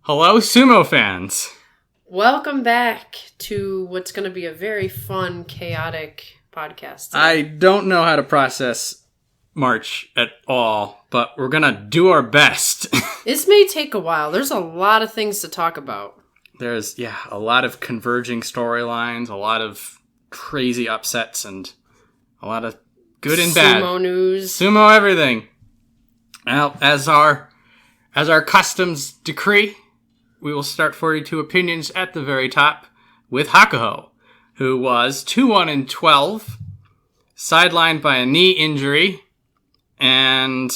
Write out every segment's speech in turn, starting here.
Hello, sumo fans! Welcome back to what's going to be a very fun, chaotic podcast today. I don't know how to process March at all, but we're going to do our best. This may take a while. There's a lot of things to talk about. There's, a lot of converging storylines, a lot of crazy upsets, and a lot of good and bad. Sumo news. Sumo everything. Well, as our customs decree, we will start 42 opinions at the very top with Hakuho, who was 2-1-12, sidelined by a knee injury, and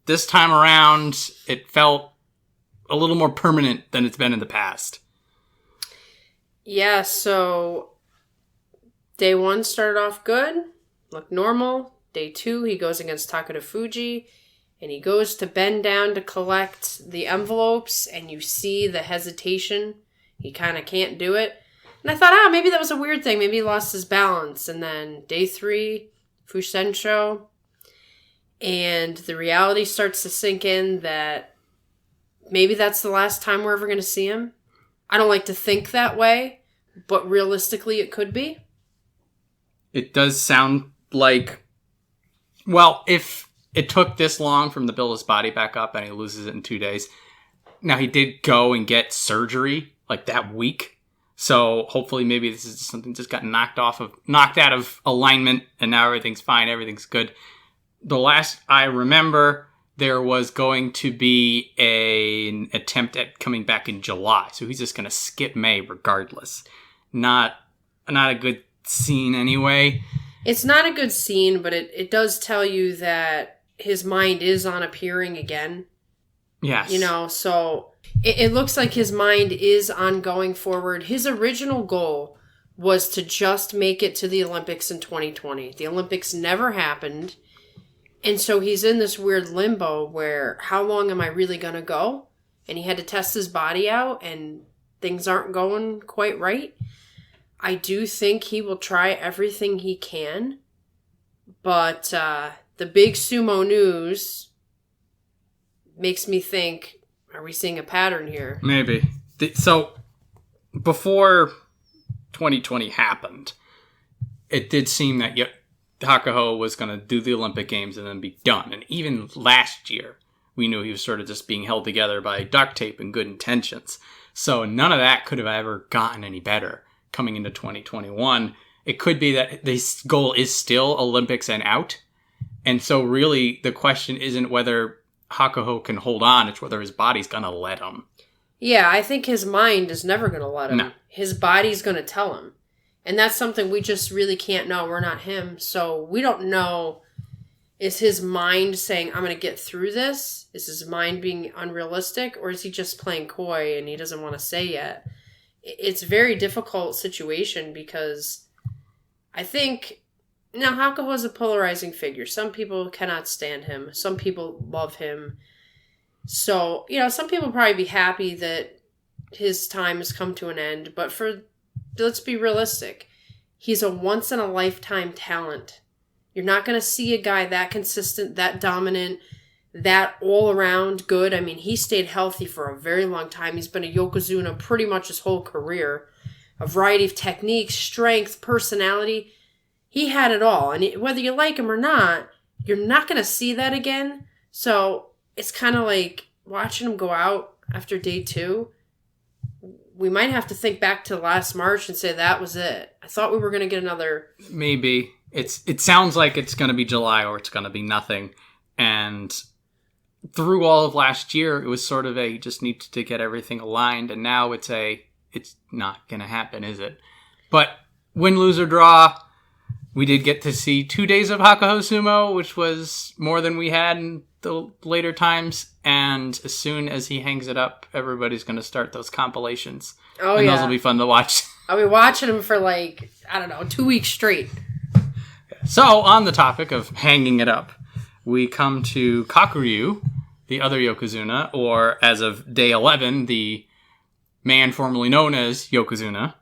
this time around, it felt a little more permanent than it's been in the past. Yeah, so day 1 started off good, looked normal. Day 2, he goes against Takarafuji. And he goes to bend down to collect the envelopes, and you see the hesitation. He kind of can't do it. And I thought, maybe that was a weird thing. Maybe he lost his balance. And then day 3, Fushensho. And the reality starts to sink in that maybe that's the last time we're ever going to see him. I don't like to think that way, but realistically it could be. It does sound like, well, if it took this long for him to build his body back up and he loses it in 2 days. Now, he did go and get surgery like that week. So hopefully maybe this is something just got knocked out of alignment and now everything's fine. Everything's good. The last I remember, there was going to be an attempt at coming back in July. So he's just going to skip May regardless. Not a good scene anyway. It's not a good scene, but it does tell you that his mind is on appearing again. Yes. So it looks like his mind is on going forward. His original goal was to just make it to the Olympics in 2020. The Olympics never happened. And so he's in this weird limbo where, how long am I really going to go? And he had to test his body out, and things aren't going quite right. I do think he will try everything he can. But the big sumo news makes me think, are we seeing a pattern here? Maybe. So, before 2020 happened, it did seem that Hakuho was going to do the Olympic Games and then be done. And even last year, we knew he was sort of just being held together by duct tape and good intentions. So, none of that could have ever gotten any better coming into 2021. It could be that this goal is still Olympics and out. And so really the question isn't whether Hakuho can hold on, it's whether his body's going to let him. Yeah, I think his mind is never going to let him. No. His body's going to tell him. And that's something we just really can't know. We're not him. So we don't know, is his mind saying, I'm going to get through this? Is his mind being unrealistic? Or is he just playing coy and he doesn't want to say yet? It's a very difficult situation because I think, Hakuho is a polarizing figure. Some people cannot stand him. Some people love him. So, some people probably be happy that his time has come to an end. But let's be realistic. He's a once-in-a-lifetime talent. You're not going to see a guy that consistent, that dominant, that all-around good. I mean, he stayed healthy for a very long time. He's been a Yokozuna pretty much his whole career. A variety of techniques, strength, personality. He had it all. And whether you like him or not, you're not going to see that again. So it's kind of like watching him go out after day 2. We might have to think back to last March and say that was it. I thought we were going to get another... Maybe. It sounds like it's going to be July or it's going to be nothing. And through all of last year, it was sort of you just need to get everything aligned. And now it's not going to happen, is it? But win, lose, or draw, we did get to see 2 days of Hakuho sumo, which was more than we had in the later times. And as soon as he hangs it up, everybody's going to start those compilations. Oh, and those will be fun to watch. I'll be watching him for 2 weeks straight. So, on the topic of hanging it up, we come to Kakuryu, the other Yokozuna, or as of day 11, the man formerly known as Yokozuna.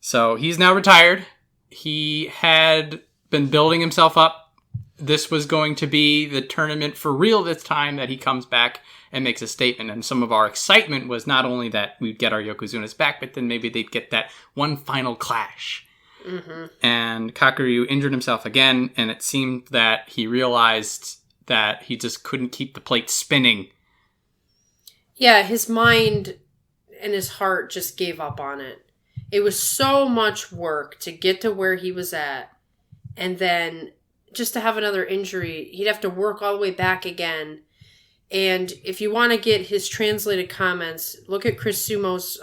So, he's now retired. He had been building himself up this was going to be the tournament for real this time, that he comes back and makes a statement. And some of our excitement was not only that we'd get our Yokozunas back, but then maybe they'd get that one final clash. Mm-hmm. And Kakuryu injured himself again, and it seemed that he realized that he just couldn't keep the plate spinning. Yeah, his mind and his heart just gave up on it. It was so much work to get to where he was at, and then just to have another injury, he'd have to work all the way back again. And if you want to get his translated comments, look at Chris Sumo's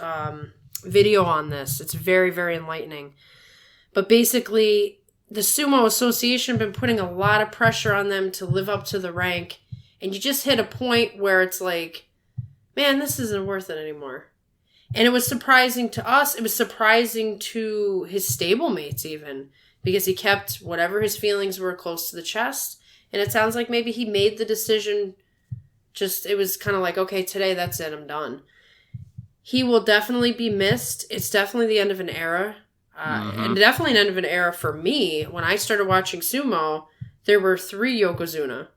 video on this. It's very, very enlightening. But basically, the Sumo Association have been putting a lot of pressure on them to live up to the rank. And you just hit a point where it's like, man, this isn't worth it anymore. And it was surprising to us. It was surprising to his stablemates even. Because he kept whatever his feelings were close to the chest. And it sounds like maybe he made the decision. It was kind of like, okay, today that's it. I'm done. He will definitely be missed. It's definitely the end of an era. And definitely an end of an era for me. When I started watching sumo, there were 3 Yokozuna.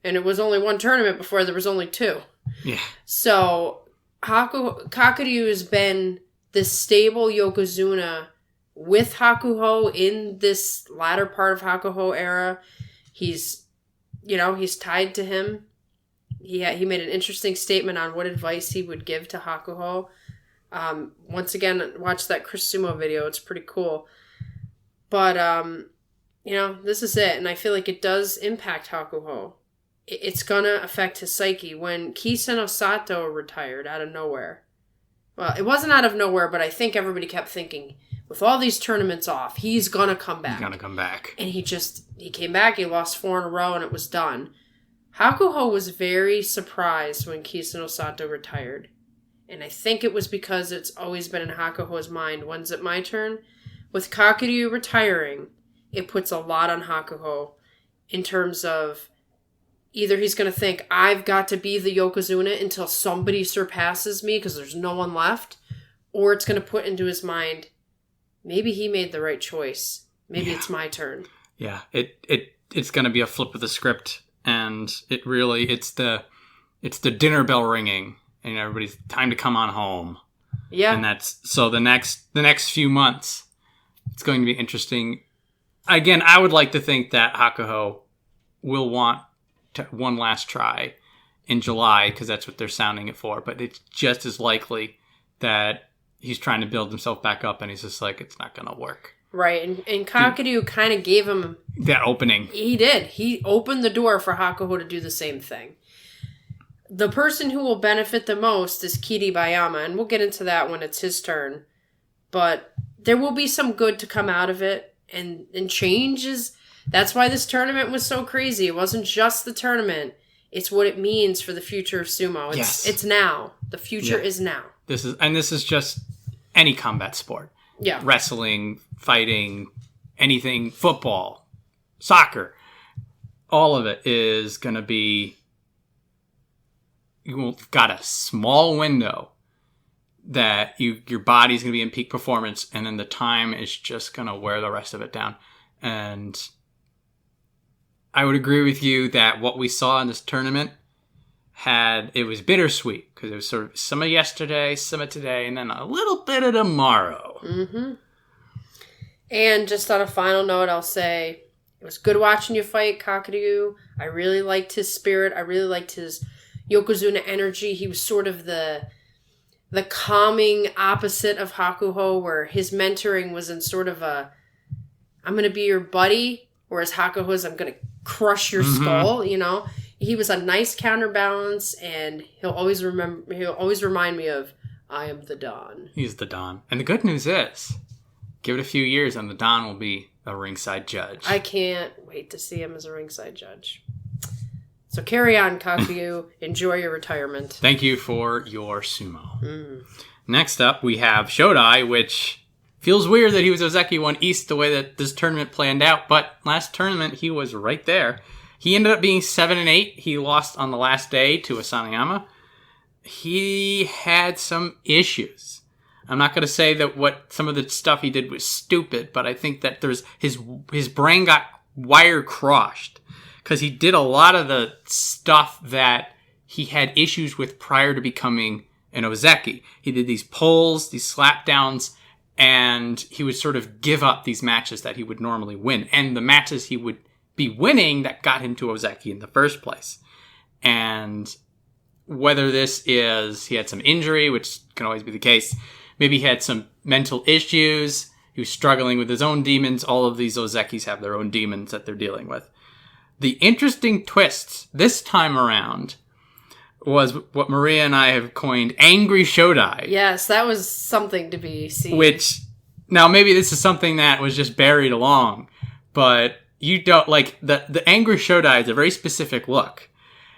And it was only one tournament before there was only 2. Yeah. So Kakuryu has been this stable Yokozuna with Hakuho in this latter part of Hakuho era. He's tied to him. He made an interesting statement on what advice he would give to Hakuho. Once again, watch that Chris Sumo video. It's pretty cool. But, this is it. And I feel like it does impact Hakuho. It's going to affect his psyche. When Kiseno Sato retired out of nowhere. Well, it wasn't out of nowhere, but I think everybody kept thinking, with all these tournaments off, he's going to come back. He's going to come back. And he came back. He lost 4 in a row, and it was done. Hakuho was very surprised when Kiseno Sato retired. And I think it was because it's always been in Hakuho's mind, when's it my turn? With Kakuryu retiring, it puts a lot on Hakuho in terms of either he's going to think, I've got to be the Yokozuna until somebody surpasses me because there's no one left, or it's going to put into his mind, maybe he made the right choice. Maybe it's my turn. Yeah, it's going to be a flip of the script. And it's the dinner bell ringing, and everybody's time to come on home. Yeah. And that's, so the next few months, it's going to be interesting. Again, I would like to think that Hakuho will want one last try in July, because that's what they're sounding it for. But it's just as likely that he's trying to build himself back up, and he's just like, it's not going to work. Right, and Kakuryu kind of gave him that opening. He did. He opened the door for Hakuho to do the same thing. The person who will benefit the most is Kiribayama, and we'll get into that when it's his turn. But there will be some good to come out of it, and change is... That's why this tournament was so crazy. It wasn't just the tournament. It's what it means for the future of sumo. It's now. The future is now. This is just any combat sport. Yeah. Wrestling, fighting, anything, football, soccer. All of it is going to be... You've got a small window that your body's going to be in peak performance, and then the time is just going to wear the rest of it down. And I would agree with you that what we saw in this tournament it was bittersweet, because it was sort of some of yesterday, some of today, and then a little bit of tomorrow. Mm-hmm. And just on a final note, I'll say it was good watching you fight, Kakuryu. I really liked his spirit. I really liked his Yokozuna energy. He was sort of the calming opposite of Hakuho, where his mentoring was in sort of a, I'm going to be your buddy, whereas Hakuho's, I'm going to crush your skull, He was a nice counterbalance, and he'll always remind me of, I am the Don. He's the Don. And the good news is, give it a few years and the Don will be a ringside judge. I can't wait to see him as a ringside judge. So carry on, Kakuryu. Enjoy your retirement. Thank you for your sumo. Next up, we have Shodai, which feels weird that he was Ozeki 1 East the way that this tournament planned out, but last tournament he was right there. He ended up being 7-8. He lost on the last day to Asanoyama. He had some issues. I'm not going to say that some of the stuff he did was stupid, but I think that his brain got wire crossed because he did a lot of the stuff that he had issues with prior to becoming an Ozeki. He did these pulls, these slap downs, and he would sort of give up these matches that he would normally win. And the matches he would be winning that got him to Ozeki in the first place. And whether this is he had some injury, which can always be the case, maybe he had some mental issues, he was struggling with his own demons. All of these Ozekis have their own demons that they're dealing with. The interesting twist this time around was what Maria and I have coined Angry Shodai. Yes, that was something to be seen. Which, now maybe this is something that was just buried along, but you don't, like, the Angry Shodai is a very specific look.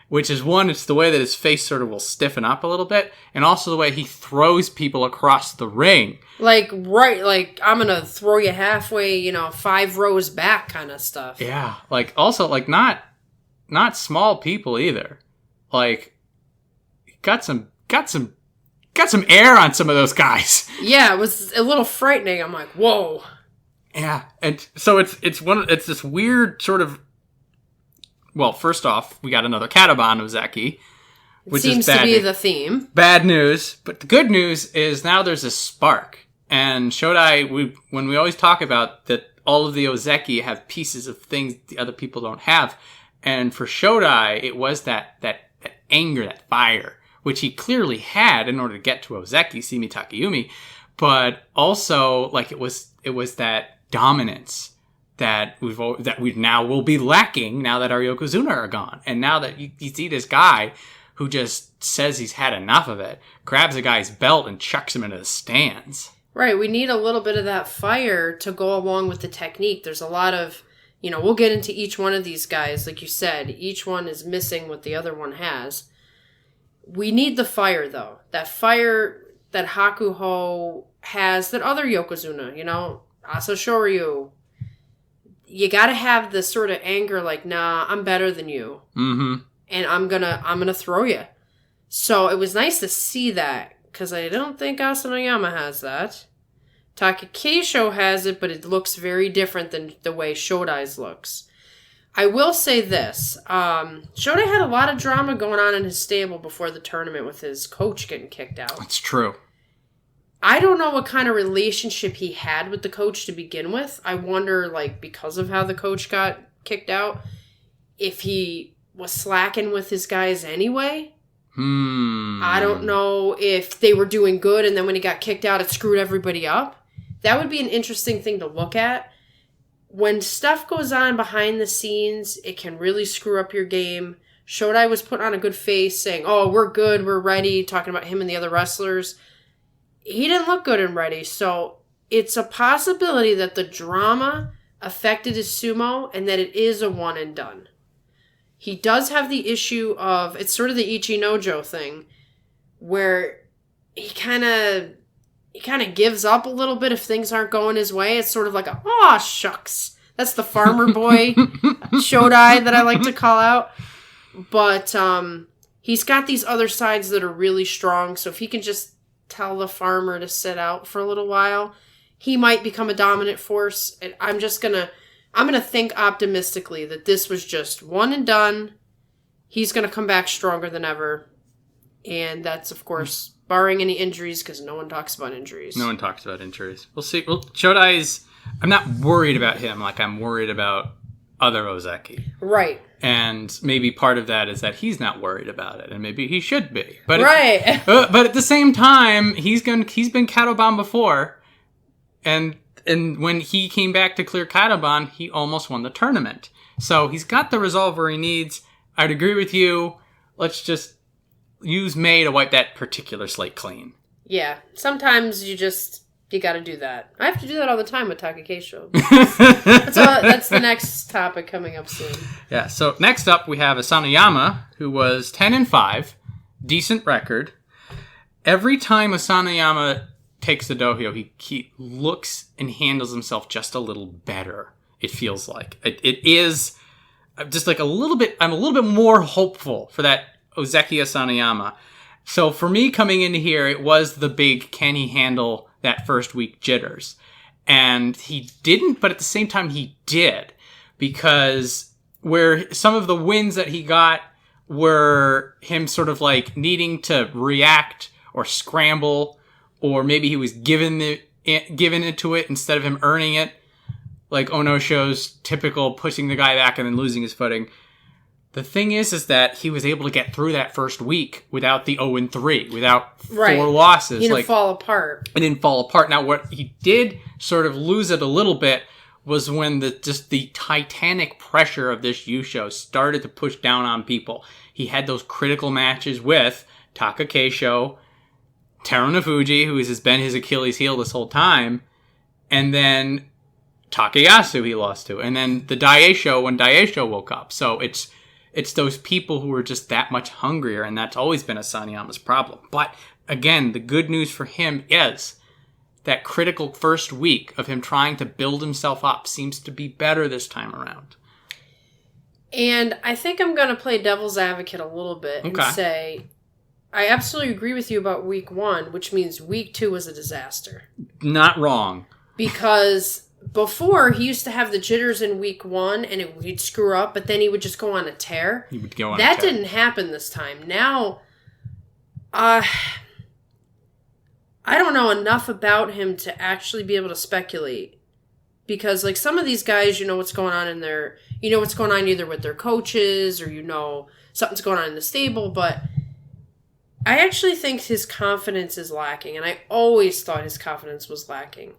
Which is one, it's the way that his face sort of will stiffen up a little bit, and also the way he throws people across the ring. Like, right, like, I'm gonna throw you halfway, 5 rows back kind of stuff. Yeah, like, also, like, not small people either. Like, got some air on some of those guys. Yeah, it was a little frightening. I'm like, whoa. Yeah, and so it's this weird sort of. Well, first off, we got another Kataban Ozeki, which seems is bad to be the theme. Bad news, but the good news is now there's a spark. And Shodai, when we always talk about that, all of the Ozeki have pieces of things the other people don't have, and for Shodai, it was that anger, that fire, which he clearly had in order to get to Ozeki, see Mitakeumi, but also like it was that dominance that we now will be lacking now that our Yokozuna are gone. And now that you see this guy who just says he's had enough of it, grabs a guy's belt and chucks him into the stands. Right, we need a little bit of that fire to go along with the technique. There's a lot of, we'll get into each one of these guys. Like you said, each one is missing what the other one has. We need the fire, though. That fire that Hakuho has, that other Yokozuna, Asashoryu. You gotta have this sort of anger, like, nah, I'm better than you. Mm-hmm. And I'm gonna throw you. So it was nice to see that, because I don't think Asanoyama has that. Takakeisho has it, but it looks very different than the way Shodai's looks. I will say this. Shodai had a lot of drama going on in his stable before the tournament with his coach getting kicked out. That's true. I don't know what kind of relationship he had with the coach to begin with. I wonder, because of how the coach got kicked out, if he was slacking with his guys anyway. I don't know if they were doing good and then when he got kicked out, it screwed everybody up. That would be an interesting thing to look at. When stuff goes on behind the scenes, it can really screw up your game. Shodai was putting on a good face saying, oh, we're good, we're ready, talking about him and the other wrestlers. He didn't look good and ready, so it's a possibility that the drama affected his sumo and that it is a one and done. He does have the issue of, it's sort of the Ichinojo thing, where he kind of gives up a little bit if things aren't going his way. It's sort of like aw, shucks. That's the farmer boy Shodai that I like to call out. But he's got these other sides that are really strong, so if he can just tell the farmer to sit out for a little while, he might become a dominant force. And I'm gonna think optimistically that this was just one and done. He's gonna come back stronger than ever, and that's of course barring any injuries, because no one talks about injuries. No one talks about injuries. We'll see. Well, Shodai's, I'm not worried about him like I'm worried about other Ozeki. Right. And maybe part of that is that he's not worried about it, and maybe he should be. But right. But at the same time, he's been Kataban before, and when he came back to clear Kataban, he almost won the tournament. So he's got the resolve where he needs. I'd agree with you. Let's just use Mei to wipe that particular slate clean. Yeah. Sometimes you gotta do that. I have to do that all the time with Takakeisho. That's the next topic coming up soon. Yeah, so next up we have Asanoyama, who was 10-5, decent record. Every time Asanoyama takes the dohyo, he looks and handles himself just a little better, it feels like. It is just like I'm a little bit more hopeful for that Ozeki Asanoyama. So for me coming into here, it was the big, can he handle that first week jitters? And he didn't, but at the same time he did. because where some of the wins that he got were him sort of like needing to react or scramble, or maybe he was given into it instead of him earning it, like Onosho's typical pushing the guy back and then losing his footing. The thing is that he was able to get through that first week without the 0-3, without 4 losses. He didn't fall apart. It didn't fall apart. Now, what he did sort of lose it a little bit was when the titanic pressure of this Yusho started to push down on people. He had those critical matches with Takakeisho, Terunofuji, who has been his Achilles heel this whole time, and then Takayasu he lost to, and then the Daieisho when Daieisho woke up. So it's those people who are just that much hungrier, and that's always been Asanoyama's problem. But again, the good news for him is that critical first week of him trying to build himself up seems to be better this time around. And I think I'm going to play devil's advocate a little bit and say, I absolutely agree with you about week 1, which means week 2 was a disaster. Not wrong. Because before, he used to have the jitters in week 1, and he'd screw up, but then he would just go on a tear. He would go on that a tear. Didn't happen this time. Now, I don't know enough about him to actually be able to speculate. Because, like, some of these guys, you know what's going on what's going on either with their coaches or, something's going on in the stable. But I actually think his confidence is lacking. And I always thought his confidence was lacking.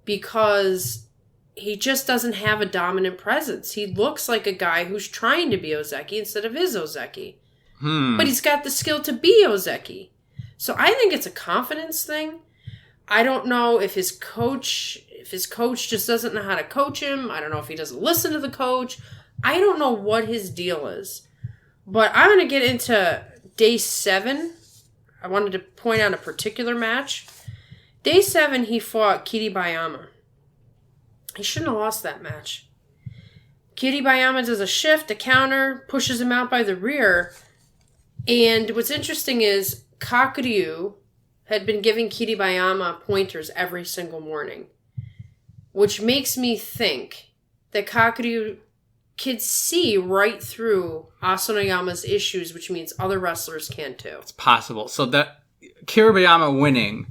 Because he just doesn't have a dominant presence. He looks like a guy who's trying to be Ozeki instead of is Ozeki. But he's got the skill to be Ozeki. So I think it's a confidence thing. I don't know if his coach just doesn't know how to coach him. I don't know if he doesn't listen to the coach. I don't know what his deal is. But I'm going to get into day 7. I wanted to point out a particular match. Day 7, he fought Kiribayama. He shouldn't have lost that match. Kiribayama does a shift, a counter, pushes him out by the rear. And what's interesting is Kagayaki had been giving Kiribayama pointers every single morning, which makes me think that Kagayaki can see right through Asanoyama's issues, which means other wrestlers can too. It's possible. So that Kiribayama winning,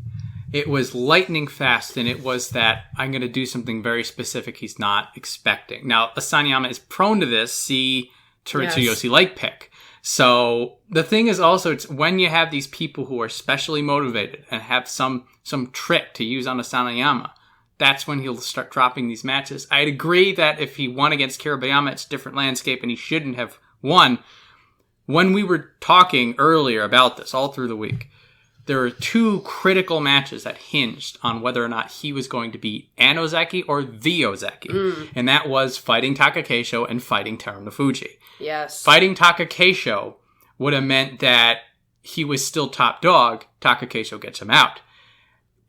it was lightning fast, and it was that I'm going to do something very specific he's not expecting. Now, Asanoyama is prone to this. See Terunofuji light pick. So the thing is also, it's when you have these people who are specially motivated and have some trick to use on Asanoyama, that's when he'll start dropping these matches. I'd agree that if he won against Kiribayama, it's a different landscape and he shouldn't have won. When we were talking earlier about this all through the week, there were 2 critical matches that hinged on whether or not he was going to be an Ozeki or the Ozeki. And that was fighting Takakeisho and fighting Terunofuji. Yes. Fighting Takakeisho would have meant that he was still top dog. Takakeisho gets him out.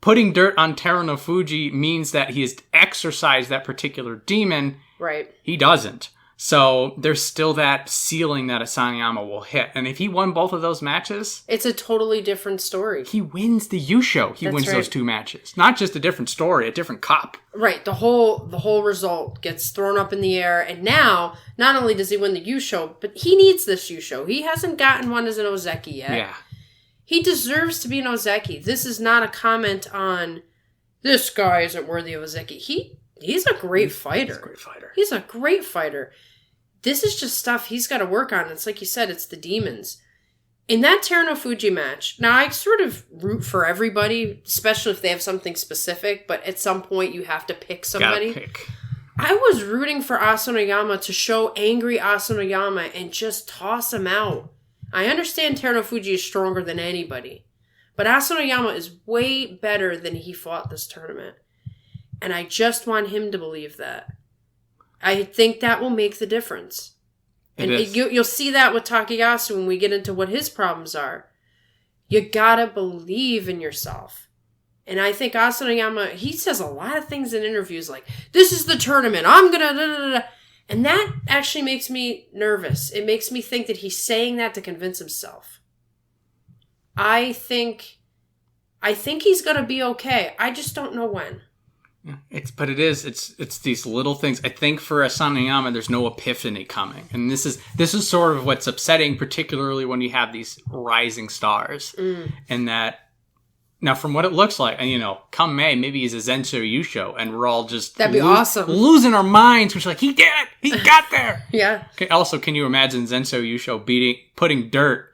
Putting dirt on Terunofuji means that he has exercised that particular demon. Right. He doesn't. So there's still that ceiling that Asanoyama will hit. And if he won both of those matches, it's a totally different story. He wins the Yusho. He wins those 2 matches. Not just a different story, a different cup. Right. The whole result gets thrown up in the air. And now, not only does he win the Yusho, but he needs this Yusho. He hasn't gotten one as an Ozeki yet. Yeah. He deserves to be an Ozeki. This is not a comment on, this guy isn't worthy of Ozeki. He's a great fighter. He's a great fighter. He's a great fighter. This is just stuff he's got to work on. It's like you said, it's the demons. In that Terunofuji match, now I sort of root for everybody, especially if they have something specific, but at some point you have to pick somebody. Gotta pick. I was rooting for Asanoyama to show angry Asanoyama and just toss him out. I understand Terunofuji is stronger than anybody, but Asanoyama is way better than he fought this tournament. And I just want him to believe that. I think that will make the difference. And you'll see that with Takayasu when we get into what his problems are. You gotta believe in yourself. And I think Asanoyama, he says a lot of things in interviews like, this is the tournament, I'm gonna da da da. And that actually makes me nervous. It makes me think that he's saying that to convince himself. I think he's gonna be okay. I just don't know when. It's these little things. I think for Asanoyama, there's no epiphany coming, and this is sort of what's upsetting, particularly when you have these rising stars, and that now from what it looks like, and come May, maybe he's a Zenso Yusho, and we're all just that'd be awesome, losing our minds. We're like, he did it, he got there. Yeah. Also, can you imagine Zenso Yusho putting dirt?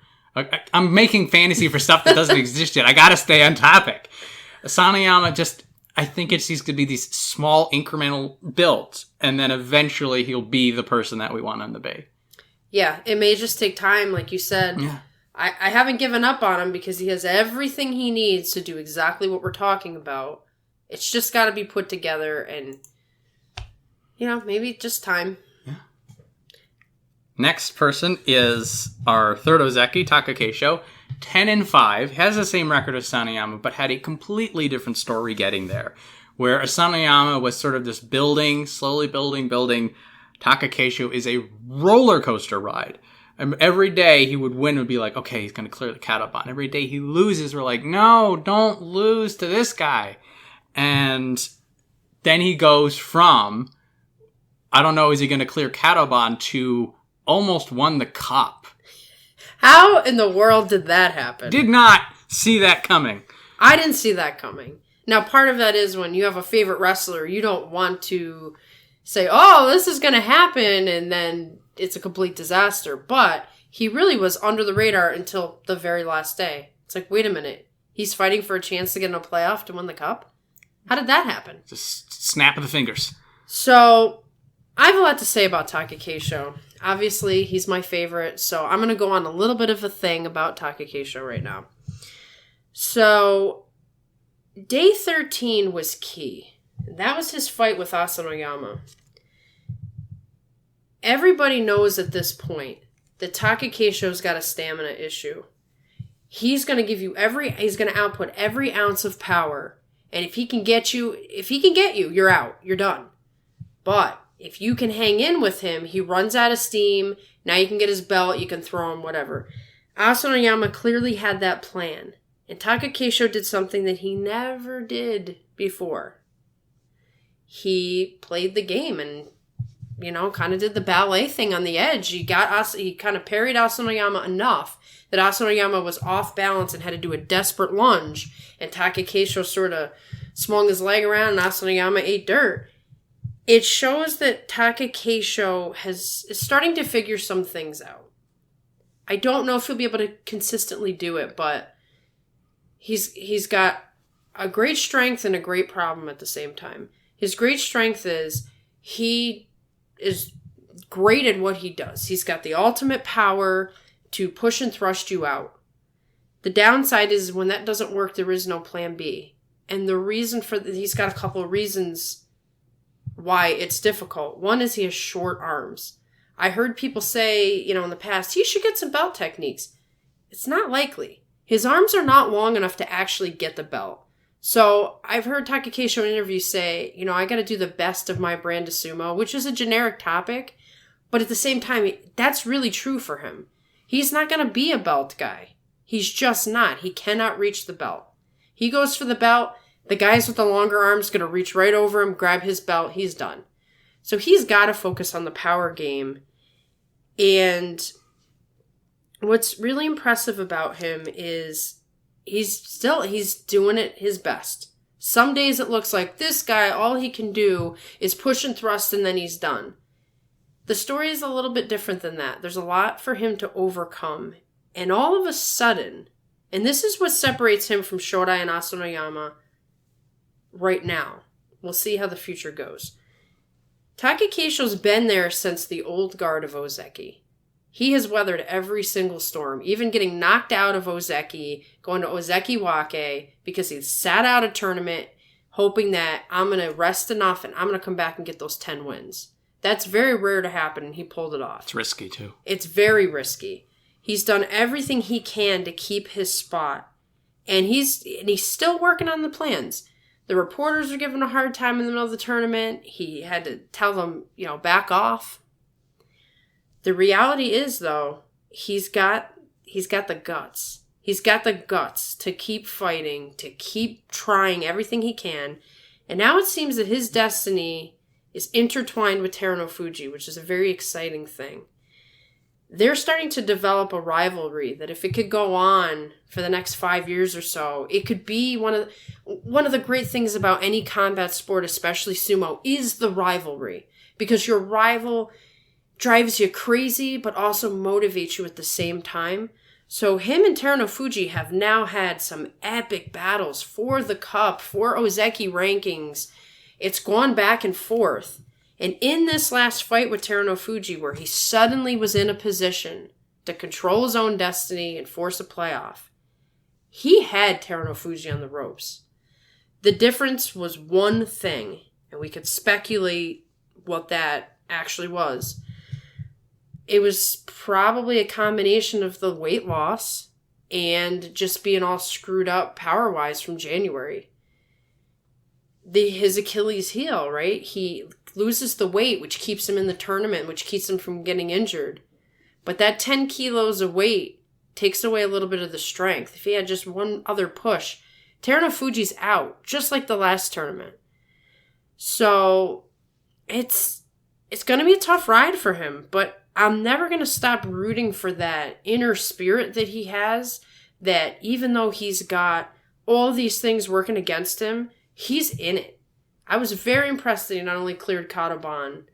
I'm making fantasy for stuff that doesn't exist yet. I got to stay on topic. Asanoyama I think he's going to be these small incremental builds, and then eventually he'll be the person that we want him to be. Yeah, it may just take time, like you said. Yeah. I haven't given up on him because he has everything he needs to do exactly what we're talking about. It's just got to be put together, and, maybe just time. Yeah. Next person is our third Ozeki, Takakeisho. 10-5, has the same record as Asanoyama, but had a completely different story getting there. Where Asanoyama was sort of just slowly building. Takakeisho is a roller coaster ride. And every day he would win, would be like, okay, he's going to clear the Kataban. Every day he loses, we're like, no, don't lose to this guy. And then he goes from, I don't know, is he going to clear Kataban, to almost won the cup. How in the world did that happen? Did not see that coming. I didn't see that coming. Now, part of that is when you have a favorite wrestler, you don't want to say, oh, this is going to happen, and then it's a complete disaster. But he really was under the radar until the very last day. It's like, wait a minute. He's fighting for a chance to get in a playoff to win the cup? How did that happen? Just snap of the fingers. So, I have a lot to say about Takakeisho. Obviously, he's my favorite, so I'm going to go on a little bit of a thing about Takakeisho right now. So, day 13 was key. That was his fight with Asanoyama. Everybody knows at this point that Takakeisho's got a stamina issue. He's going to give you he's going to output every ounce of power. And if he can get you, you're out. You're done. But if you can hang in with him, he runs out of steam. Now you can get his belt, you can throw him, whatever. Asanoyama clearly had that plan. And Takakeisho did something that he never did before. He played the game and, kind of did the ballet thing on the edge. He kind of parried Asanoyama enough that Asanoyama was off balance and had to do a desperate lunge. And Takakeisho sort of swung his leg around and Asanoyama ate dirt. It shows that Takakeisho is starting to figure some things out. I don't know if he'll be able to consistently do it, but he's got a great strength and a great problem at the same time. His great strength is he is great at what he does. He's got the ultimate power to push and thrust you out. The downside is when that doesn't work, there is no plan B. And the reason he's got a couple of reasons why it's difficult. One is he has short arms. I heard people say, in the past, he should get some belt techniques. It's not likely. His arms are not long enough to actually get the belt. So I've heard Takakeisho in interviews say, I got to do the best of my brand of sumo, which is a generic topic. But at the same time, that's really true for him. He's not going to be a belt guy. He's just not. He cannot reach the belt. He goes for the belt. The guys with the longer arms going to reach right over him, grab his belt. He's done. So he's got to focus on the power game. And what's really impressive about him is he's doing it his best. Some days it looks like this guy, all he can do is push and thrust and then he's done. The story is a little bit different than that. There's a lot for him to overcome. And all of a sudden, and this is what separates him from Shodai and Asanoyama right now. We'll see how the future goes. Takakeisho's been there since the old guard of Ozeki. He has weathered every single storm, even getting knocked out of Ozeki, going to Ozeki Wake, because he sat out a tournament, hoping that I'm going to rest enough and I'm going to come back and get those 10 wins. That's very rare to happen, and he pulled it off. It's risky, too. It's very risky. He's done everything he can to keep his spot, and he's still working on the plans. The reporters are giving a hard time in the middle of the tournament. He had to tell them, back off. The reality is, though, he's got the guts. He's got the guts to keep fighting, to keep trying everything he can. And now it seems that his destiny is intertwined with Terunofuji, which is a very exciting thing. They're starting to develop a rivalry that if it could go on for the next 5 years or so, it could be one of the great things about any combat sport, especially sumo, is the rivalry. Because your rival drives you crazy, but also motivates you at the same time. So him and Terunofuji have now had some epic battles for the cup, for Ozeki rankings. It's gone back and forth. And in this last fight with Terunofuji, where he suddenly was in a position to control his own destiny and force a playoff, he had Terunofuji on the ropes. The difference was one thing, and we could speculate what that actually was. It was probably a combination of the weight loss and just being all screwed up power-wise from January. His Achilles heel, right? He loses the weight, which keeps him in the tournament, which keeps him from getting injured. But that 10 kilos of weight takes away a little bit of the strength. If he had just one other push, Terunofuji's out, just like the last tournament. So it's going to be a tough ride for him, but I'm never going to stop rooting for that inner spirit that he has, that even though he's got all these things working against him, he's in it. I was very impressed that he not only cleared Kadoban,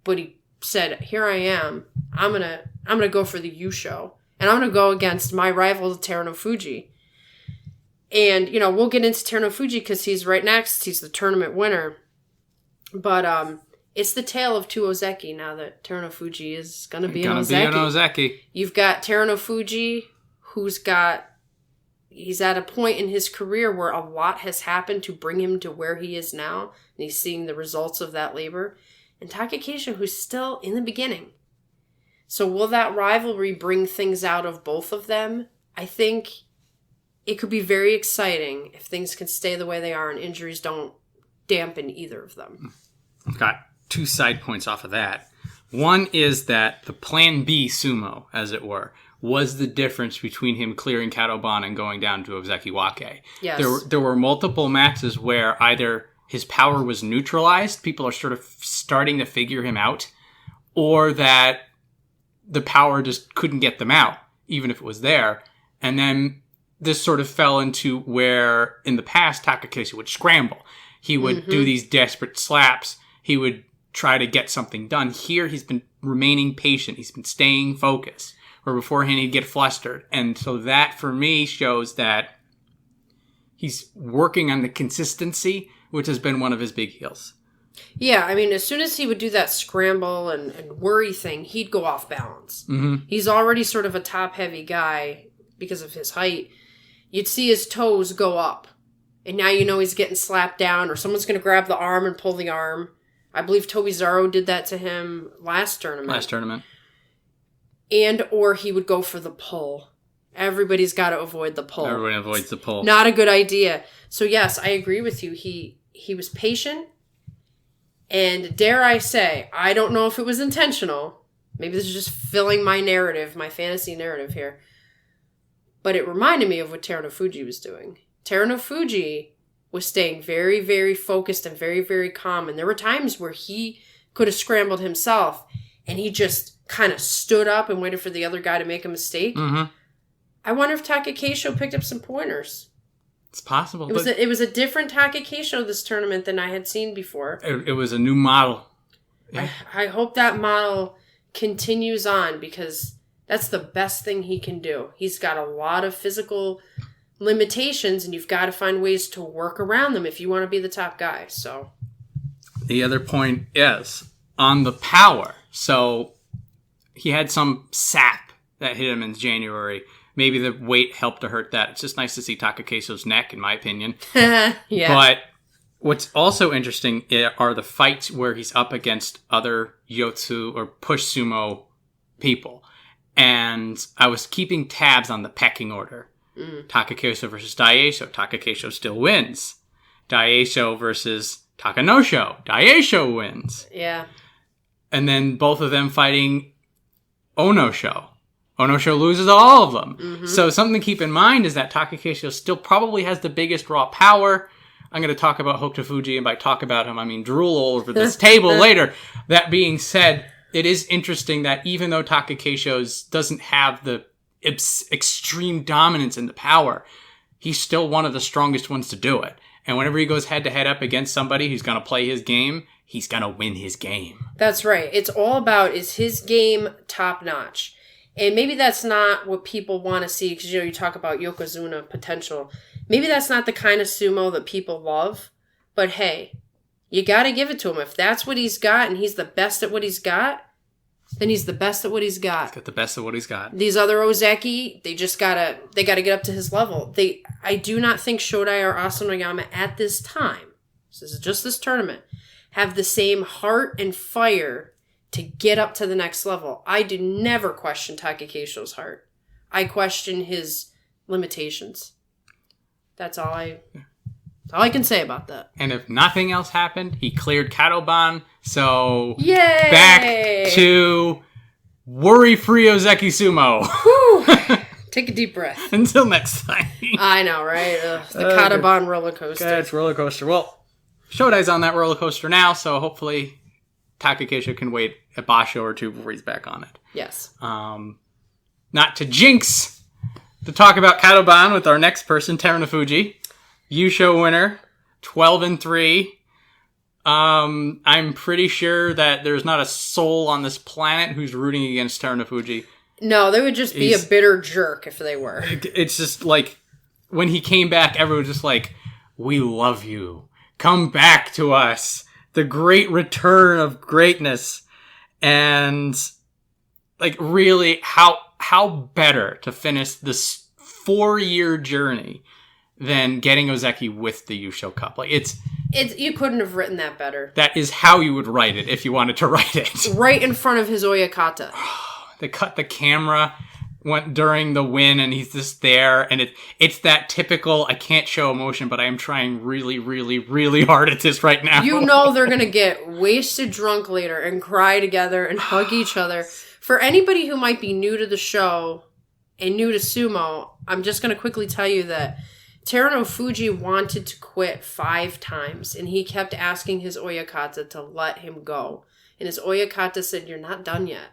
but he said, here I am. I'm gonna go for the Yusho. And I'm gonna go against my rival Terunofuji. And, we'll get into Terunofuji because he's right next. He's the tournament winner. But it's the tale of two Ozeki now that Terunofuji is gonna be an Ozeki. You've got Terunofuji, he's at a point in his career where a lot has happened to bring him to where he is now, and he's seeing the results of that labor. And Takakeisho, who's still in the beginning. So will that rivalry bring things out of both of them? I think it could be very exciting if things can stay the way they are and injuries don't dampen either of them. I've got 2 side points off of that. One is that the Plan B sumo, as it were, was the difference between him clearing Kadoban and going down to Ozekiwake. Yes. There were multiple matches where either his power was neutralized, people are sort of starting to figure him out, or that the power just couldn't get them out, even if it was there. And then this sort of fell into where, in the past, Takakeisho would scramble. He would do these desperate slaps. He would try to get something done. Here, he's been remaining patient. He's been staying focused. Where beforehand he'd get flustered. And so that, for me, shows that he's working on the consistency, which has been one of his big heels. Yeah, I mean, as soon as he would do that scramble and worry thing, he'd go off balance. Mm-hmm. He's already sort of a top-heavy guy because of his height. You'd see his toes go up. And now he's getting slapped down, or someone's going to grab the arm and pull the arm. I believe Tobizaru did that to him last tournament. And or he would go for the pull. Everybody's got to avoid the pull. Everybody avoids the pull. Not a good idea. So yes, I agree with you. He was patient. And dare I say, I don't know if it was intentional. Maybe this is just filling my narrative, my fantasy narrative here. But it reminded me of what Terunofuji was doing. Terunofuji was staying very, very focused and very, very calm. And there were times where he could have scrambled himself and he just kind of stood up and waited for the other guy to make a mistake. Mm-hmm. I wonder if Takakeisho picked up some pointers. It's possible. It was a different Takakeisho this tournament than I had seen before. It was a new model. Yeah. I hope that model continues on because that's the best thing he can do. He's got a lot of physical limitations and you've got to find ways to work around them if you want to be the top guy. So the other point is on the power. So he had some sap that hit him in January. Maybe the weight helped to hurt that. It's just nice to see Takakeisho's neck, in my opinion. Yeah. But what's also interesting are the fights where he's up against other Yotsu or push sumo people. And I was keeping tabs on the pecking order. Takakeisho versus Daieisho. Takakeisho still wins. Daieisho versus Takanosho. Daieisho wins. Yeah. And then both of them fighting Onosho. Onosho loses all of them. Mm-hmm. So something to keep in mind is that Takakeisho still probably has the biggest raw power. I'm going to talk about Hokutofuji, and by talk about him, I mean drool all over this table later. That being said, it is interesting that even though Takakeisho doesn't have the extreme dominance in the power, he's still one of the strongest ones to do it. And whenever he goes head-to-head up against somebody who's going to play his game, he's going to win his game. That's right. It's all about, is his game top-notch? And maybe that's not what people want to see, because, you talk about Yokozuna potential. Maybe that's not the kind of sumo that people love. But hey, you got to give it to him. If that's what he's got and he's the best at what he's got, then he's the best at what he's got. He's got the best of what he's got. These other Ozeki, they gotta get up to his level. I do not think Shodai or Asanoyama at this time, this is just this tournament, have the same heart and fire to get up to the next level. I do never question Takakeisho's heart. I question his limitations. That's all I can say about that. And if nothing else happened, he cleared Katoban, so yay! Back to worry-free Ozeki Sumo. Whew. Take a deep breath. Until next time. I know, right? The Katoban roller coaster. God, it's roller coaster. Well, Shodai's on that roller coaster now, so hopefully Takakeisho can wait a basho or two before he's back on it. Yes. Not to jinx, to talk about Katoban with our next person, Terunofuji. Yusho winner, 12-3. I'm pretty sure that there's not a soul on this planet who's rooting against Terunofuji. No, they would just be a bitter jerk if they were. It's just like, when he came back, everyone was just like, we love you. Come back to us. The great return of greatness. And, like, really, how better to finish this 4-year journey than getting Ozeki with the Yusho Cup. Like, it's you couldn't have written that better. That is how you would write it if you wanted to write it. Right in front of his Oyakata. They cut the camera during the win, and he's just there, and it's that typical, I can't show emotion, but I am trying really, really, really hard at this right now. You know they're going to get wasted drunk later and cry together and hug each other. For anybody who might be new to the show and new to sumo, I'm just going to quickly tell you that Terunofuji wanted to quit 5 times, and he kept asking his Oyakata to let him go. And his Oyakata said, you're not done yet.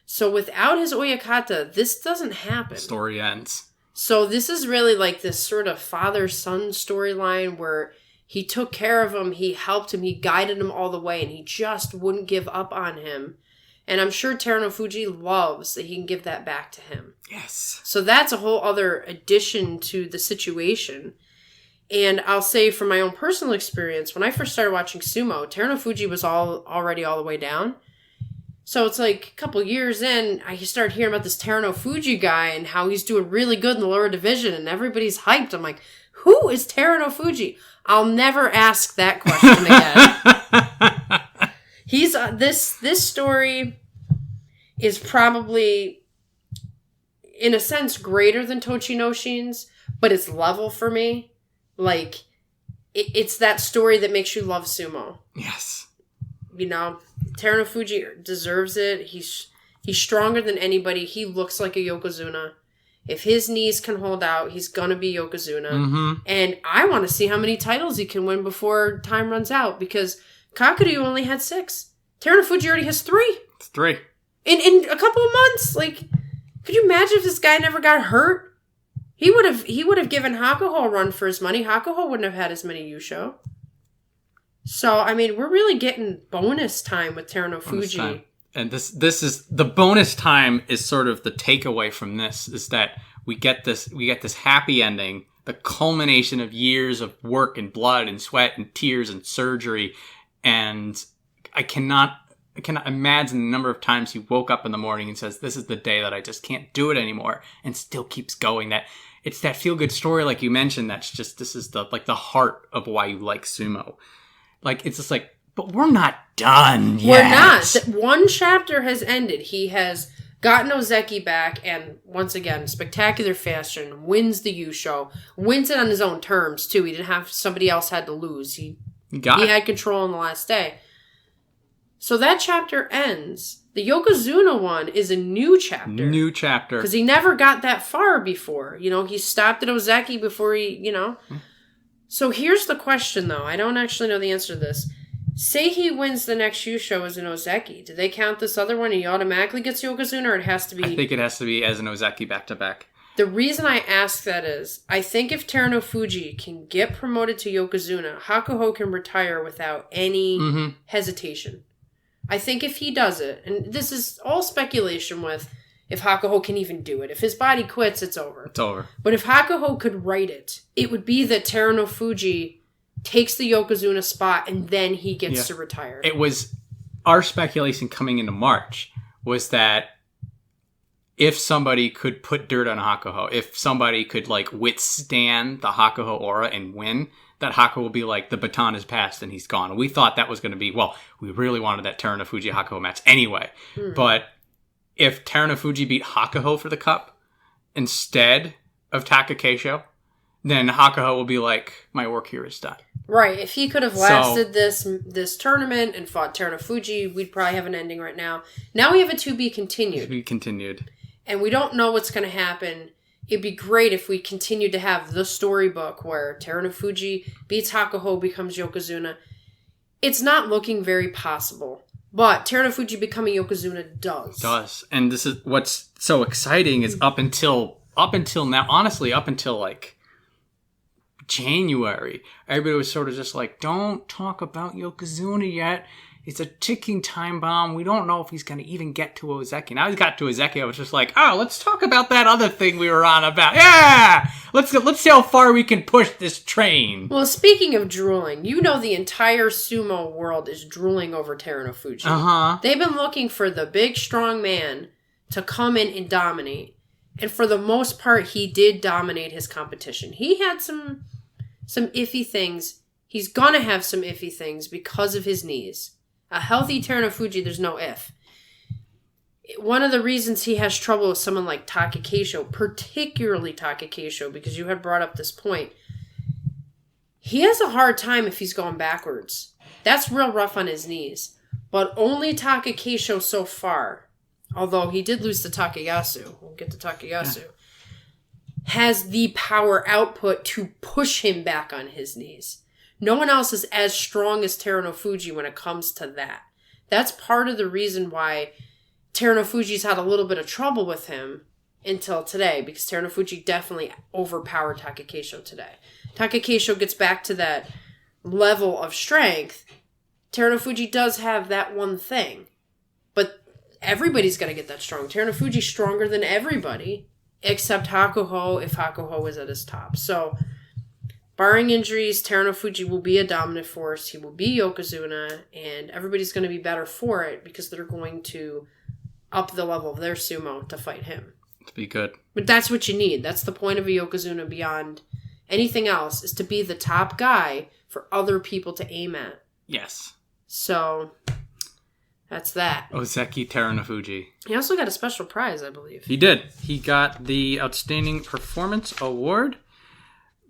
So without his Oyakata, this doesn't happen. The story ends. So this is really like this sort of father-son storyline where he took care of him, he helped him, he guided him all the way, and he just wouldn't give up on him. And I'm sure Terunofuji loves that he can give that back to him. Yes. So that's a whole other addition to the situation. And I'll say from my own personal experience, when I first started watching sumo, Terunofuji was already all the way down. So it's like a couple years in, I started hearing about this Terunofuji guy and how he's doing really good in the lower division and everybody's hyped. I'm like, who is Terunofuji? I'll never ask that question again. He's this story is probably, in a sense, greater than Tochinoshin's, but it's level for me. Like, it's that story that makes you love sumo. Yes. You know, Terunofuji deserves it. He's stronger than anybody. He looks like a Yokozuna. If his knees can hold out, he's gonna be Yokozuna. Mm-hmm. And I want to see how many titles he can win before time runs out, because Kakuryu only had 6. Terunofuji already has 3. It's 3. In a couple of months. Like, could you imagine if this guy never got hurt? He would have given Hakuho a run for his money. Hakuho wouldn't have had as many Yusho. So, I mean, we're really getting bonus time with Terunofuji. And this is the bonus time is sort of the takeaway from this, is that we get this happy ending, the culmination of years of work and blood and sweat and tears and surgery. And I cannot imagine the number of times he woke up in the morning and says, this is the day that I just can't do it anymore, and still keeps going. That it's that feel good story, like you mentioned, that's just, this is the heart of why you like sumo. Like, it's just like, but we're not done yet. We're not. One chapter has ended. He has gotten Ozeki back, and once again, spectacular fashion, wins the Yusho, wins it on his own terms, too. He didn't have, somebody else had to lose. He had control on the last day. So that chapter ends. The Yokozuna one is a new chapter. New chapter. Because he never got that far before. You know, he stopped at Ozeki before he, you know. So here's the question, though. I don't actually know the answer to this. Say he wins the next Yusho as an Ozeki. Do they count this other one and he automatically gets Yokozuna, or it has to be... I think it has to be as an Ozeki back-to-back. The reason I ask that is, I think if Terunofuji can get promoted to Yokozuna, Hakuho can retire without any hesitation. I think if he does it, and this is all speculation with if Hakuho can even do it. If his body quits, it's over. It's over. But if Hakuho could write it, it would be that Terunofuji takes the Yokozuna spot and then he gets to retire. It was our speculation coming into March was that if somebody could put dirt on Hakuho, if somebody could like withstand the Hakuho aura and win, that Hakuho will be like, the baton is passed and he's gone. And we thought that was going to be, well, we really wanted that Terunofuji Hakuho match anyway. But if Terunofuji beat Hakuho for the cup instead of Takakeisho, then Hakuho will be like, my work here is done. Right. If he could have lasted this tournament and fought Terunofuji, we'd probably have an ending right now. Now we have a to be continued. To be continued. And we don't know what's going to happen. It'd be great if we continued to have the storybook where Terunofuji beats Hakuho, becomes Yokozuna. It's not looking very possible. But Terunofuji becoming Yokozuna does. Does. And this is what's so exciting is up until now, honestly, up until like January, everybody was sort of just like, don't talk about Yokozuna yet. It's a ticking time bomb. We don't know if he's going to even get to Ozeki. Now he's got to Ozeki. I was just like, oh, let's talk about that other thing we were on about. Yeah! Let's see how far we can push this train. Well, speaking of drooling, you know the entire sumo world is drooling over Terunofuji. Uh-huh. They've been looking for the big, strong man to come in and dominate. And for the most part, he did dominate his competition. He had some iffy things. He's gonna have some iffy things because of his knees. A healthy Terunofuji, there's no if. One of the reasons he has trouble with someone like Takakeisho, particularly Takakeisho, because you had brought up this point, he has a hard time if he's going backwards. That's real rough on his knees. But only Takakeisho so far, although he did lose to Takayasu, we'll get to Takayasu, has the power output to push him back on his knees. No one else is as strong as Terunofuji when it comes to that. That's part of the reason why Terunofuji's had a little bit of trouble with him until today, because Terunofuji definitely overpowered Takakeisho today. Takakeisho gets back to that level of strength. Terunofuji does have that one thing, but everybody's got to get that strong. Terunofuji's stronger than everybody, except Hakuho, if Hakuho is at his top. So, barring injuries, Terunofuji will be a dominant force. He will be Yokozuna, and everybody's going to be better for it because they're going to up the level of their sumo to fight him. To be good. But that's what you need. That's the point of a Yokozuna beyond anything else, is to be the top guy for other people to aim at. Yes. So, that's that. Ozeki Terunofuji. He also got a special prize, I believe. He did. He got the Outstanding Performance Award,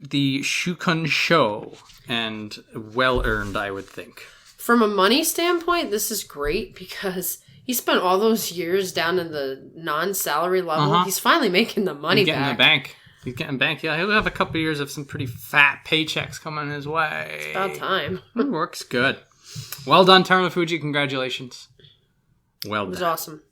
the Shukunsho, and well-earned, I would think. From a money standpoint, this is great because he spent all those years down in the non-salary level. Uh-huh. He's finally making the money back. He's getting bank. Yeah, he'll have a couple of years of some pretty fat paychecks coming his way. It's about time. It works good. Well done, Terunofuji. Congratulations. Well done. It was awesome.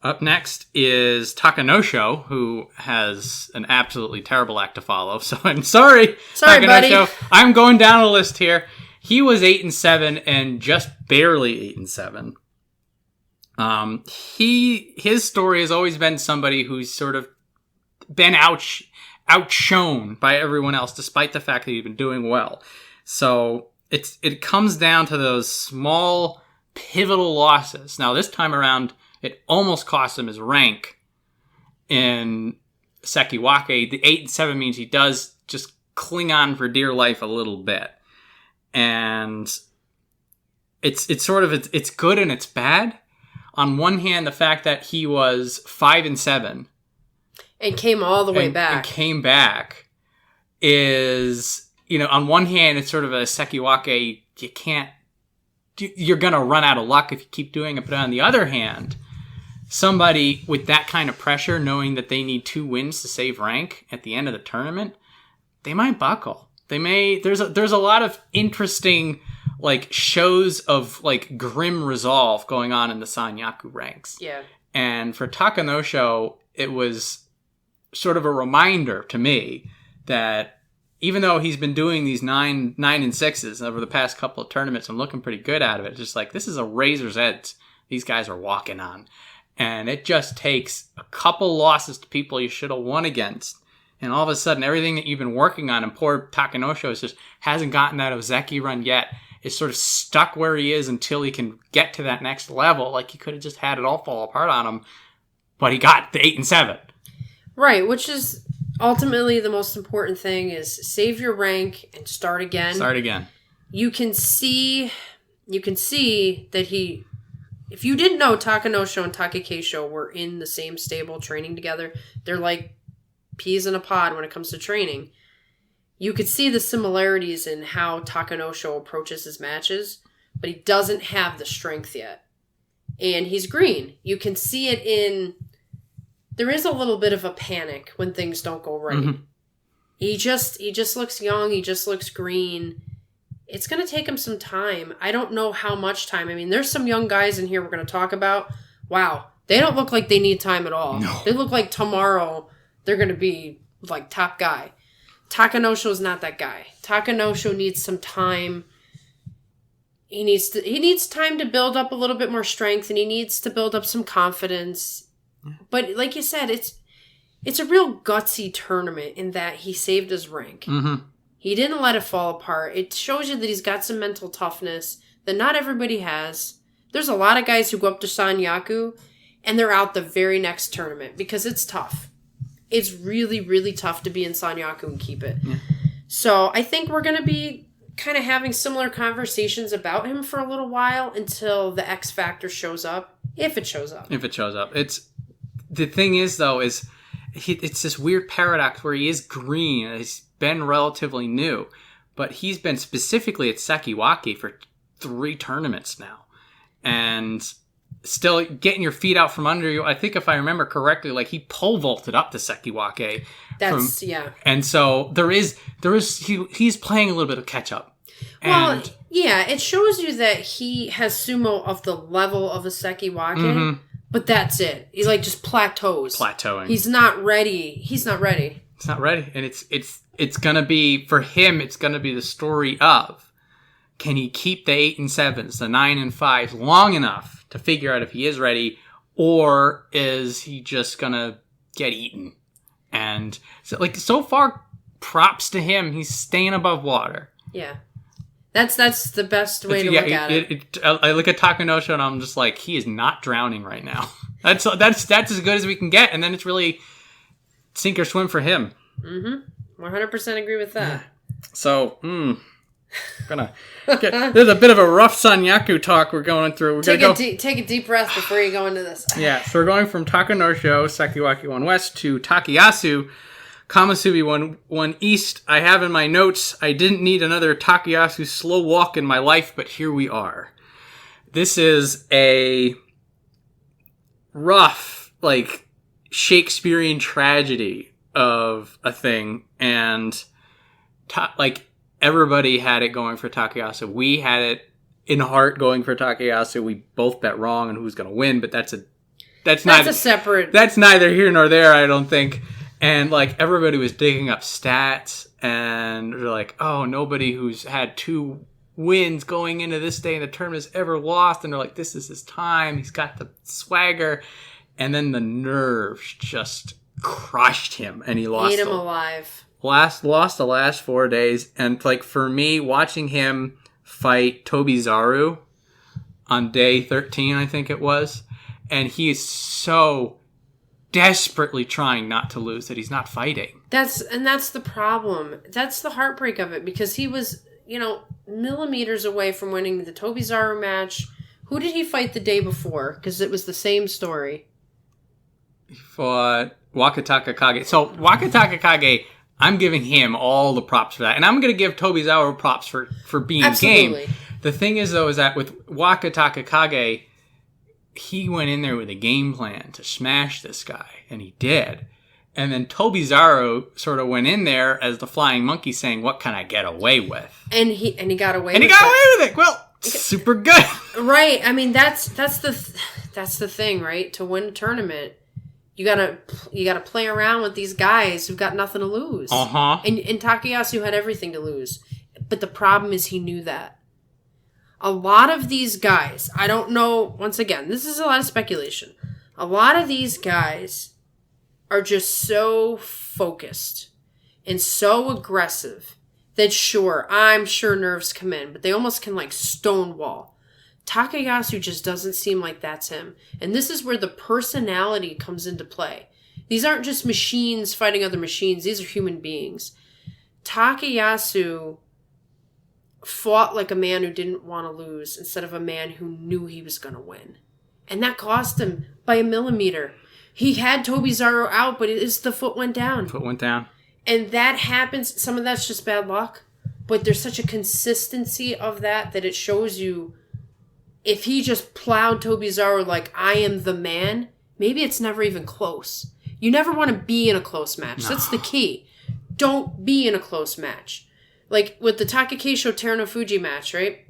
Up next is Takanosho, who has an absolutely terrible act to follow. So I'm sorry, Takanosho. Buddy. I'm going down a list here. He was 8-7 and just barely 8-7. His story has always been somebody who's sort of been outshone by everyone else, despite the fact that he's been doing well. So it comes down to those small, pivotal losses. Now, this time around, it almost cost him his rank in Sekiwake. The 8-7 means he does just cling on for dear life a little bit. And it's sort of, it's good and it's bad. On one hand, the fact that he was 5-7 and came all the way back. And came back is, on one hand, it's sort of a Sekiwake, you're going to run out of luck if you keep doing it. But on the other hand, somebody with that kind of pressure, knowing that they need 2 wins to save rank at the end of the tournament, they might buckle. There's a lot of interesting like shows of like grim resolve going on in the Sanyaku ranks. Yeah. And for Takanosho, it was sort of a reminder to me that even though he's been doing these 9 and 6s over the past couple of tournaments and looking pretty good out of it, it's just like, this is a razor's edge these guys are walking on. And it just takes a couple losses to people you should have won against. And all of a sudden, everything that you've been working on, and poor Takanosho just hasn't gotten that Ozeki run yet, is sort of stuck where he is until he can get to that next level. Like, he could have just had it all fall apart on him, but he got the 8 and 7. Right, which is ultimately the most important thing, is save your rank and start again. Start again. You can see that he... If you didn't know, Takanosho and Takakeisho were in the same stable training together. They're like peas in a pod when it comes to training. You could see the similarities in how Takanosho approaches his matches, but he doesn't have the strength yet. And he's green. You can see it in... There is a little bit of a panic when things don't go right. Mm-hmm. He just looks young. He just looks green. It's going to take him some time. I don't know how much time. I mean, there's some young guys in here we're going to talk about. Wow. They don't look like they need time at all. No. They look like tomorrow they're going to be like top guy. Takanosho's not that guy. Takanosho needs some time. He needs time to build up a little bit more strength, and he needs to build up some confidence. But like you said, it's a real gutsy tournament in that he saved his rank. Mm-hmm. He didn't let it fall apart. It shows you that he's got some mental toughness that not everybody has. There's a lot of guys who go up to Sanyaku and they're out the very next tournament because it's tough. It's really, really tough to be in Sanyaku and keep it. Yeah. So I think we're going to be kind of having similar conversations about him for a little while until the X Factor shows up. If it shows up. The thing is, though, it's this weird paradox where he is green and he's been relatively new, but he's been specifically at Sekiwake for 3 tournaments now. And still getting your feet out from under you. I think if I remember correctly, like he pole vaulted up to Sekiwake. Yeah. And so he's playing a little bit of catch up. Well, yeah, it shows you that he has sumo of the level of a Sekiwake. Mm-hmm. But that's it. He like just plateauing. He's not ready. And it's going to be, for him, it's going to be the story of, can he keep the 8 and 7s, the 9 and 5s long enough to figure out if he is ready, or is he just going to get eaten? And so far, props to him. He's staying above water. Yeah. That's the best way to look at it. I look at Takanosho and I'm just like, he is not drowning right now. That's as good as we can get, and then it's really sink or swim for him. Mm-hmm. 100% agree with that. Yeah. So, there's a bit of a rough Sanyaku talk we're going through. Take a deep breath before you go into this. Yeah, so we're going from Takanosho, Sekiwake 1 West, to Takayasu, Kamasubi 1 East. I have in my notes, I didn't need another Takayasu slow walk in my life, but here we are. This is a rough, like, Shakespearean tragedy of a thing, and everybody had it going for Takayasu. We had it in heart going for Takayasu. We both bet wrong on who's going to win, but that's neither here nor there, I don't think. And, like, everybody was digging up stats, and they're like, oh, nobody who's had 2 wins going into this day in the tournament has ever lost. And they're like, this is his time. He's got the swagger. And then the nerves just crushed him, and he lost. Ate him alive. Lost the last 4 days. And, like, for me, watching him fight Tobizaru on day 13, I think it was, and he is so desperately trying not to lose that he's not fighting. That's the problem. That's the heartbreak of it, because he was, millimeters away from winning the Tobizaru match. Who did he fight the day before? Because it was the same story. He fought Wakatakakage. So Wakatakakage, I'm giving him all the props for that. And I'm going to give Tobizaru props for being Absolutely. Game. The thing is, though, is that with Wakatakakage, he went in there with a game plan to smash this guy, and he did. And then Tobizaru sort of went in there as the flying monkey saying, what can I get away with? And he got away with it. And he got away with it. Well, super good. Right. I mean, that's the thing, right? To win a tournament, you gotta play around with these guys who've got nothing to lose. Uh-huh. And Takayasu had everything to lose. But the problem is he knew that. A lot of these guys, I don't know, once again, this is a lot of speculation. A lot of these guys are just so focused and so aggressive that I'm sure nerves come in, but they almost can like stonewall. Takayasu just doesn't seem like that's him. And this is where the personality comes into play. These aren't just machines fighting other machines. These are human beings. Takayasu fought like a man who didn't want to lose instead of a man who knew he was going to win. And that cost him by a millimeter. He had Tobizaru out, but the foot went down. Foot went down. And that happens. Some of that's just bad luck. But there's such a consistency of that it shows you if he just plowed Tobizaru like, I am the man, maybe it's never even close. You never want to be in a close match. No. That's the key. Don't be in a close match. Like with the Takakeisho Terunofuji match, right?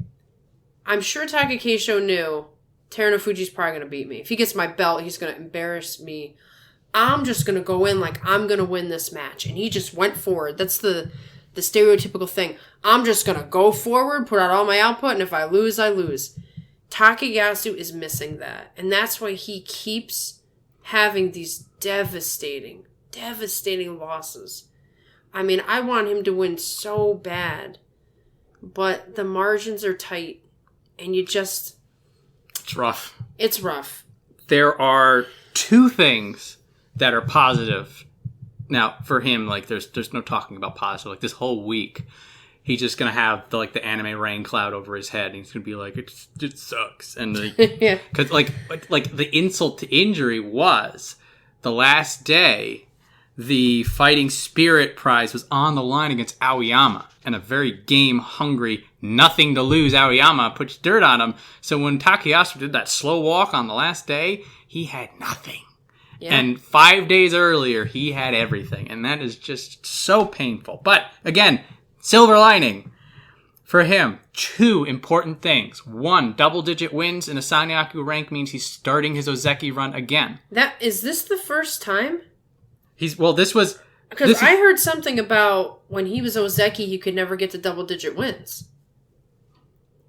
I'm sure Takakeisho knew Terunofuji's probably going to beat me. If he gets my belt, he's going to embarrass me. I'm just going to go in like I'm going to win this match. And he just went forward. That's the stereotypical thing. I'm just going to go forward, put out all my output, and if I lose, I lose. Takayasu is missing that. And that's why he keeps having these devastating losses. I mean, I want him to win so bad. But the margins are tight. And you just... It's rough. It's rough. There are two things that are positive. Now, for him, like, there's no talking about positive. Like, this whole week, he's just going to have, the anime rain cloud over his head. And he's going to be like, it sucks. And, yeah. Because, like, the insult to injury was the last day, the Fighting Spirit prize was on the line against Aoyama. And a very game-hungry, nothing-to-lose Aoyama puts dirt on him. So when Takayasu did that slow walk on the last day, he had nothing. Yeah. And 5 days earlier, he had everything. And that is just so painful. But, again, silver lining. For him, two important things. One, double-digit wins in a Sanyaku rank means he's starting his Ozeki run again. Is this the first time? This was... Because I heard something about when he was Ozeki, he could never get to double-digit wins.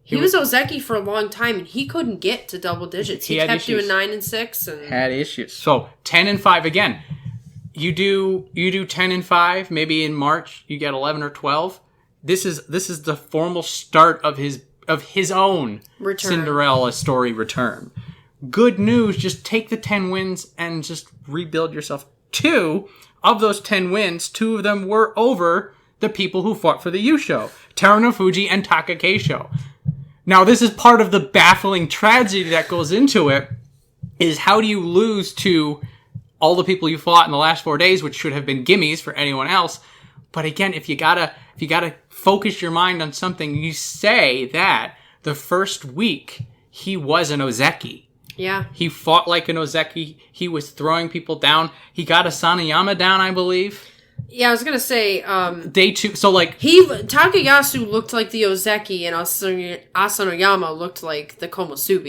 He was Ozeki for a long time, and he couldn't get to double digits. He kept doing 9 and 6, and had issues. So 10 and 5 again. You do 10 and 5. Maybe in March you get 11 or 12. This is the formal start of his own return. Cinderella story return. Good news. Just take the 10 wins and just rebuild yourself. 2 of those 10 wins, 2 of them were over the people who fought for the Yusho, Terunofuji and Takakeisho. Now, this is part of the baffling tragedy that goes into it, is how do you lose to all the people you fought in the last 4 days, which should have been gimmies for anyone else. But again, if you gotta focus your mind on something, you say that the first week he was an Ozeki. Yeah. He fought like an Ozeki. He was throwing people down. He got Asanoyama down, I believe. Yeah, I was gonna say, Day 2, so like... Takayasu looked like the Ozeki, and Asanoyama looked like the Komusubi.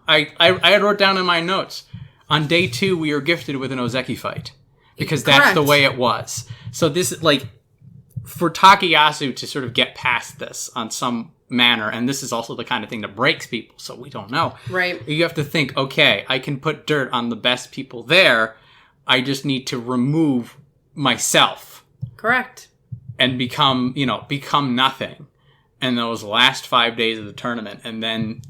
I wrote down in my notes, on day 2, we were gifted with an Ozeki fight. Because that's the way it was. So this is, like, for Takayasu to sort of get past this on some manner, and this is also the kind of thing that breaks people, so we don't know. Right. You have to think, okay, I can put dirt on the best people there, I just need to remove myself. Correct. And become nothing. And those last 5 days of the tournament, and then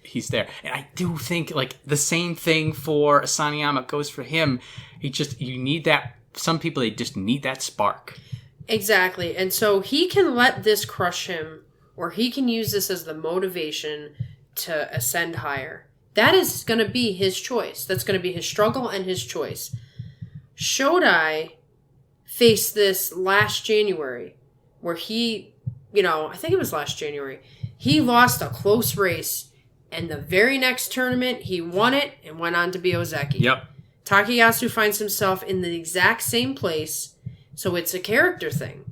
he's there. And I do think, like, the same thing for Asanoyama goes for him. You need that, some people, they just need that spark. Exactly. And so he can let this crush him, or he can use this as the motivation to ascend higher. That is going to be his choice. That's going to be his struggle and his choice. Shodai faced this last January, where he, I think it was last January, he lost a close race, and the very next tournament, he won it and went on to be Ozeki. Yep. Takayasu finds himself in the exact same place, so it's a character thing.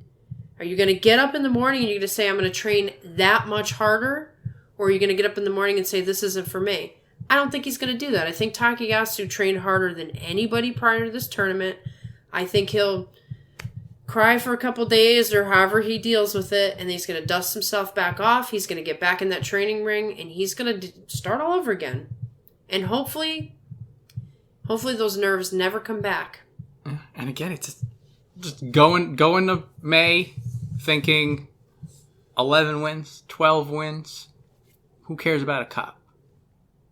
Are you going to get up in the morning and you're going to say, I'm going to train that much harder? Or are you going to get up in the morning and say, this isn't for me? I don't think he's going to do that. I think Takayasu trained harder than anybody prior to this tournament. I think he'll cry for a couple days or however he deals with it, and then he's going to dust himself back off. He's going to get back in that training ring, and he's going to start all over again. And hopefully those nerves never come back. And again, it's just going to May thinking 11 wins, 12 wins. Who cares about a cup?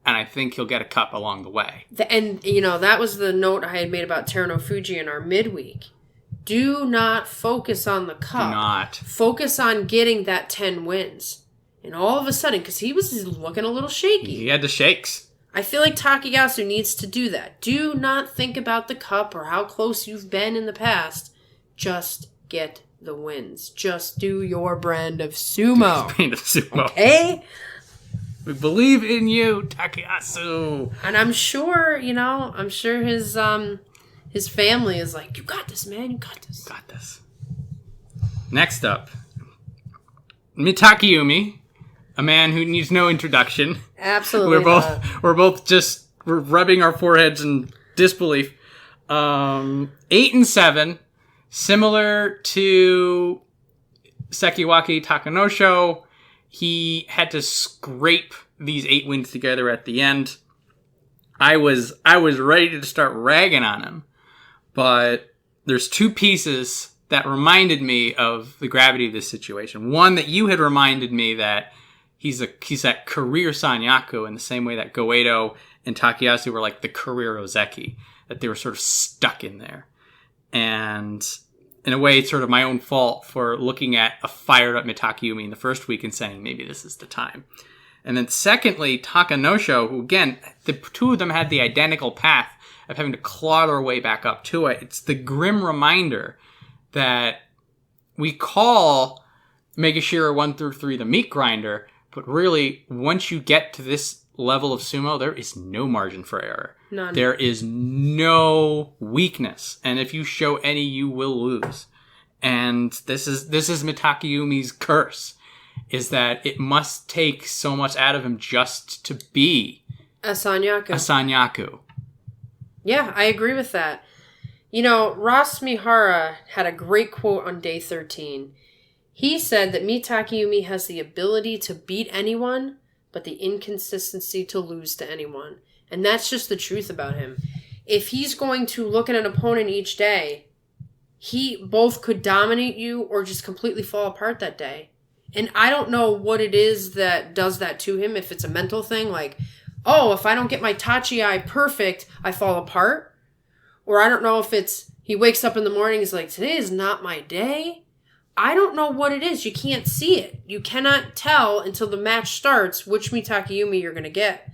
And I think he'll get a cup along the way. And, that was the note I had made about Terunofuji in our midweek. Do not focus on the cup. Do not. Focus on getting that 10 wins. And all of a sudden, because he was looking a little shaky. He had the shakes. I feel like Takayasu needs to do that. Do not think about the cup or how close you've been in the past. Just get the wins. Just do your brand of sumo. Okay? We believe in you, Takayasu. And I'm sure, his family is like, you got this, man. You got this. Got this. Next up, Mitakeumi, a man who needs no introduction. Absolutely. We're both just rubbing our foreheads in disbelief. 8-7, similar to Sekiwaki Takanosho. He had to scrape these 8 wins together at the end. I was ready to start ragging on him, but there's 2 pieces that reminded me of the gravity of this situation. One, that you had reminded me that he's that career Sanyaku in the same way that Goeido and Takayasu were like the career Ozeki, that they were sort of stuck in there. And in a way, it's sort of my own fault for looking at a fired-up Mitakeumi in the first week and saying, maybe this is the time. And then secondly, Takanosho, who again, the 2 of them had the identical path of having to claw their way back up to it. It's the grim reminder that we call Megashira 1 through 3 the meat grinder, but really, once you get to this level of sumo, there is no margin for error. None. There is no weakness, and if you show any, you will lose. And this is Mitakeumi's curse, is that it must take so much out of him just to be a Sanyaku. Yeah, I agree with that. Ross Mihara had a great quote on day 13. He said that Mitakeumi has the ability to beat anyone, but the inconsistency to lose to anyone. And that's just the truth about him. If he's going to look at an opponent each day, he both could dominate you or just completely fall apart that day. And I don't know what it is that does that to him, if it's a mental thing, like, oh, if I don't get my Tachi-ai perfect, I fall apart. Or I don't know if it's, he wakes up in the morning, he's like, today is not my day. I don't know what it is. You can't see it. You cannot tell until the match starts which Mitakeumi you're going to get.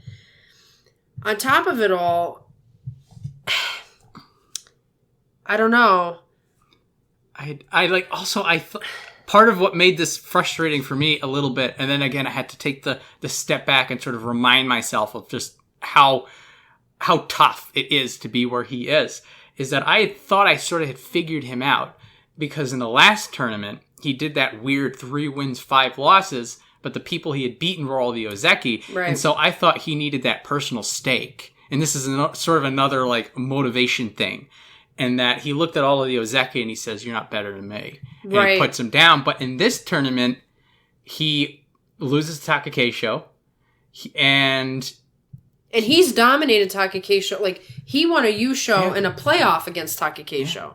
On top of it all, I don't know. Part of what made this frustrating for me a little bit, and then again I had to take the step back and sort of remind myself of just how tough it is to be where he is that I had thought I sort of had figured him out, because in the last tournament he did that weird 3 wins 5 losses, but the people he had beaten were all the Ozeki, right. And so I thought he needed that personal stake, and this is sort of another like motivation thing. And that he looked at all of the Ozeki and he says, you're not better than me. And right. He puts him down. But in this tournament, he loses to Takakeisho. And he's dominated Takakeisho. Like, he won a Yusho in a playoff against Takakeisho.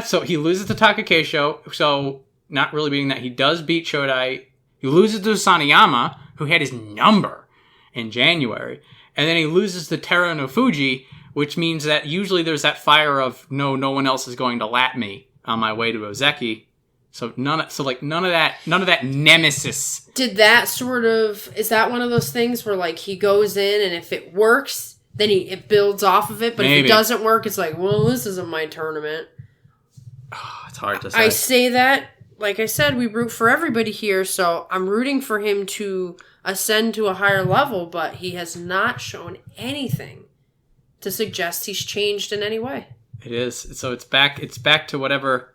So he loses to Takakeisho. So, not really being that, he does beat Shodai. He loses to Asanoyama, who had his number in January. And then he loses to Terunofuji, which means that usually there's that fire of no one else is going to lap me on my way to Ozeki. So none of that nemesis. Did that is that one of those things where like he goes in and if it works, then it builds off of it, but Maybe. If it doesn't work, it's like, well, this isn't my tournament. Oh, it's hard to say. I say that, like I said, we root for everybody here, so I'm rooting for him to ascend to a higher level, but he has not shown anything to suggest he's changed in any way. It is. So it's back to whatever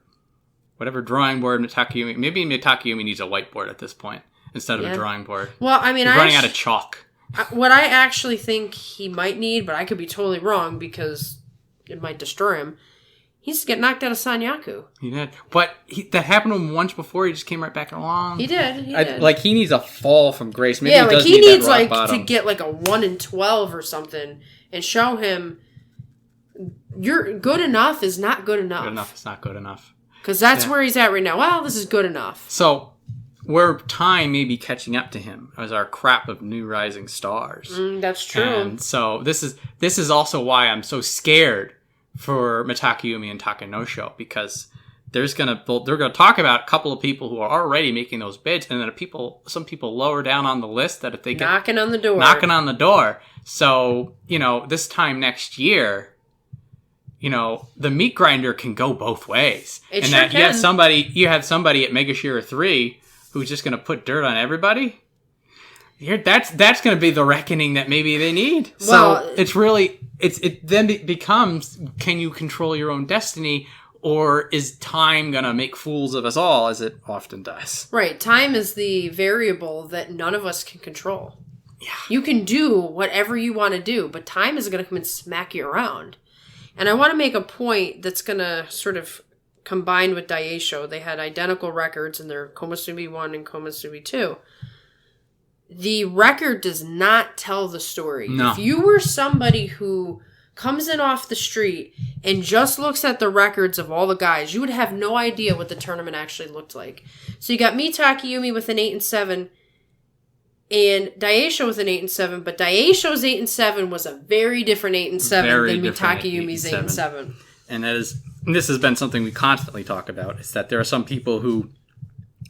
drawing board Mitakeumi. Maybe Mitakeumi needs a whiteboard at this point instead of a drawing board. Well, I mean, he's running out of chalk. What I actually think he might need, but I could be totally wrong because it might destroy him. He needs to get knocked out of Sanyaku. He did. But that happened to him once before. He just came right back along. He did. He needs a fall from grace. Maybe he needs to get like a 1 in 12 or something and show him you're good enough is not good enough. Good enough is not good enough. Because that's where he's at right now. Well, this is good enough. So, where time may be catching up to him as our crop of new rising stars. That's true. And so this is also why I'm so scared for Mitakeumi and Takanosho, because they're gonna talk about a couple of people who are already making those bids, and then some people lower down on the list that if they get knocking on the door. So this time next year, the meat grinder can go both ways, you have somebody at Megashira 3 who's just gonna put dirt on everybody. That's going to be the reckoning that maybe they need. Well, so it then becomes, can you control your own destiny, or is time going to make fools of us all, as it often does? Right. Time is the variable that none of us can control. Yeah. You can do whatever you want to do, but time is going to come and smack you around. And I want to make a point that's going to sort of combine with Daieisho. They had identical records in their Komusubi 1 and Komusubi 2. The record does not tell the story. No. If you were somebody who comes in off the street and just looks at the records of all the guys, you would have no idea what the tournament actually looked like. So you got Mitakeumi with an 8 and 7, and Daieisho with an 8 and 7. But Daieisho's 8 and 7 was a very different 8 and 7 than Mitakeumi's 8 and 7. And this has been something we constantly talk about: is that there are some people who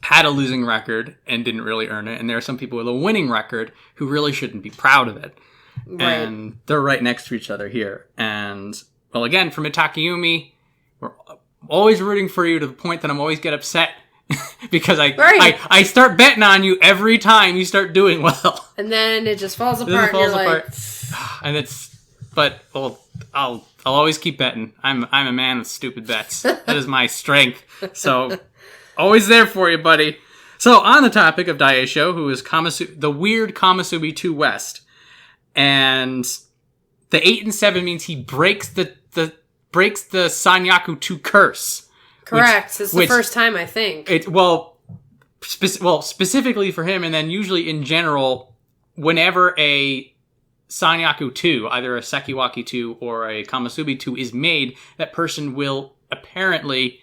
had a losing record and didn't really earn it, and there are some people with a winning record who really shouldn't be proud of it. Right. And they're right next to each other here. And, well, again, for Mitakeumi, we're always rooting for you to the point that I'm always get upset because I start betting on you every time you start doing well. And then it just falls apart. I'll always keep betting. I'm a man with stupid bets. That is my strength. So always there for you, buddy. So, on the topic of Daieisho, who is the weird Komusubi 2 West, and the 8 and 7 means he breaks the Sanyaku 2 curse. Correct. It's the first time, I think. Specifically for him, and then usually in general, whenever a Sanyaku 2, either a Sekiwaki 2 or a Komusubi 2 is made, that person will apparently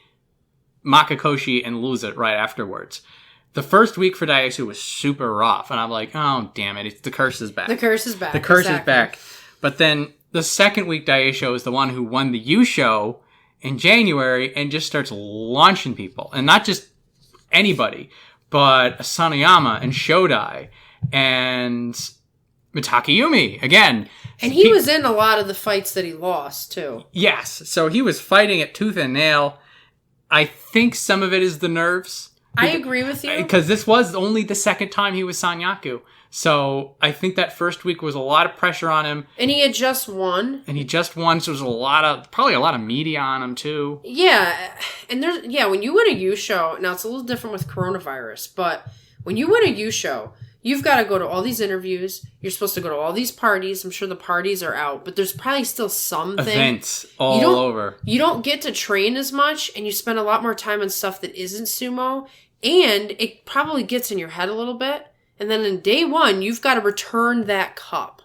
Makakoshi and lose it right afterwards. The first week for Daieisho was super rough, and I'm like, oh, damn it, the curse is back. The curse is back. The curse is back. But then the second week, Daieisho is the one who won the Yusho in January and just starts launching people. And not just anybody, but Asanoyama and Shodai and Mitakeumi, again. And he was in a lot of the fights that he lost, too. Yes, so he was fighting it tooth and nail. I think some of it is the nerves. I agree with you. Because this was only the second time he was Sanyaku. So I think that first week was a lot of pressure on him. And he had just won. So there's probably a lot of media on him too. Yeah. And when you win a Yusho, now it's a little different with coronavirus, but when you win a Yusho, you've got to go to all these interviews. You're supposed to go to all these parties. I'm sure the parties are out, but there's probably still something. Events all over. You don't get to train as much, and you spend a lot more time on stuff that isn't sumo, and it probably gets in your head a little bit. And then in day one, you've got to return that cup.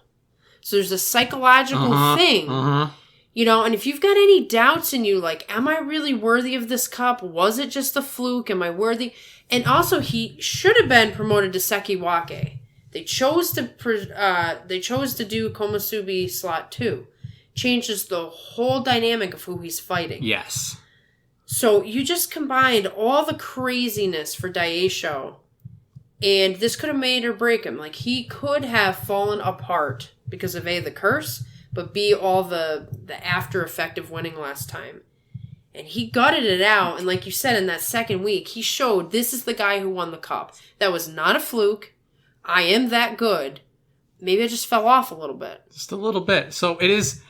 So there's a psychological thing. And if you've got any doubts in you, like, am I really worthy of this cup? Was it just a fluke? Am I worthy? And also, he should have been promoted to Sekiwake. They chose to do Komusubi slot 2. Changes the whole dynamic of who he's fighting. Yes. So you just combined all the craziness for Daieisho, and this could have made or break him. Like, he could have fallen apart because of A, the curse, but B, all the after effect of winning last time. And he gutted it out, and like you said, in that second week, he showed this is the guy who won the cup. That was not a fluke. I am that good. Maybe I just fell off a little bit. Just a little bit. So it is,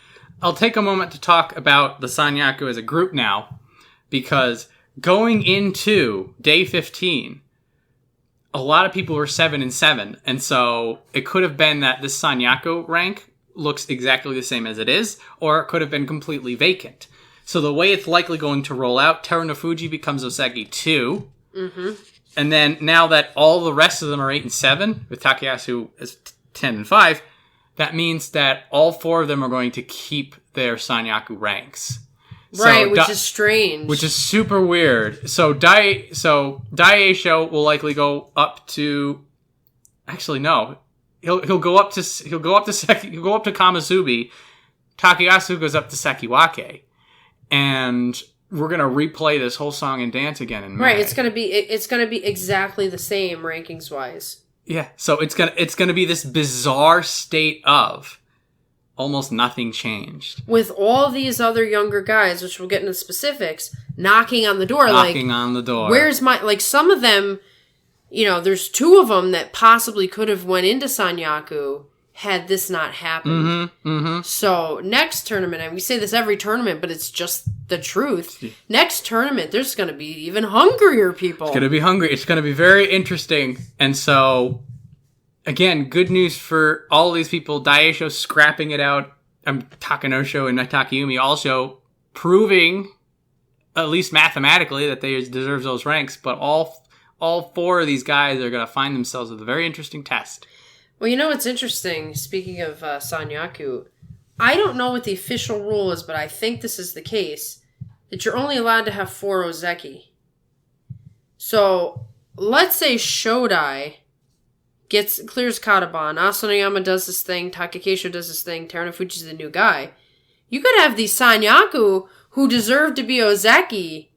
I'll take a moment to talk about the Sanyaku as a group now, because going into day 15, a lot of people were 7 and 7, and so it could have been that this Sanyaku rank looks exactly the same as it is, or it could have been completely vacant. So the way it's likely going to roll out, Terunofuji becomes Ozeki 2, and then now that all the rest of them are 8 and 7, with Takayasu as 10 and 5, that means that all 4 of them are going to keep their Sanyaku ranks. Right, which is strange. Which is super weird. So Daieisho will likely go up to. Actually, no. He'll go up to Kamasubi. Takayasu goes up to Sekiwake, and we're gonna replay this whole song and dance again in May. Right, it's gonna be exactly the same rankings wise. Yeah, so it's gonna be this bizarre state of. Almost nothing changed. With all these other younger guys, which we'll get into specifics, knocking on the door. Where's my... Like, some of them, there's 2 of them that possibly could have went into Sanyaku had this not happened. So, next tournament, and we say this every tournament, but it's just the truth. Next tournament, there's going to be even hungrier people. It's going to be hungry. It's going to be very interesting. And so... Again, good news for all these people. Daieisho scrapping it out. Takanosho and Mitakeumi also proving, at least mathematically, that they deserve those ranks. But all 4 of these guys are going to find themselves with a very interesting test. Well, what's interesting, speaking of Sanyaku, I don't know what the official rule is, but I think this is the case, that you're only allowed to have 4 Ozeki. So, let's say Shodai... clears Kataban, Asanoyama does this thing, Takakeisho does this thing, Terunofuji's the new guy. You could have these Sanyaku who deserve to be Ozeki,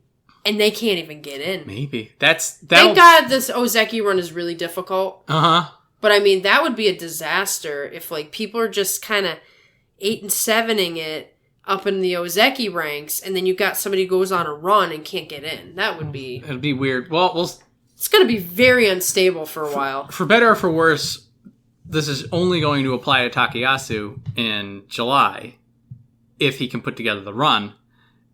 and they can't even get in. Maybe. Thank God this Ozeki run is really difficult. Uh-huh. But I mean, that would be a disaster if people are just kind of 8 and 7ing it up in the Ozeki ranks, and then you got somebody who goes on a run and can't get in. That would be... It'd be weird. Well, it's going to be very unstable for a while. For better or for worse, this is only going to apply to Takayasu in July, if he can put together the run.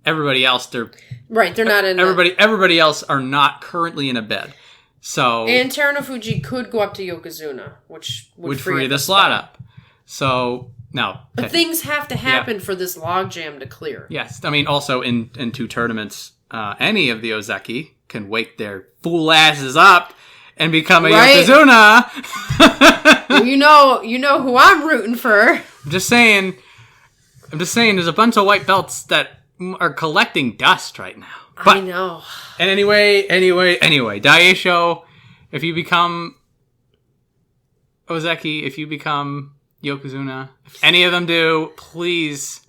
Everybody else, they're not in. Everybody else are not currently in a bed. So and Terunofuji could go up to Yokozuna, which would free the slot up. So now, but things have to happen for this logjam to clear. Yes, I mean also in 2 tournaments, any of the Ozeki can wake their fool asses up and become a Yokozuna. you know who I'm rooting for. I'm just saying there's a bunch of white belts that are collecting dust right now. But, I know. And anyway, Daieisho, if you become Ozeki, if you become Yokozuna, if any of them do, please...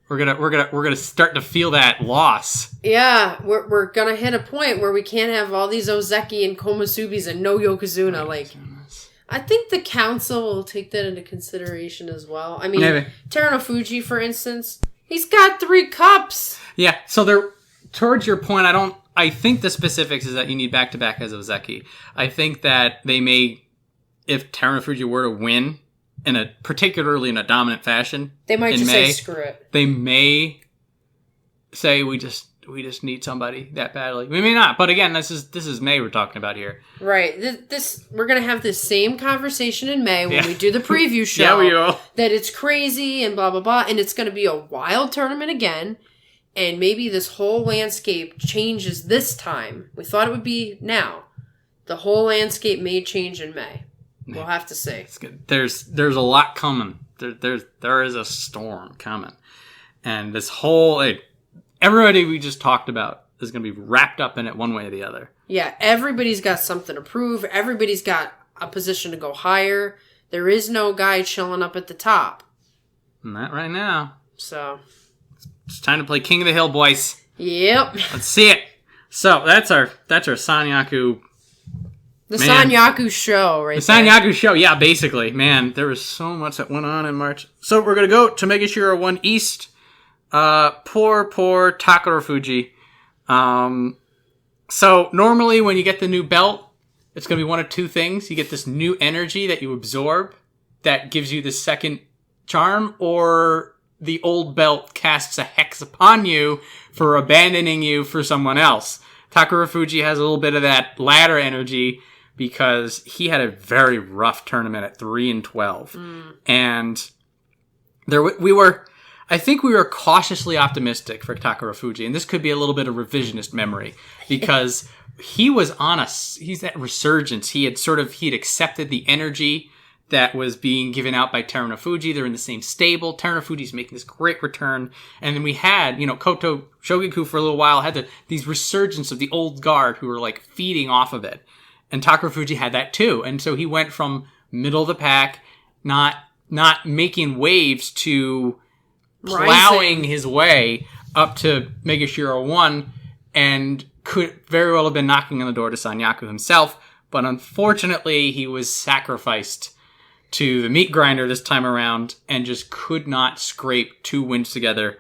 We're gonna start to feel that loss. Yeah, we're gonna hit a point where we can't have all these Ozeki and Komusubis and no Yokozuna. I think the council will take that into consideration as well. I mean, maybe. Terunofuji, for instance, he's got 3 cups. Yeah, so they're towards your point. I think the specifics is that you need back-to-back as Ozeki. I think that they may, if Terunofuji were to win. Particularly in a dominant fashion. They might just say screw it. They may say we just need somebody that badly. We may not, but again, this is May we're talking about here. Right. This we're gonna have this same conversation in May when we do the preview show. Yeah, we will. That it's crazy and blah blah blah, and it's gonna be a wild tournament again, and maybe this whole landscape changes this time. We thought it would be now. The whole landscape may change in May. We'll have to see. It's good. There's a lot coming. There is a storm coming, and this whole everybody we just talked about is going to be wrapped up in it one way or the other. Yeah, everybody's got something to prove. Everybody's got a position to go higher. There is no guy chilling up at the top. Not right now. So it's time to play King of the Hill, boys. Yep. Let's see it. So that's our Sanyaku. The Sanyaku show, right? The Sanyaku show, yeah, basically. Man, there was so much that went on in March. So we're going to go to Megashira 1 East. Poor Takarafuji. So normally when you get the new belt, it's going to be one of 2 things. You get this new energy that you absorb that gives you the second charm, or the old belt casts a hex upon you for abandoning you for someone else. Takarafuji has a little bit of that ladder energy because he had a very rough tournament at 3-12. And I think we were cautiously optimistic for Takarafuji, and this could be a little bit of revisionist memory because he's at resurgence. He'd accepted the energy that was being given out by Terunofuji. They're in the same stable. Terunofuji's making this great return. And then we had, Koto Shogaku for a little while had these resurgence of the old guard who were like feeding off of it. And Takarafuji had that too. And so he went from middle of the pack, not making waves to plowing his way up to Megashiro 1 and could very well have been knocking on the door to Sanyaku himself. But unfortunately, he was sacrificed to the meat grinder this time around and just could not scrape 2 wins together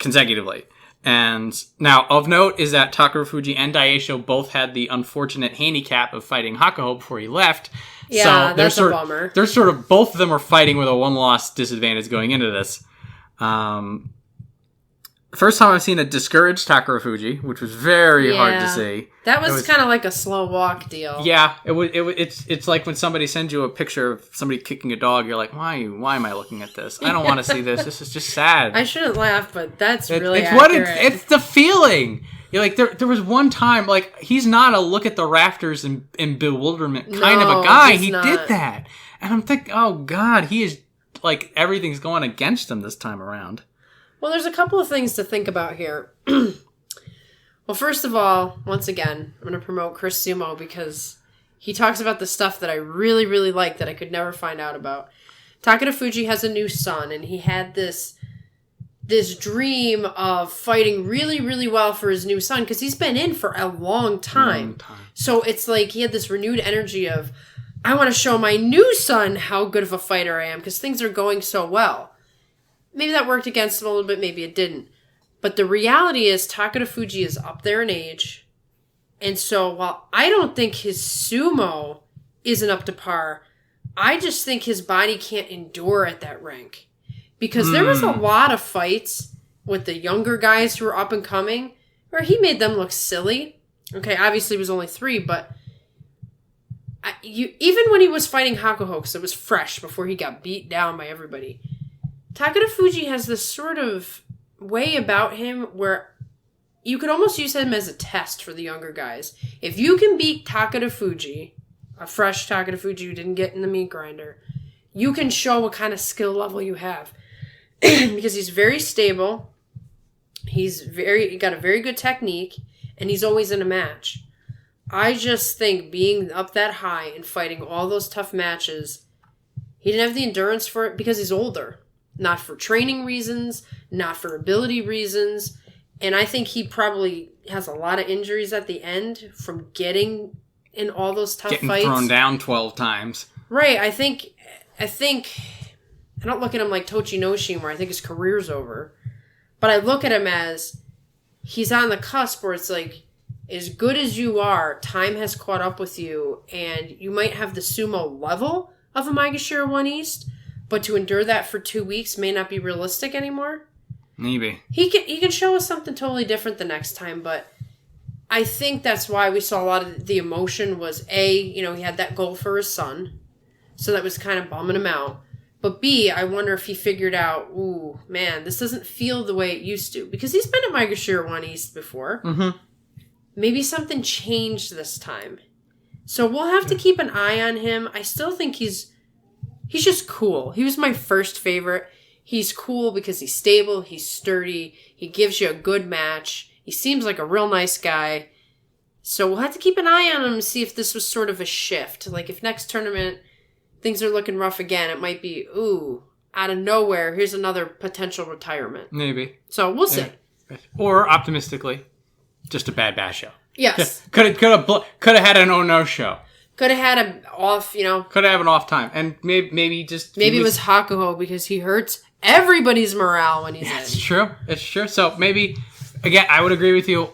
consecutively. And now, of note is that Takarafuji and Daieisho both had the unfortunate handicap of fighting Hakuho before he left. Yeah, so that's a bummer. They're sort of, both of them are fighting with a 1-loss disadvantage going into this. First time I've seen a discouraged Takarafuji, which was very hard to see. That was kind of like a slow walk deal. Yeah, it's like when somebody sends you a picture of somebody kicking a dog, you're like, why am I looking at this? I don't want to see this. This is just sad. I shouldn't laugh, but that's really it's accurate. It's the feeling. You're like, there was one time, like, he's not a look at the rafters in bewilderment kind of a guy. He did that. And I'm thinking, oh God, he is, like, everything's going against him this time around. Well, there's a couple of things to think about here. Well, first of all, once again, I'm going to promote Chris Sumo because he talks about the stuff that I really, really like that I could never find out about. Takarafuji has a new son, and he had this dream of fighting really, really well for his new son because he's been in for a long time. So it's like he had this renewed energy of, I want to show my new son how good of a fighter I am because things are going so well. Maybe that worked against him a little bit, maybe it didn't. But the reality is Takarafuji is up there in age. And so while I don't think his sumo isn't up to par, I just think his body can't endure at that rank. Because there was a lot of fights with the younger guys who were up and coming where he made them look silly. Okay, obviously it was only 3, but even when he was fighting Hakuho, because it was fresh before he got beat down by everybody, Takarafuji has this sort of way about him where you could almost use him as a test for the younger guys. If you can beat Takarafuji, a fresh Takarafuji who didn't get in the meat grinder, you can show what kind of skill level you have. Because he's very stable, he got a very good technique, and he's always in a match. I just think being up that high and fighting all those tough matches, he didn't have the endurance for it because he's older. Not for training reasons, not for ability reasons. And I think he probably has a lot of injuries at the end from getting in all those tough fights. Getting thrown down 12 times. Right. I think I don't look at him like Tochinoshin where I think his career's over. But I look at him as he's on the cusp where it's like, as good as you are, time has caught up with you, and you might have the sumo level of a Megashiro 1 East, but to endure that for 2 weeks may not be realistic anymore. Maybe. He can show us something totally different the next time, but I think that's why we saw a lot of the emotion was A, he had that goal for his son, so that was kind of bumming him out. But B, I wonder if he figured out, ooh, man, this doesn't feel the way it used to. Because he's been at Megashiro 1 East before. Mm-hmm. Maybe something changed this time. So we'll have to keep an eye on him. I still think he's just cool. He was my first favorite. He's cool because he's stable, he's sturdy, he gives you a good match. He seems like a real nice guy. So we'll have to keep an eye on him and see if this was sort of a shift. Like if next tournament things are looking rough again, it might be, ooh, out of nowhere, here's another potential retirement. Maybe. So we'll see. Yeah. Or optimistically, just a bad show. Yes. Could have had an Ono show. Could have had an off, Could have an off time. And maybe it was Hakuho because he hurts everybody's morale when he's in. It's true. It's true. So maybe, again, I would agree with you.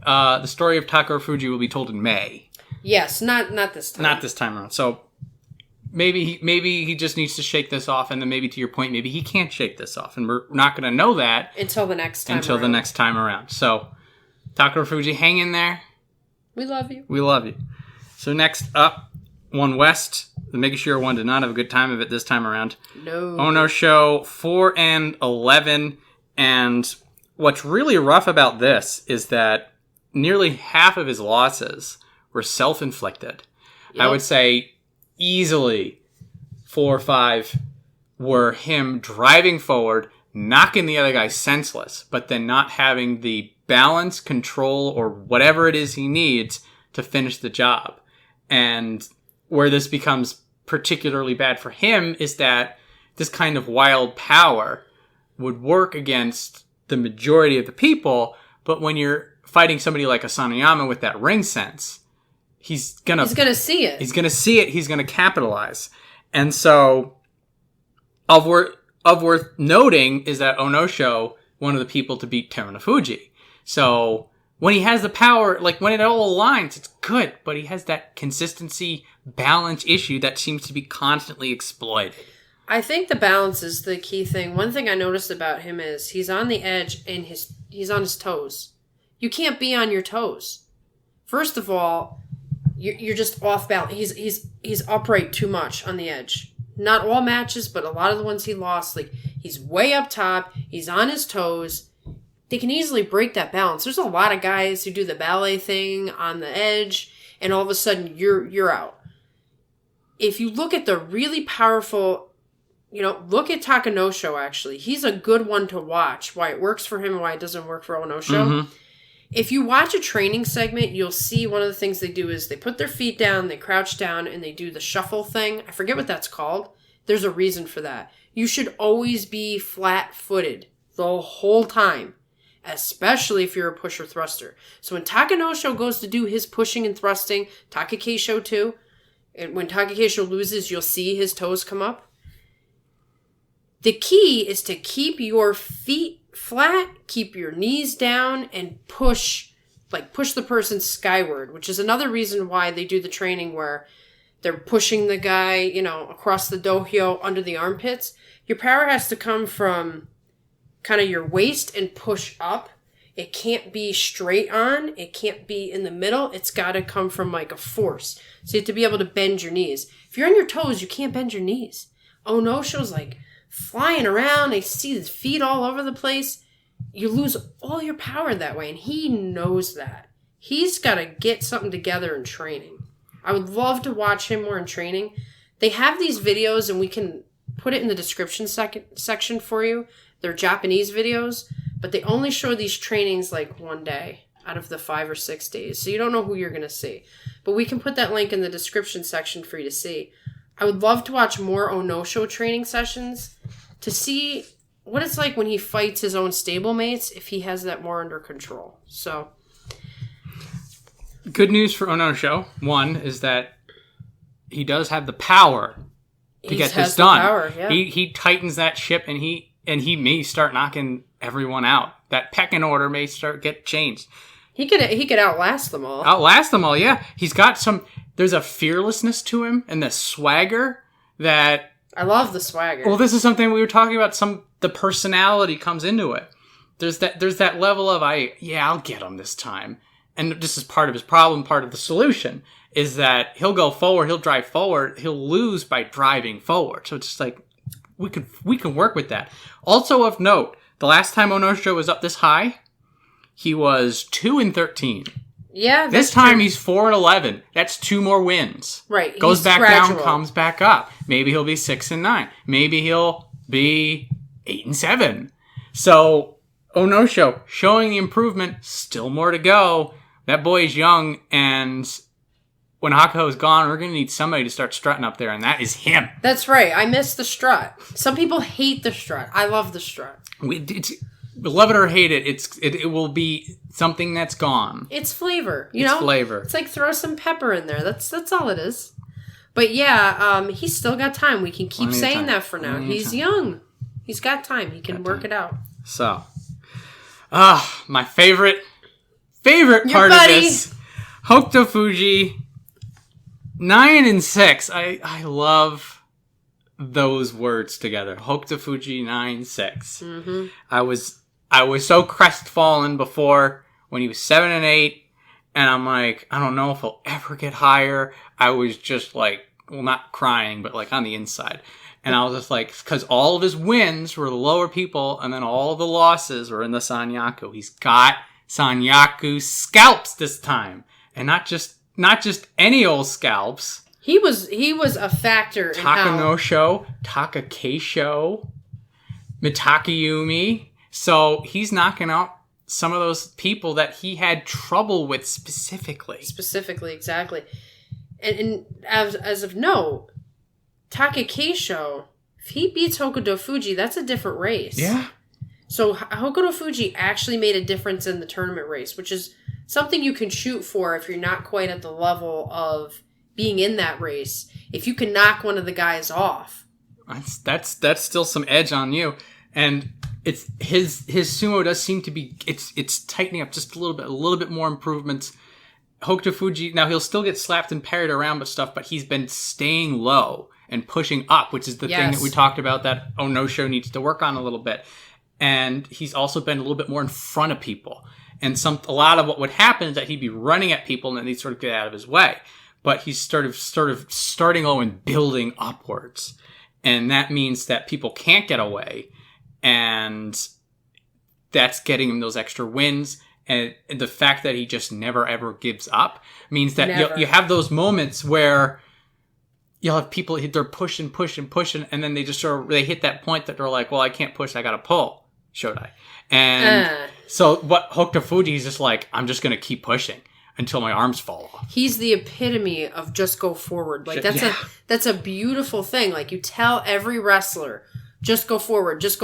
The story of Takarafuji will be told in May. Yes, not this time. Not this time around. So maybe he just needs to shake this off, and then maybe to your point, maybe he can't shake this off, and we're not going to know that until the next time. The next time around. So, Takarafuji, hang in there. We love you. We love you. So next up, one West. The Megashira one did not have a good time of it this time around. No. Onosho 4-11, and what's really rough about this is that nearly half of his losses were self-inflicted. Yep. I would say easily 4 or 5 were him driving forward, knocking the other guy senseless, but then not having the balance, control, or whatever it is he needs to finish the job. And where this becomes particularly bad for him is that this kind of wild power would work against the majority of the people, but when you're fighting somebody like Asanoyama with that ring sense, he's gonna see it. He's gonna see it. He's gonna capitalize. And so, of worth noting is that Onosho, one of the people to beat Terunofuji. So when he has the power, like when it all aligns, it's good. But he has that consistency, balance issue that seems to be constantly exploited. I think the balance is the key thing. One thing I noticed about him is he's on the edge and he's on his toes. You can't be on your toes. First of all, you're just off balance. He's upright too much on the edge. Not all matches, but a lot of the ones he lost, like he's way up top. He's on his toes. They can easily break that balance. There's a lot of guys who do the ballet thing on the edge, and all of a sudden you're out. If you look at the really powerful, look at Takanosho, actually. He's a good one to watch, why it works for him and why it doesn't work for Onosho. Mm-hmm. If you watch a training segment, you'll see one of the things they do is they put their feet down, they crouch down, and they do the shuffle thing. I forget what that's called. There's a reason for that. You should always be flat-footed the whole time, especially if you're a pusher thruster. So when Takanosho goes to do his pushing and thrusting, Takakeisho too, and when Takakeisho loses, you'll see his toes come up. The key is to keep your feet flat, keep your knees down, and push the person skyward, which is another reason why they do the training where they're pushing the guy, across the dohyo under the armpits. Your power has to come from kind of your waist and push up. It can't be straight on. It can't be in the middle. It's got to come from like a force. So you have to be able to bend your knees. If you're on your toes, you can't bend your knees. Onosho's like flying around. I see his feet all over the place. You lose all your power that way, and he knows that. He's got to get something together in training. I would love to watch him more in training. They have these videos, and we can put it in the description section for you. They're Japanese videos, but they only show these trainings like one day out of the 5 or 6 days. So you don't know who you're going to see. But we can put that link in the description section for you to see. I would love to watch more Onosho training sessions to see what it's like when he fights his own stablemates, if he has that more under control. So, good news for Onosho. One is that he does have the power to get this done. Power, yeah. He tightens that ship, and he may start knocking everyone out. That pecking order may get changed. He could outlast them all. Outlast them all, yeah. He's got there's a fearlessness to him and the swagger that... I love the swagger. Well, this is something we were talking about. The personality comes into it. There's that level of, I'll get him this time. And this is part of his problem, part of the solution, is that he'll go forward, he'll drive forward, he'll lose by driving forward. So it's just like, we can work with that. Also of note, the last time Onosho was up this high, he was 2-13. Yeah, this time true. He's 4-11. That's 2 more wins. Right. Goes back gradual. Down, comes back up. Maybe he'll be 6-9. Maybe he'll be 8-7. So Onosho showing the improvement. Still more to go. That boy is young, and when Hakuho is gone, we're going to need somebody to start strutting up there, and that is him. That's right. I miss the strut. Some people hate the strut. I love the strut. Love it or hate it, it will be something that's gone. It's flavor, It's flavor. It's like throw some pepper in there. That's all it is. But yeah, he's still got time. We can keep saying that for now. He's young. He's got time. He can work it out. So, my favorite part of this, Hokutofuji 9 and 6. I love those words together. Hokutofuji 9-6. Mm-hmm. I was so crestfallen before when he was 7 and 8, and I'm like, I don't know if he'll ever get higher. I was just like, well, not crying, but like on the inside. And I was just like, because all of his wins were the lower people, and then all of the losses were in the Sanyaku. He's got Sanyaku scalps this time, and not just any old scalps. He was a factor in Takanosho, Takakeisho, Mitakeumi. So he's knocking out some of those people that he had trouble with specifically. Specifically, exactly. And as of note, Takakeisho, if he beats Hokutofuji, that's a different race. Yeah. So Hokutofuji actually made a difference in the tournament race, which is something you can shoot for if you're not quite at the level of being in that race. If you can knock one of the guys off. That's still some edge on you. And it's his sumo does seem to be it's tightening up just a little bit more improvements. Hokutofuji, now he'll still get slapped and parried around with stuff, but he's been staying low and pushing up, which is the thing that we talked about that Onosho needs to work on a little bit. And he's also been a little bit more in front of people. And a lot of what would happen is that he'd be running at people and then he'd sort of get out of his way. But he's sort of starting low and building upwards. And that means that people can't get away. And that's getting him those extra wins. And the fact that he just never, ever gives up means that you have those moments where you'll have people, they're pushing, and then they just they hit that point that they're like, well, I can't push, I gotta pull, Shodai. And so what Hokutofuji is just like, I'm just gonna keep pushing until my arms fall off. He's the epitome of just go forward. Like, that's a beautiful thing. Like, you tell every wrestler, just go forward, just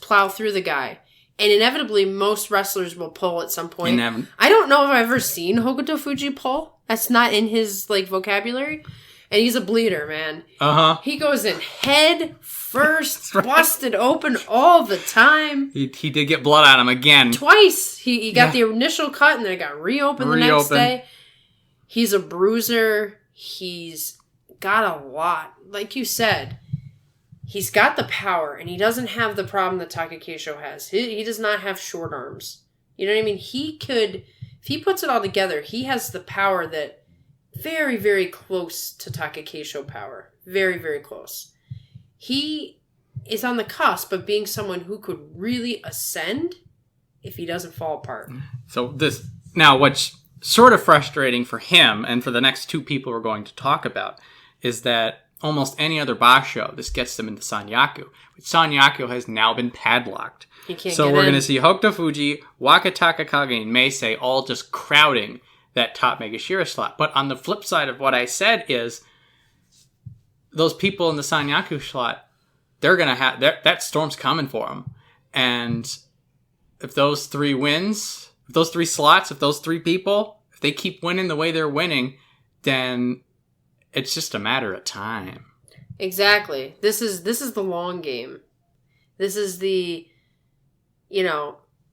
plow through the guy. And inevitably, most wrestlers will pull at some point. I don't know if I've ever seen Hokutofuji pull. That's not in his vocabulary. And he's a bleeder, man. Uh-huh. He goes in head first, busted open all the time. He did get blood on him again. Twice. He got the initial cut and then it got reopened the next day. He's a bruiser. He's got a lot. Like you said, he's got the power, and he doesn't have the problem that Takakeisho has. He does not have short arms. You know what I mean? He could, if he puts it all together, he has the power that very, very close to Takakeisho power. Very, very close. He is on the cusp of being someone who could really ascend if he doesn't fall apart. So what's sort of frustrating for him and for the next two people we're going to talk about is that almost any other basho, this gets them into Sanyaku. But Sanyaku has now been padlocked. So we're going to see Hokutofuji, Wakatakakage, and Meisei all just crowding that top Megashira slot. But on the flip side of what I said is, those people in the Sanyaku slot, they're going to have, that storm's coming for them. And if those three wins, if those three slots, if those three people, if they keep winning the way they're winning, then it's just a matter of time. Exactly. This is the long game. This is the,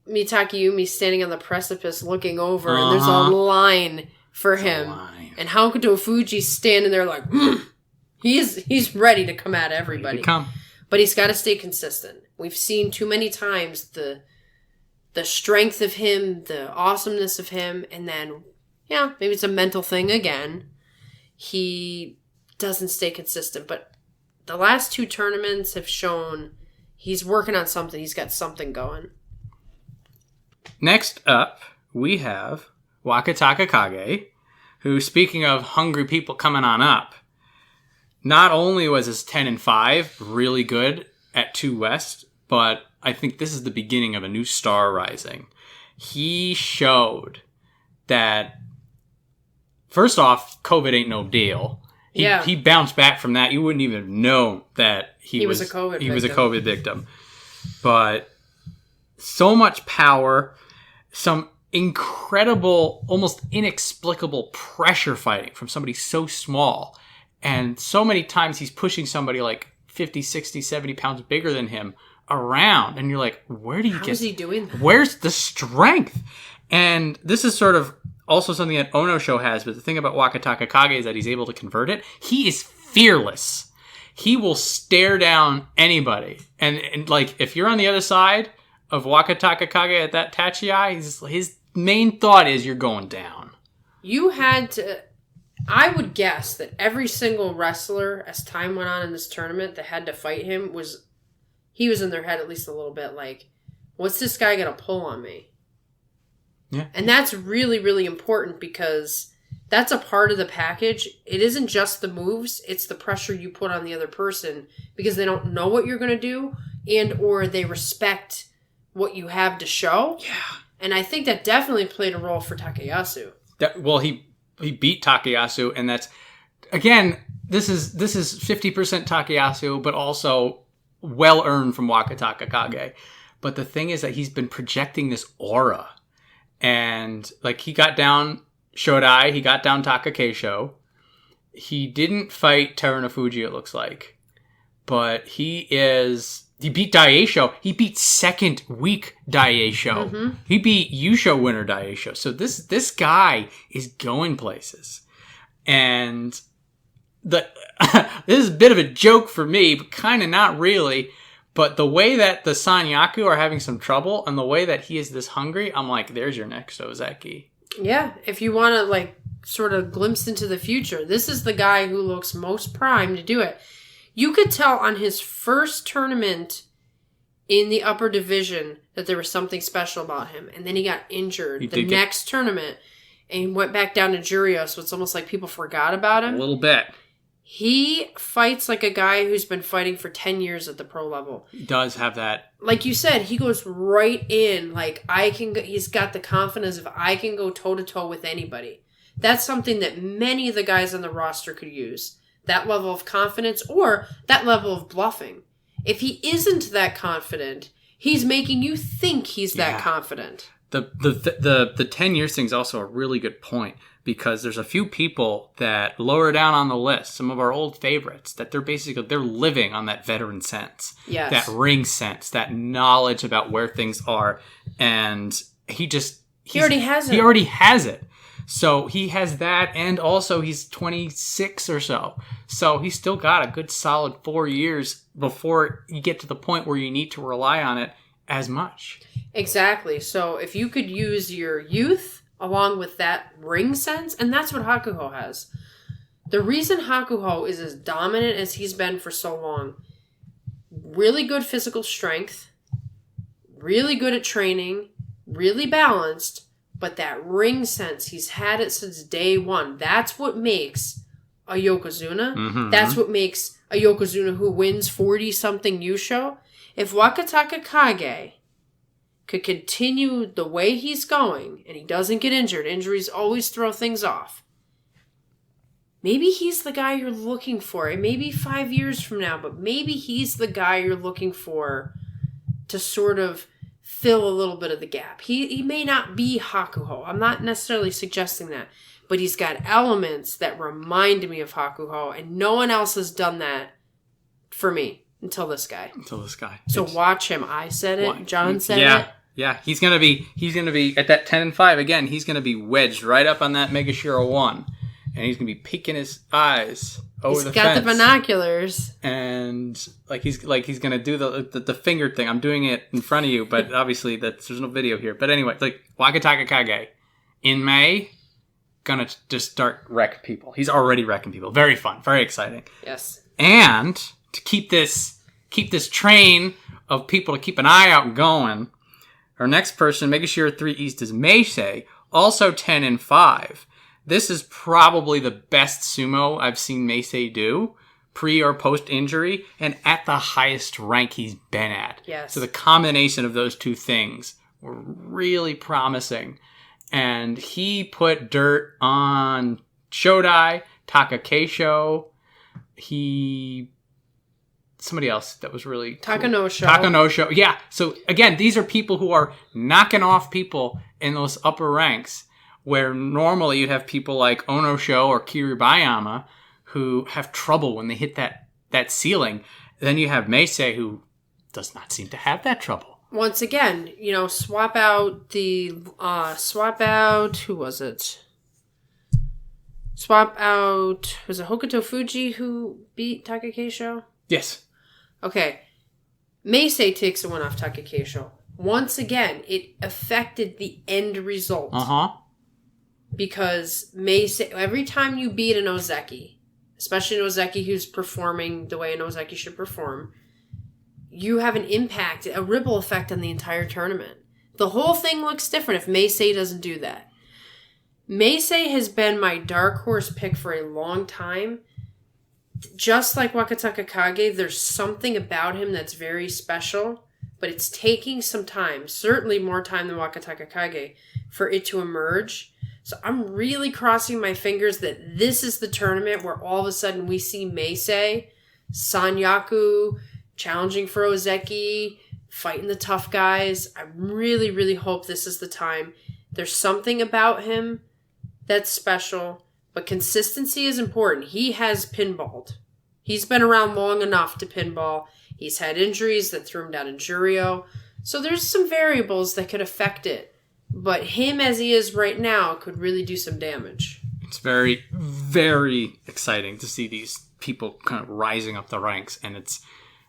Mitakeumi standing on the precipice looking over, and there's a line for him. And Hokutofuji's standing there like, he's ready to come at everybody. But he's got to stay consistent. We've seen too many times the strength of him, the awesomeness of him, and then, maybe it's a mental thing again. He doesn't stay consistent. But the last two tournaments have shown he's working on something. He's got something going. Next up, we have Wakatakakage, who, speaking of hungry people coming on up, not only was his 10-5 really good at 2 West, but I think this is the beginning of a new star rising. He showed that, first off, COVID ain't no deal. He bounced back from that. You wouldn't even know that he was a COVID victim. But so much power, some incredible, almost inexplicable pressure fighting from somebody so small. And so many times he's pushing somebody like 50, 60, 70 pounds bigger than him around. And you're like, how is he doing that? Where's the strength? And this is sort of also something that Onosho has, but the thing about Wakatakakage is that he's able to convert it. He is fearless. He will stare down anybody. And like, if you're on the other side of Wakatakakage at that Tachiai, his main thought is you're going down. You had to... I would guess that every single wrestler, as time went on in this tournament, that had to fight him he was in their head at least a little bit like, what's this guy going to pull on me? Yeah. And that's really, really important because that's a part of the package. It isn't just the moves, it's the pressure you put on the other person because they don't know what you're going to do and or they respect what you have to show. Yeah. And I think that definitely played a role for Takayasu. Well, he beat Takayasu, and that's, again, this is 50% Takayasu, but also well earned from Wakatakakage. But the thing is that he's been projecting this aura, and like he got down Shodai, he got down Takakeisho. He didn't fight Terunofuji, it looks like, but he beat Daieisho. He beat second week Daieisho. Mm-hmm. He beat Yusho winner Daieisho. So this guy is going places. And this is a bit of a joke for me, but kind of not really. But the way that the Sanyaku are having some trouble and the way that he is this hungry, I'm like, there's your next Ozeki. Yeah, if you want to like sort of glimpse into the future, this is the guy who looks most primed to do it. You could tell on his first tournament in the upper division that there was something special about him. And then he got injured the next tournament and went back down to Juryo. So it's almost like people forgot about him. A little bit. He fights like a guy who's been fighting for 10 years at the pro level. He does have that. Like you said, he goes right in. Like, he's got the confidence of I can go toe-to-toe with anybody. That's something that many of the guys on the roster could use. That level of confidence or that level of bluffing. If he isn't that confident, he's making you think he's that confident. The 10 years thing is also a really good point because there's a few people that lower down on the list, some of our old favorites, that they're living on that veteran sense. Yes. That ring sense, that knowledge about where things are. And he already has it. He already has it. So he has that, and also he's 26 or so. So he's still got a good solid 4 years before you get to the point where you need to rely on it as much. Exactly. So if you could use your youth along with that ring sense, and that's what Hakuho has. The reason Hakuho is as dominant as he's been for so long, really good physical strength, really good at training, really balanced, but that ring sense, he's had it since day one. That's what makes a Yokozuna. Mm-hmm. That's what makes a Yokozuna who wins 40-something Yusho. If Wakatakakage could continue the way he's going, and he doesn't get injured, injuries always throw things off, maybe he's the guy you're looking for. It may be 5 years from now, but maybe he's the guy you're looking for to sort of fill a little bit of the gap. He may not be Hakuho. I'm not necessarily suggesting that. But he's got elements that remind me of Hakuho. And no one else has done that for me until this guy. So watch him. I said it. John said it. Yeah. He's gonna be at that 10-5 again. He's gonna be wedged right up on that Megashiro 1. And he's gonna be peeking his eyes over the fence. He's got the binoculars. And he's gonna do the finger thing. I'm doing it in front of you, but obviously there's no video here. But anyway, Wakatakakage in May, gonna just start wrecking people. He's already wrecking people. Very fun, very exciting. Yes. And to keep this train of people to keep an eye out going, our next person, Megashiro 3 East, is Meisei, also 10-5. This is probably the best sumo I've seen Meisei do, pre or post injury, and at the highest rank he's been at. Yes. So the combination of those two things were really promising. And he put dirt on Shodai, Takakeisho, somebody else that was really Takanosho. Cool. Takanosho. Yeah. So again, these are people who are knocking off people in those upper ranks, where normally you'd have people like Onosho or Kiribayama who have trouble when they hit that ceiling. Then you have Meisei, who does not seem to have that trouble. Once again, swap out, who was it? swap out, was it Hokutofuji who beat Takakeisho? Yes. Okay. Meisei takes a win off Takakeisho. Once again, it affected the end result. Uh-huh. Because Meisei, every time you beat an Ozeki, especially an Ozeki who's performing the way an Ozeki should perform, you have an impact, a ripple effect on the entire tournament. The whole thing looks different if Meisei doesn't do that. Meisei has been my dark horse pick for a long time. Just like Wakatakakage, there's something about him that's very special, but it's taking some time, certainly more time than Wakatakakage, for it to emerge. So I'm really crossing my fingers that this is the tournament where all of a sudden we see Meisei, Sanyaku, challenging for Ozeki, fighting the tough guys. I really, really hope this is the time. There's something about him that's special, but consistency is important. He has pinballed. He's been around long enough to pinball. He's had injuries that threw him down in Juryo. So there's some variables that could affect it. But him as he is right now could really do some damage. It's very, very exciting to see these people kind of rising up the ranks. And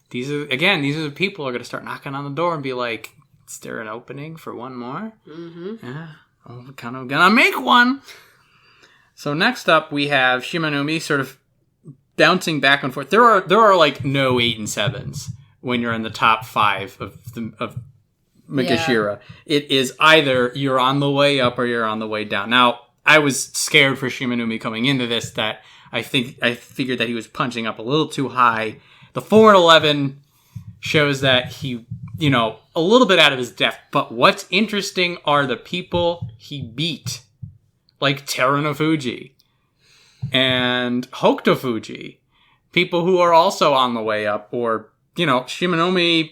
these are the people who are going to start knocking on the door and be like, is there an opening for one more? Mm-hmm. Yeah, I'm kind of going to make one. So next up, we have Shimanoumi sort of bouncing back and forth. There are like no 8 and 7s when you're in the top 5 of Mikashira. Yeah. It is either you're on the way up or you're on the way down. Now, I was scared for Shimanoumi coming into this that I figured that he was punching up a little too high. The 4-11 shows that he, a little bit out of his depth. But what's interesting are the people he beat, like Terunofuji and Hokutofuji, people who are also on the way up, or Shimanoumi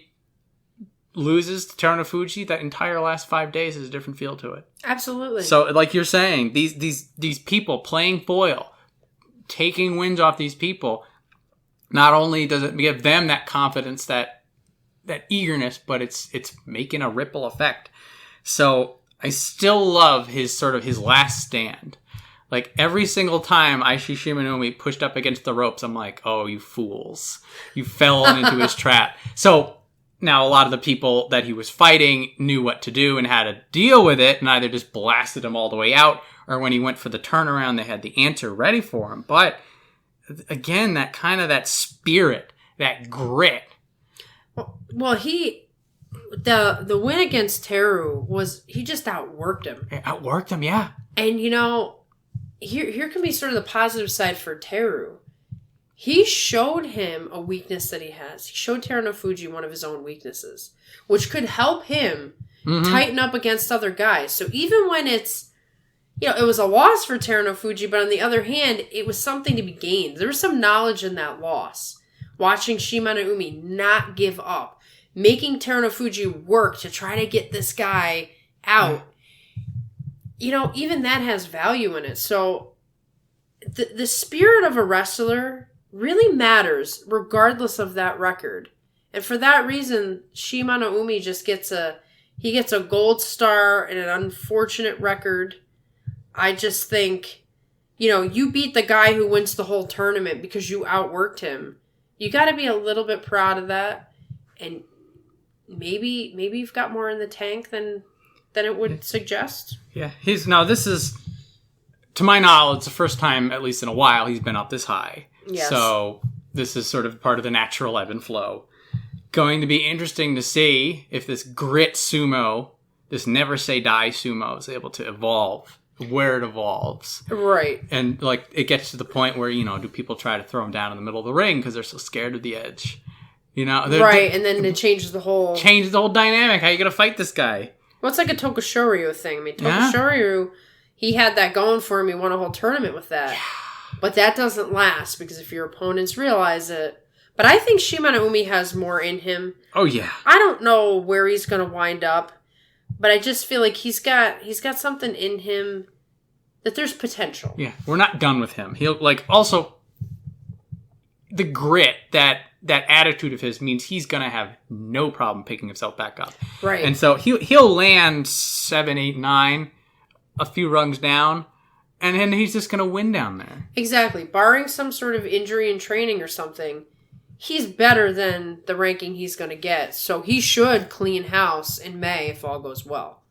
loses to Terunofuji, that entire last 5 days has a different feel to it. Absolutely. So, like you're saying, these people playing foil, taking wins off these people, not only does it give them that confidence, that eagerness, but it's making a ripple effect. So I still love his last stand. Like, every single time I see Shimanoumi pushed up against the ropes, I'm like, oh, you fools. You fell into his trap. So now a lot of the people that he was fighting knew what to do and how to deal with it, and either just blasted him all the way out, or when he went for the turnaround, they had the answer ready for him. But again, that spirit, that grit. Well, the win against Teru was, he just outworked him. Outworked him, yeah. And here can be sort of the positive side for Teru. He showed him a weakness that he has. He showed Terunofuji one of his own weaknesses, which could help him tighten up against other guys. So even when it's, it was a loss for Terunofuji, but on the other hand, it was something to be gained. There was some knowledge in that loss. Watching Shimanoumi not give up, making Terunofuji work to try to get this guy out. Even that has value in it. So the spirit of a wrestler really matters regardless of that record. And for that reason, Shimanoumi just gets a gold star and an unfortunate record. I just think, you beat the guy who wins the whole tournament because you outworked him. You got to be a little bit proud of that. And maybe you've got more in the tank than it would suggest. Yeah. This is, to my knowledge, the first time, at least in a while, he's been up this high. Yes. So this is sort of part of the natural ebb and flow. Going to be interesting to see if this grit sumo, this never say die sumo, is able to evolve, where it evolves. Right. And it gets to the point where, do people try to throw him down in the middle of the ring because they're so scared of the edge? Right, and then it changes the whole dynamic. How are you going to fight this guy? Well, it's like a Tokushoryu thing. I mean, Tokushoryu, he had that going for him. He won a whole tournament with that. Yeah. But that doesn't last, because if your opponents realize it. But I think Shimanoumi has more in him. Oh, yeah. I don't know where he's going to wind up, but I just feel like he's got something in him that there's potential. Yeah, we're not done with him. He'll, also, the grit, that attitude of his means he's going to have no problem picking himself back up. Right. And so he'll land 7, 8, 9, a few rungs down, And then he's just going to win down there. Exactly. Barring some sort of injury in training or something, he's better than the ranking he's going to get. So he should clean house in May if all goes well.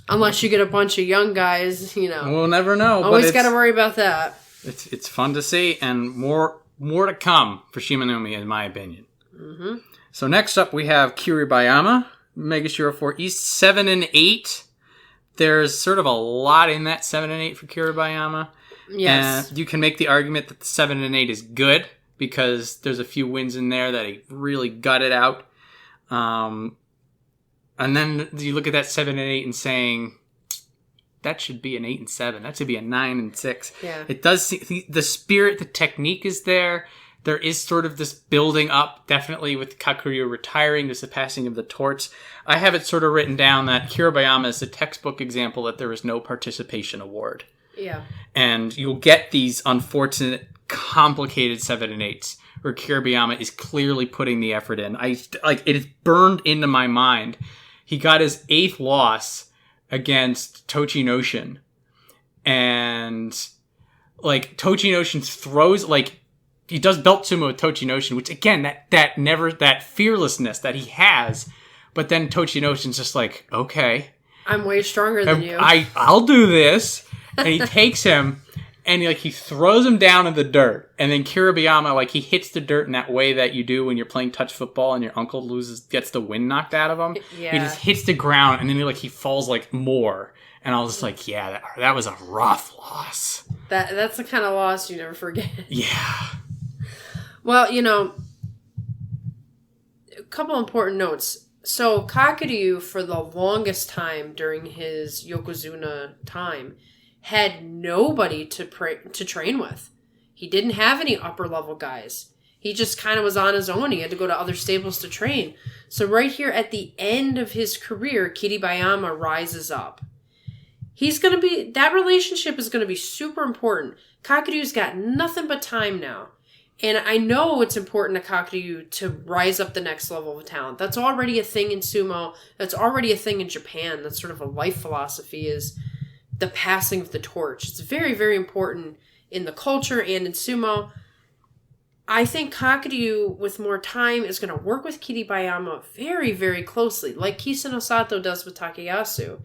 Unless you get a bunch of young guys, We'll never know. Always got to worry about that. It's fun to see, and more to come for Shimanoumi, in my opinion. Mm-hmm. So next up, we have Kiribayama, Megashira 4 East, 7 and 8. There's sort of a lot in that 7 and 8 for Kiribayama. Yes. And you can make the argument that the 7 and 8 is good, because there's a few wins in there that he really gutted out. And then you look at that 7 and 8 and saying, that should be an 8 and 7. That should be a 9 and 6. Yeah. It does seem, the spirit, the technique is there. There is sort of this building up, definitely with Kakuryu retiring. There's the passing of the torch. I have it sort of written down that Kiribayama is a textbook example that there is no participation award. Yeah. And you'll get these unfortunate, complicated 7 and 8s where Kiribayama is clearly putting the effort in. It is burned into my mind. He got his 8th loss against Tochinoshin. And, Tochinoshin throws, he does belt sumo with Tochinoshin, which, again, that fearlessness that he has. But then Tochinoshin's just like, okay. I'm way stronger than you. I'll do this. And he takes him, and he throws him down in the dirt. And then Kiribayama, he hits the dirt in that way that you do when you're playing touch football and your uncle gets the wind knocked out of him. Yeah. He just hits the ground, and then he falls more. And I was just like, yeah, that was a rough loss. That's the kind of loss you never forget. Yeah. Well, a couple important notes. So Kakuryu, for the longest time during his Yokozuna time, had nobody to train with. He didn't have any upper level guys. He just kind of was on his own. He had to go to other stables to train. So right here at the end of his career, Kiribayama rises up. That relationship is going to be super important. Kakuryu's got nothing but time now. And I know it's important to Kakuryu to rise up the next level of talent. That's already a thing in sumo. That's already a thing in Japan. That's sort of a life philosophy, is the passing of the torch. It's very, very important in the culture and in sumo. I think Kakuryu, with more time, is going to work with Kiribayama very, very closely, like Kisano Sato does with Takayasu.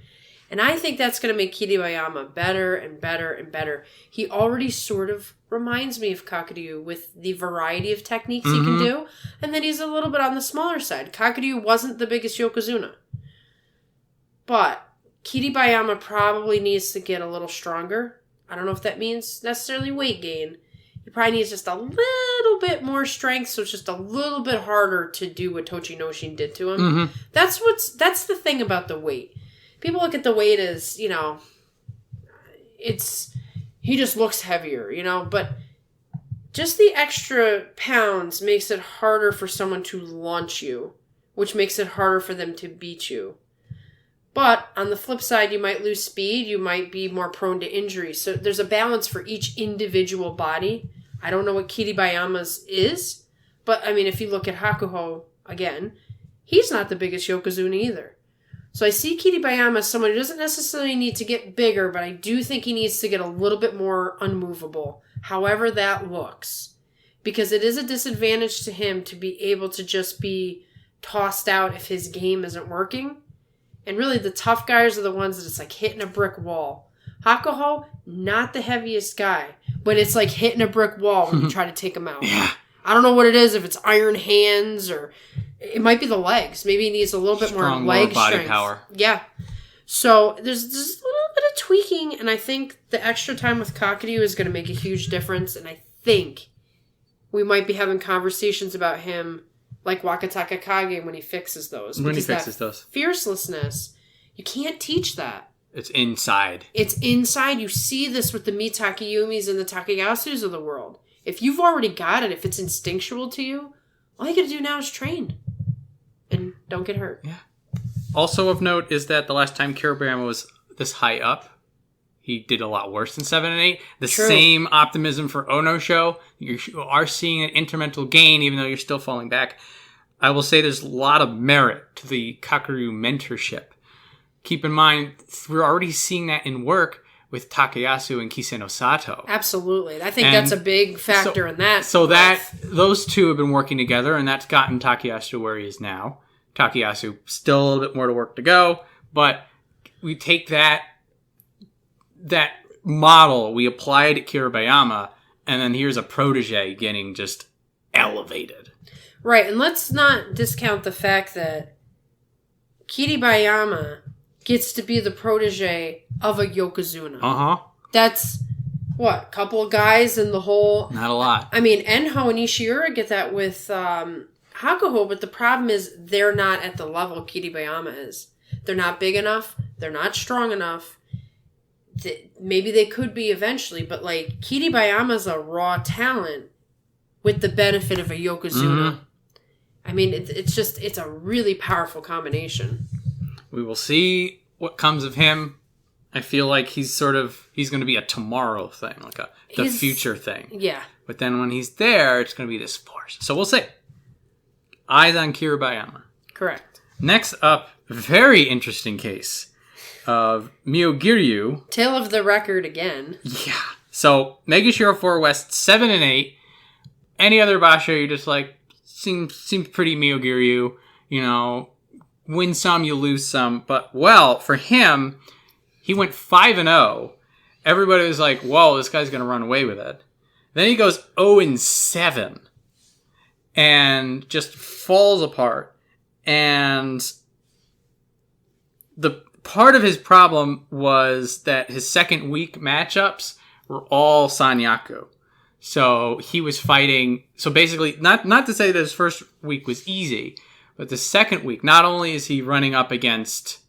And I think that's going to make Kiribayama better and better and better. He already sort of reminds me of Kakuryu with the variety of techniques he can do. And then he's a little bit on the smaller side. Kakuryu wasn't the biggest Yokozuna. But Kiribayama probably needs to get a little stronger. I don't know if that means necessarily weight gain. He probably needs just a little bit more strength, so it's just a little bit harder to do what Tochinoshin did to him. Mm-hmm. That's the thing about the weight. People look at the weight as, he just looks heavier, but just the extra pounds makes it harder for someone to launch you, which makes it harder for them to beat you. But on the flip side, you might lose speed, you might be more prone to injury. So there's a balance for each individual body. I don't know what Kiribayama's is, but if you look at Hakuho, again, he's not the biggest Yokozuna either. So I see Kiribayama as someone who doesn't necessarily need to get bigger, but I do think he needs to get a little bit more unmovable, however that looks. Because it is a disadvantage to him to be able to just be tossed out if his game isn't working. And really the tough guys are the ones that it's like hitting a brick wall. Hakuho, not the heaviest guy, but it's like hitting a brick wall when you try to take him out. Yeah. I don't know what it is, if it's iron hands or it might be the legs. Maybe he needs a little bit more leg body strength. Power. Yeah. So there's a little bit of tweaking, and I think the extra time with Kakuryu is going to make a huge difference, and I think we might be having conversations about him like Wakatakakage when he fixes those. When he fixes those. Fiercelessness, you can't teach that. It's inside. It's inside. You see this with the Mitakeumis and the Takayasus of the world. If you've already got it, if it's instinctual to you, all you got to do now is train. And don't get hurt. Yeah. Also of note is that the last time Kiribayama was this high up, he did a lot worse than 7 and 8. The True. Same optimism for Onosho. You are seeing an intermental gain, even though you're still falling back. I will say there's a lot of merit to the Kakuryu mentorship. Keep in mind, we're already seeing that in work, with Takayasu and Kiseno Sato. Absolutely. I think that's a big factor in that. So those two have been working together, and that's gotten Takayasu to where he is now. Takayasu, still a little bit more to work to go, but we take that model, we apply it at Kiribayama, and then here's a protege getting just elevated. Right, and let's not discount the fact that Kiribayama gets to be the protege of a Yokozuna. Uh-huh. That's, what, couple of guys in the whole... Not a lot. I mean, Enho and Ishiura get that with Hakuho, but the problem is they're not at the level Kiribayama is. They're not big enough. They're not strong enough. Maybe they could be eventually, but, like, Kiribayama's a raw talent with the benefit of a Yokozuna. Mm-hmm. I mean, it's a really powerful combination. We will see what comes of him. I feel like he's going to be a tomorrow thing, like the future thing. Yeah. But then when he's there, it's going to be this force. So we'll see. Eyes on Kiribayama. Correct. Next up, very interesting case of Myogiryu. Tale of the record again. Yeah. So, Megashiro 4 West, 7 and 8. Any other Basho, you're just like, seems pretty Myogiryu. You know, win some, you lose some. But, well, for him, he went 5-0. Everybody was like, whoa, this guy's going to run away with it. Then he goes 0-7. And just falls apart. And the part of his problem was that his second week matchups were all Sanyaku. So he was fighting. So basically, not to say that his first week was easy, but the second week, not only is he running up against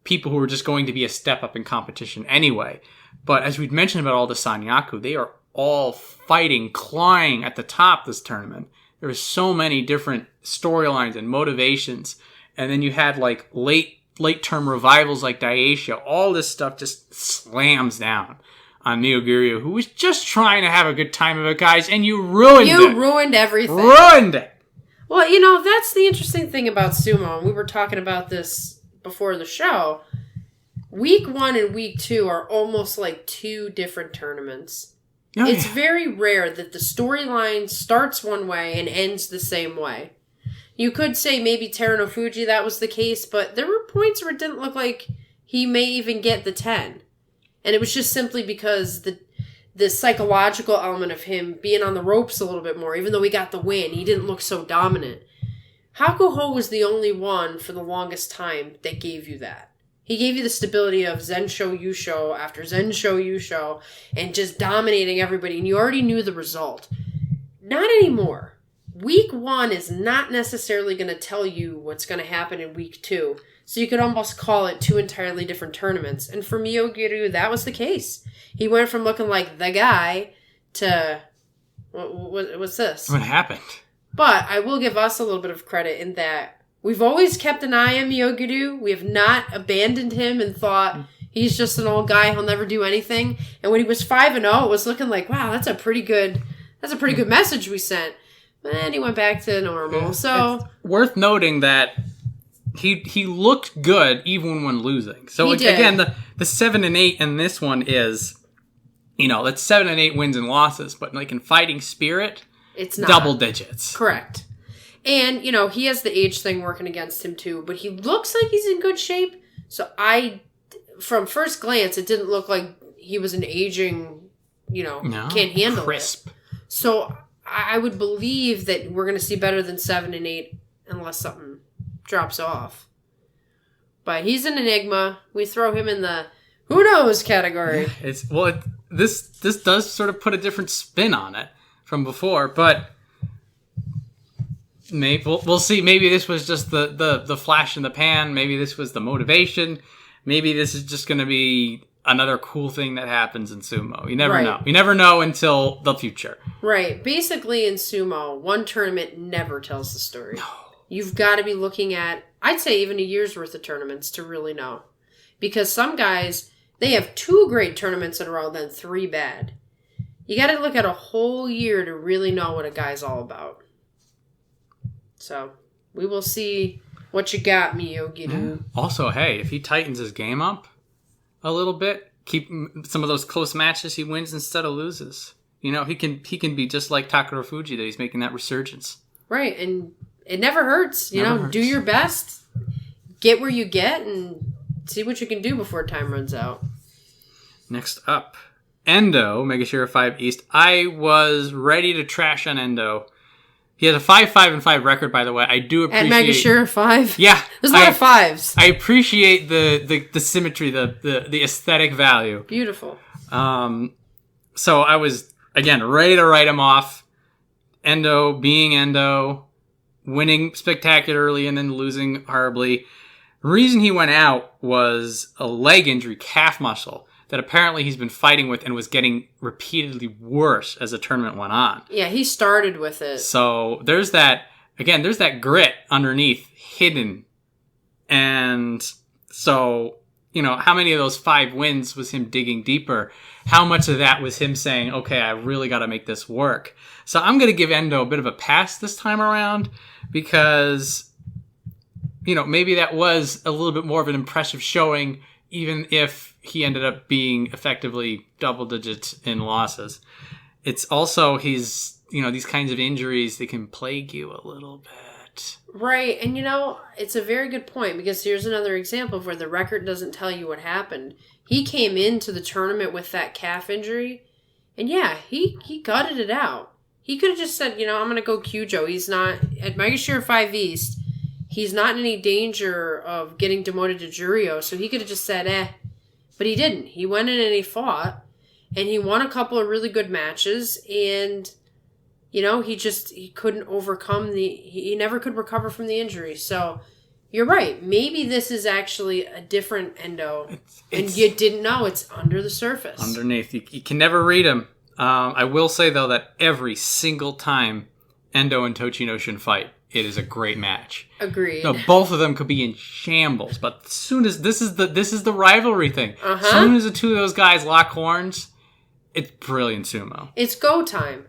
people who are just going to be a step up in competition anyway, but as we'd mentioned about all the Sanyaku, they are all fighting, clawing at the top this tournament. There were so many different storylines and motivations. And then you had like late-term revivals like Daieisho. All this stuff just slams down on Myogiryu, who was just trying to have a good time of it, guys, and you ruined it. You ruined everything. Ruined it. Well, you know, that's the interesting thing about sumo. And we were talking about this before the show. Week 1 and week 2 are almost like two different tournaments. Oh, it's very rare that the storyline starts one way and ends the same way. You could say maybe Terunofuji that was the case, but there were points where it didn't look like he may even get the 10. And it was just simply because the psychological element of him being on the ropes a little bit more, even though he got the win, he didn't look so dominant. Hakuho was the only one for the longest time that gave you that. He gave you the stability of Zensho Yusho after Zensho Yusho and just dominating everybody, and you already knew the result. Not anymore. Week 1 is not necessarily going to tell you what's going to happen in week 2. So you could almost call it two entirely different tournaments. And for Myogiryu, that was the case. He went from looking like the guy to... What's this? What happened? But I will give us a little bit of credit in that we've always kept an eye on Myogiryu. We have not abandoned him and thought he's just an old guy, he'll never do anything. And when he was 5-0, it was looking like, wow, that's a pretty good message we sent. But then he went back to normal. Yeah. So it's worth noting that he looked good even when losing. So again, the 7 and 8 in this one is, that's 7 and 8 wins and losses, but like in fighting spirit, it's not double digits. Correct. And, he has the age thing working against him too, but he looks like he's in good shape. So from first glance, it didn't look like he was an aging, can't handle crisp. It. So I would believe that we're going to see better than 7 and 8 unless something drops off. But he's an enigma. We throw him in the who knows category. This does sort of put a different spin on it from before, but maybe we'll see. Maybe this was just the flash in the pan. Maybe this was the motivation. Maybe this is just going to be another cool thing that happens in sumo. You never know. You never know until the future. Right. Basically, in sumo, one tournament never tells the story. No. You've got to be looking at, I'd say, even a year's worth of tournaments to really know. Because some guys, they have 2 great tournaments in a row, then 3 bad. You got to look at a whole year to really know what a guy's all about. So, we will see what you got, Myogiryu. Also, hey, if he tightens his game up a little bit, keep some of those close matches he wins instead of loses. You know, he can be just like Takarafuji that he's making that resurgence. Right, and it never hurts. You know, do your best, get where you get, and see what you can do before time runs out. Next up, Endo, Megashira 5 East. I was ready to trash on Endo. He has a 5-5-5 record, by the way. I do appreciate... At Megashira 5? Yeah. There's a lot of 5s. I appreciate the symmetry, the aesthetic value. Beautiful. So I was, again, ready to write him off. Endo being Endo, winning spectacularly and then losing horribly. The reason he went out was a leg injury, calf muscle, that apparently he's been fighting with and was getting repeatedly worse as the tournament went on. Yeah, he started with it. So there's that grit underneath hidden. And so, you know, how many of those 5 wins was him digging deeper? How much of that was him saying, okay, I really got to make this work? So I'm going to give Endo a bit of a pass this time around because, you know, maybe that was a little bit more of an impressive showing, even if he ended up being effectively double digits in losses. It's also these kinds of injuries, they can plague you a little bit. Right, and you know, it's a very good point because here's another example of where the record doesn't tell you what happened. He came into the tournament with that calf injury, and yeah, he gutted it out. He could have just said, you know, I'm going to go Kyujo. He's not, at Megashira 5 East, he's not in any danger of getting demoted to Juryo, so he could have just said, But he didn't. He went in and he fought, and he won a couple of really good matches, and, you know, he couldn't overcome he never could recover from the injury. So, you're right. Maybe this is actually a different Endo, and you didn't know. It's under the surface. Underneath. You can never read him. I will say, though, that every single time Endo and Tochinoshin fight, it is a great match. Agreed. No, both of them could be in shambles, but as soon as this is the rivalry thing. As soon as the two of those guys lock horns, it's brilliant sumo. It's go time.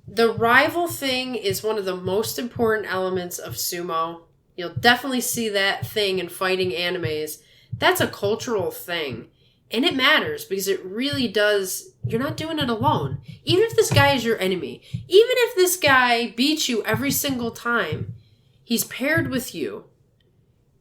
The rival thing is one of the most important elements of sumo. You'll definitely see that thing in fighting animes. That's a cultural thing. And it matters because it really does. You're not doing it alone. Even if this guy is your enemy, even if this guy beats you every single time, he's paired with you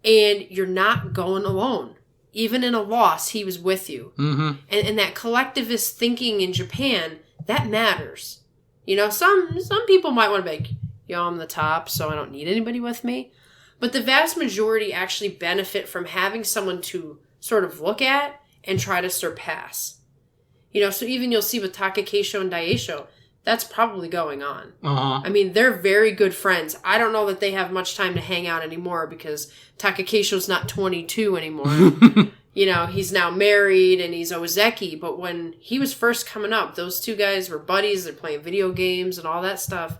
and you're not going alone. Even in a loss, he was with you. Mm-hmm. And that collectivist thinking in Japan, that matters. You know, some people might want to be like, yo, I'm the top, so I don't need anybody with me. But the vast majority actually benefit from having someone to sort of look at and try to surpass. You know, so even you'll see with Takakeisho and Daieisho, that's probably going on. Uh-huh. I mean, they're very good friends. I don't know that they have much time to hang out anymore because Takakeisho's not 22 anymore. You know, he's now married and he's Ozeki. But when he was first coming up, those two guys were buddies. They're playing video games and all that stuff.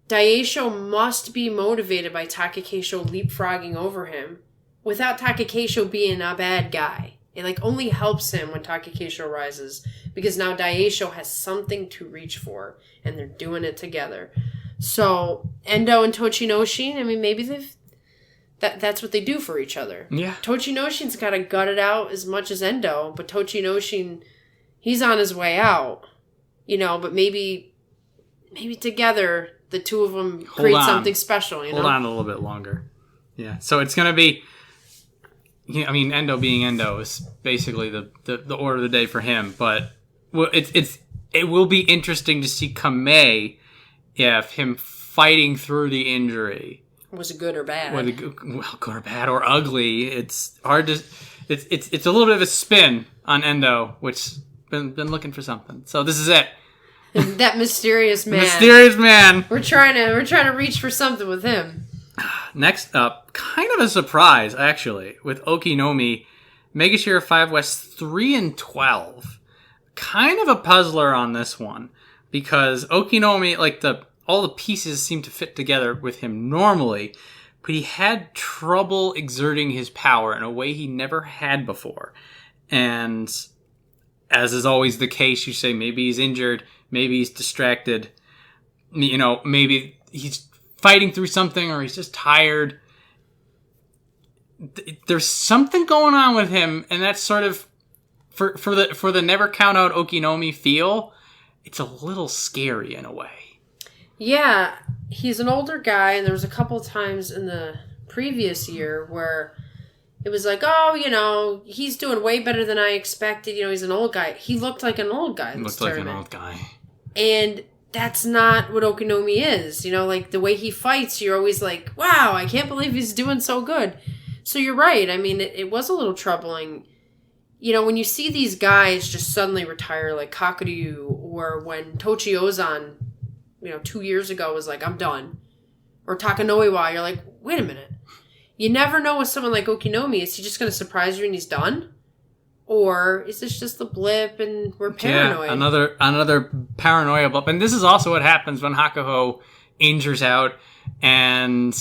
Daieisho must be motivated by Takakeisho leapfrogging over him without Takakeisho being a bad guy. It only helps him when Takakeisho rises because now Daieisho has something to reach for and they're doing it together. So Endo and Tochinoshin, I mean, maybe that's what they do for each other. Yeah. Tochinoshin's got to gut it out as much as Endo, but Tochinoshin, he's on his way out. You know, but maybe together the two of them create something special. You know? Hold on a little bit longer. Yeah. So it's gonna be. I mean, Endo being Endo is basically the order of the day for him. But it will be interesting to see Kamei if him fighting through the injury was it good or bad. Good or bad or ugly. It's hard to. It's a little bit of a spin on Endo, which been looking for something. So this is it. That mysterious man. Mysterious man. We're trying to reach for something with him. Next up, kind of a surprise, actually, with Okinoumi, Megashira 5 West 3-12. Kind of a puzzler on this one, because Okinoumi, all the pieces seem to fit together with him normally, but he had trouble exerting his power in a way he never had before. And as is always the case, you say maybe he's injured, maybe he's distracted, you know, maybe he's fighting through something or he's just tired. There's something going on with him, and that sort of for the never count out Okinoumi feel, it's a little scary in a way. Yeah, he's an older guy, and there was a couple times in the previous year where it was like, oh, he's doing way better than I expected. He's an old guy. He looked like an old guy in this tournament. Like an old guy. And that's not what Okinoumi is. Like the way he fights, you're always like, wow, I can't believe he's doing so good. So you're right. I mean, it was a little troubling. When you see these guys just suddenly retire, like Hakuho, or when Tochinoshin, 2 years ago was like, I'm done. Or Takanoiwa, you're like, wait a minute. You never know with someone like Okinoumi. Is he just going to surprise you and he's done? Or is this just a blip and we're paranoid? Yeah, another paranoia blip. And this is also what happens when Hakuho injures out and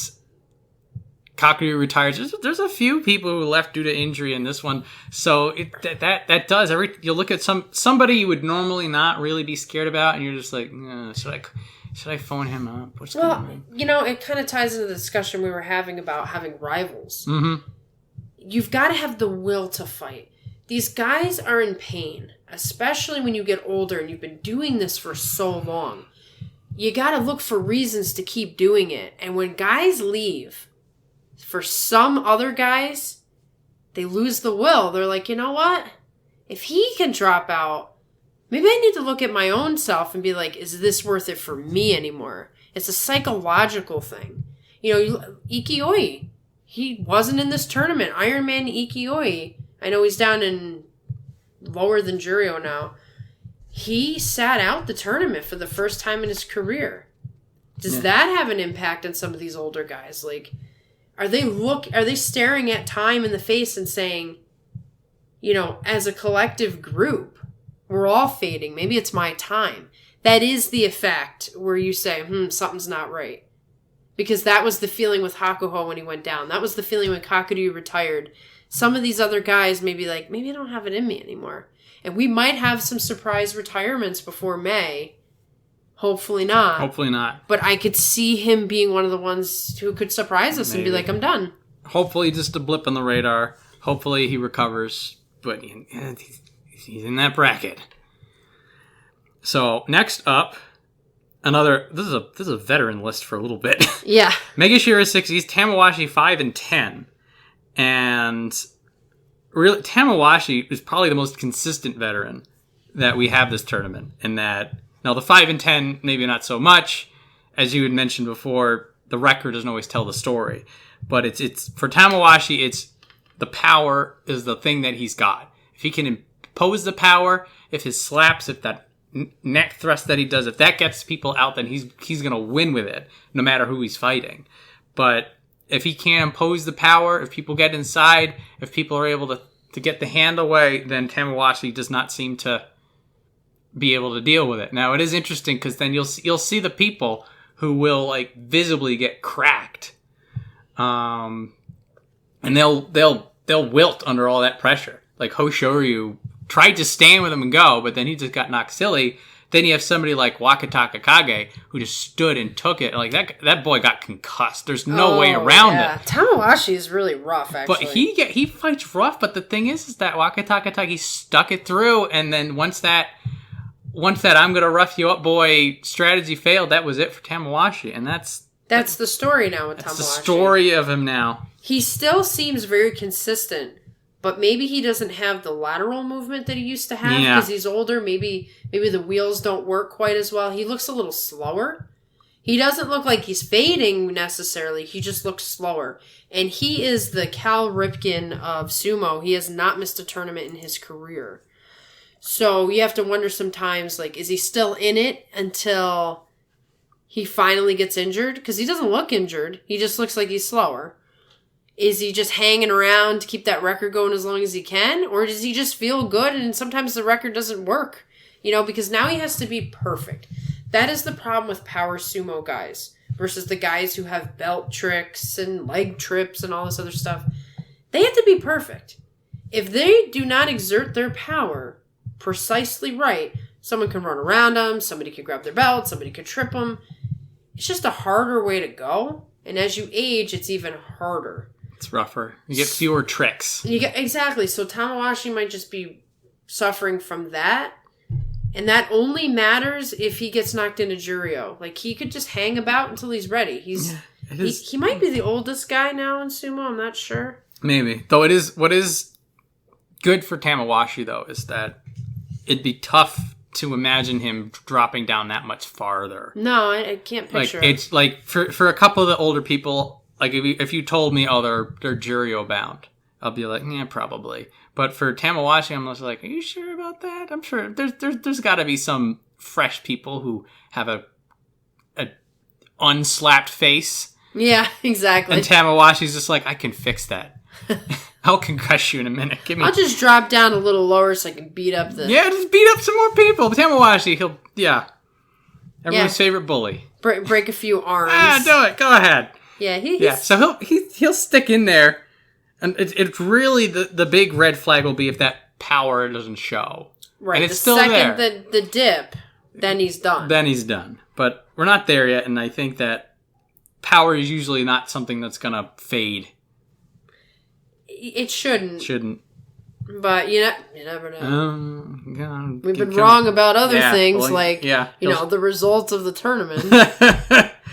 Hakuho retires. There's a few people who left due to injury in this one. So that does. You look at somebody you would normally not really be scared about, and you're just like, should I phone him up? What's going on? It kind of ties into the discussion we were having about having rivals. Mm-hmm. You've got to have the will to fight. These guys are in pain, especially when you get older and you've been doing this for so long. You got to look for reasons to keep doing it. And when guys leave, for some other guys, they lose the will. They're like, you know what? If he can drop out, maybe I need to look at my own self and be like, is this worth it for me anymore? It's a psychological thing. Ikioi, he wasn't in this tournament. Iron Man Ikioi, I know he's down in lower than Juryo now. He sat out the tournament for the first time in his career. Does that have an impact on some of these older guys? Like, are they staring at time in the face and saying, as a collective group, we're all fading. Maybe it's my time. That is the effect where you say, something's not right. Because that was the feeling with Hakuho when he went down. That was the feeling when Hakuho retired. Some of these other guys may be like, maybe I don't have it in me anymore. And we might have some surprise retirements before May. Hopefully not. Hopefully not. But I could see him being one of the ones who could surprise us and be like, I'm done. Hopefully just a blip on the radar. Hopefully he recovers. But he's in that bracket. So next up, this is a veteran list for a little bit. Yeah. Megashira 60s, Tamawashi 5 and 10. And really, Tamawashi is probably the most consistent veteran that we have this tournament. In that, now the 5 and 10, maybe not so much. As you had mentioned before, the record doesn't always tell the story. But it's for Tamawashi, it's the power is the thing that he's got. If he can impose the power, if his slaps, if that neck thrust that he does, if that gets people out, then he's going to win with it, no matter who he's fighting. But if he can't impose the power, if people get inside, if people are able to get the hand away, then Tamawashi does not seem to be able to deal with it. Now, it is interesting because then you'll see the people who will like visibly get cracked, and they'll wilt under all that pressure. Like Hoshoryu tried to stand with him and go, but then he just got knocked silly. Then you have somebody like Wakatakakage who just stood and took it. Like that boy got concussed. There's no way around it. Tamawashi is really rough, actually. But he fights rough. But the thing is that Wakatakakage stuck it through, and then once that I'm gonna rough you up, boy strategy failed, that was it for Tamawashi, and that's the story now with Tamawashi. That's the story of him now. He still seems very consistent. But maybe he doesn't have the lateral movement that he used to have because he's older. Maybe the wheels don't work quite as well. He looks a little slower. He doesn't look like he's fading necessarily. He just looks slower. And he is the Cal Ripken of sumo. He has not missed a tournament in his career. So you have to wonder sometimes, like, is he still in it until he finally gets injured? Because he doesn't look injured. He just looks like he's slower. Is he just hanging around to keep that record going as long as he can? Or does he just feel good and sometimes the record doesn't work? Because now he has to be perfect. That is the problem with power sumo guys versus the guys who have belt tricks and leg trips and all this other stuff. They have to be perfect. If they do not exert their power precisely right, someone can run around them, somebody could grab their belt, somebody could trip them. It's just a harder way to go. And as you age, it's even harder. It's rougher. You get fewer tricks. Exactly. So Tamawashi might just be suffering from that. And that only matters if he gets knocked into Juryo. Like, he could just hang about until he's ready. He might be the oldest guy now in sumo. I'm not sure. Maybe. Though what is good for Tamawashi, though, is that it'd be tough to imagine him dropping down that much farther. No, I can't picture it. It's like, for a couple of the older people, like, if you told me, oh, they're Juryo bound, I'll be like, yeah, probably. But for Tamawashi, I'm just like, are you sure about that? I'm sure there's got to be some fresh people who have a unslapped face. Yeah, exactly. And Tamawashi's just like, I can fix that. I'll concuss you in a minute. I'll just drop down a little lower so I can beat up the... Yeah, just beat up some more people. Tamawashi, everyone's favorite bully. Break a few arms. Do it. Go ahead. Yeah, So he'll stick in there. And it's really the big red flag will be if that power doesn't show. Right. And it's still there. The second the dip, then he's done. But we're not there yet, and I think that power is usually not something that's going to fade. It shouldn't. But you never know. We've been wrong about other things, the results of the tournament.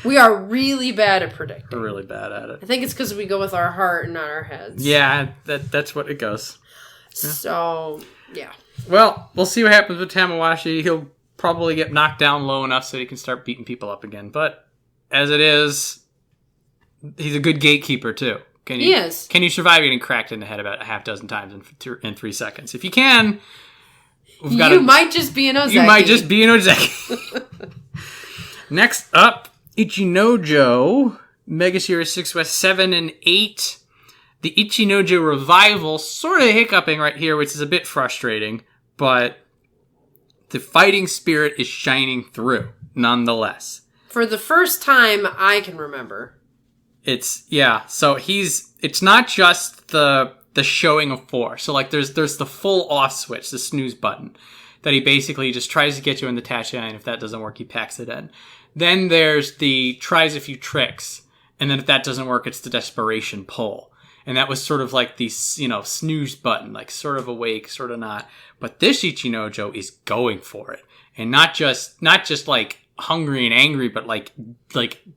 We are really bad at predicting. We're really bad at it. I think it's because we go with our heart and not our heads. Yeah, that's what it goes. Yeah. So, yeah. Well, we'll see what happens with Tamawashi. He'll probably get knocked down low enough so he can start beating people up again. But as it is, he's a good gatekeeper, too. He is. Can you survive getting cracked in the head about a half dozen times in 3 seconds? If you can, you might just be an Ozeki. Next up, Ichinojo, Mega Series 6 West 7 and 8. The Ichinojo revival sort of hiccuping right here, which is a bit frustrating, but the fighting spirit is shining through, nonetheless. For the first time I can remember. So it's not just the showing of force. So, like, there's the full off switch, the snooze button, that he basically just tries to get you in the Tachi, and if that doesn't work, he packs it in. Then there's the tries a few tricks, and then if that doesn't work, it's the desperation pull. And that was sort of like the, snooze button, like sort of awake, sort of not. But this Ichinojo is going for it. And not just like hungry and angry, but like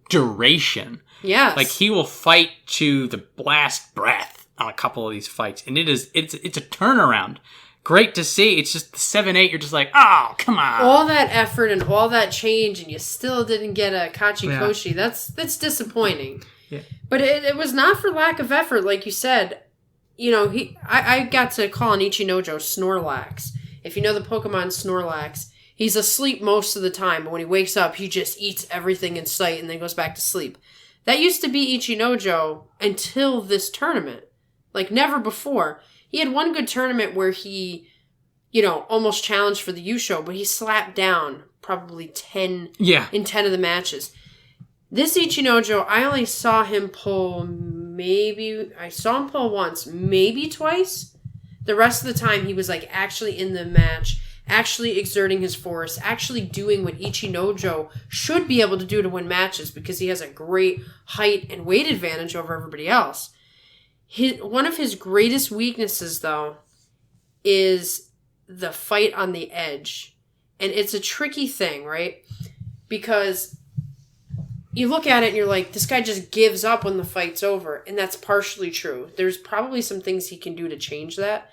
duration. Yes. Like, he will fight to the last breath on a couple of these fights. And it's a turnaround. Great to see. It's just the 7-8, you're just like, oh, come on. All that effort and all that change, and you still didn't get a Kachikoshi. Yeah. That's disappointing. Yeah. But it was not for lack of effort, like you said. I got to call an Ichinojo Snorlax. If you know the Pokemon Snorlax, he's asleep most of the time, but when he wakes up, he just eats everything in sight and then goes back to sleep. That used to be Ichinojo until this tournament. Like, never before. He had one good tournament where he, almost challenged for the Yusho, but he slapped down probably 10 in 10 of the matches. This Ichinojo, I only saw him pull once, maybe twice. The rest of the time, he was, like, actually in the match, actually exerting his force, actually doing what Ichinojo should be able to do to win matches because he has a great height and weight advantage over everybody else. One of his greatest weaknesses, though, is the fight on the edge. And it's a tricky thing, right? Because you look at it and you're like, this guy just gives up when the fight's over. And that's partially true. There's probably some things he can do to change that.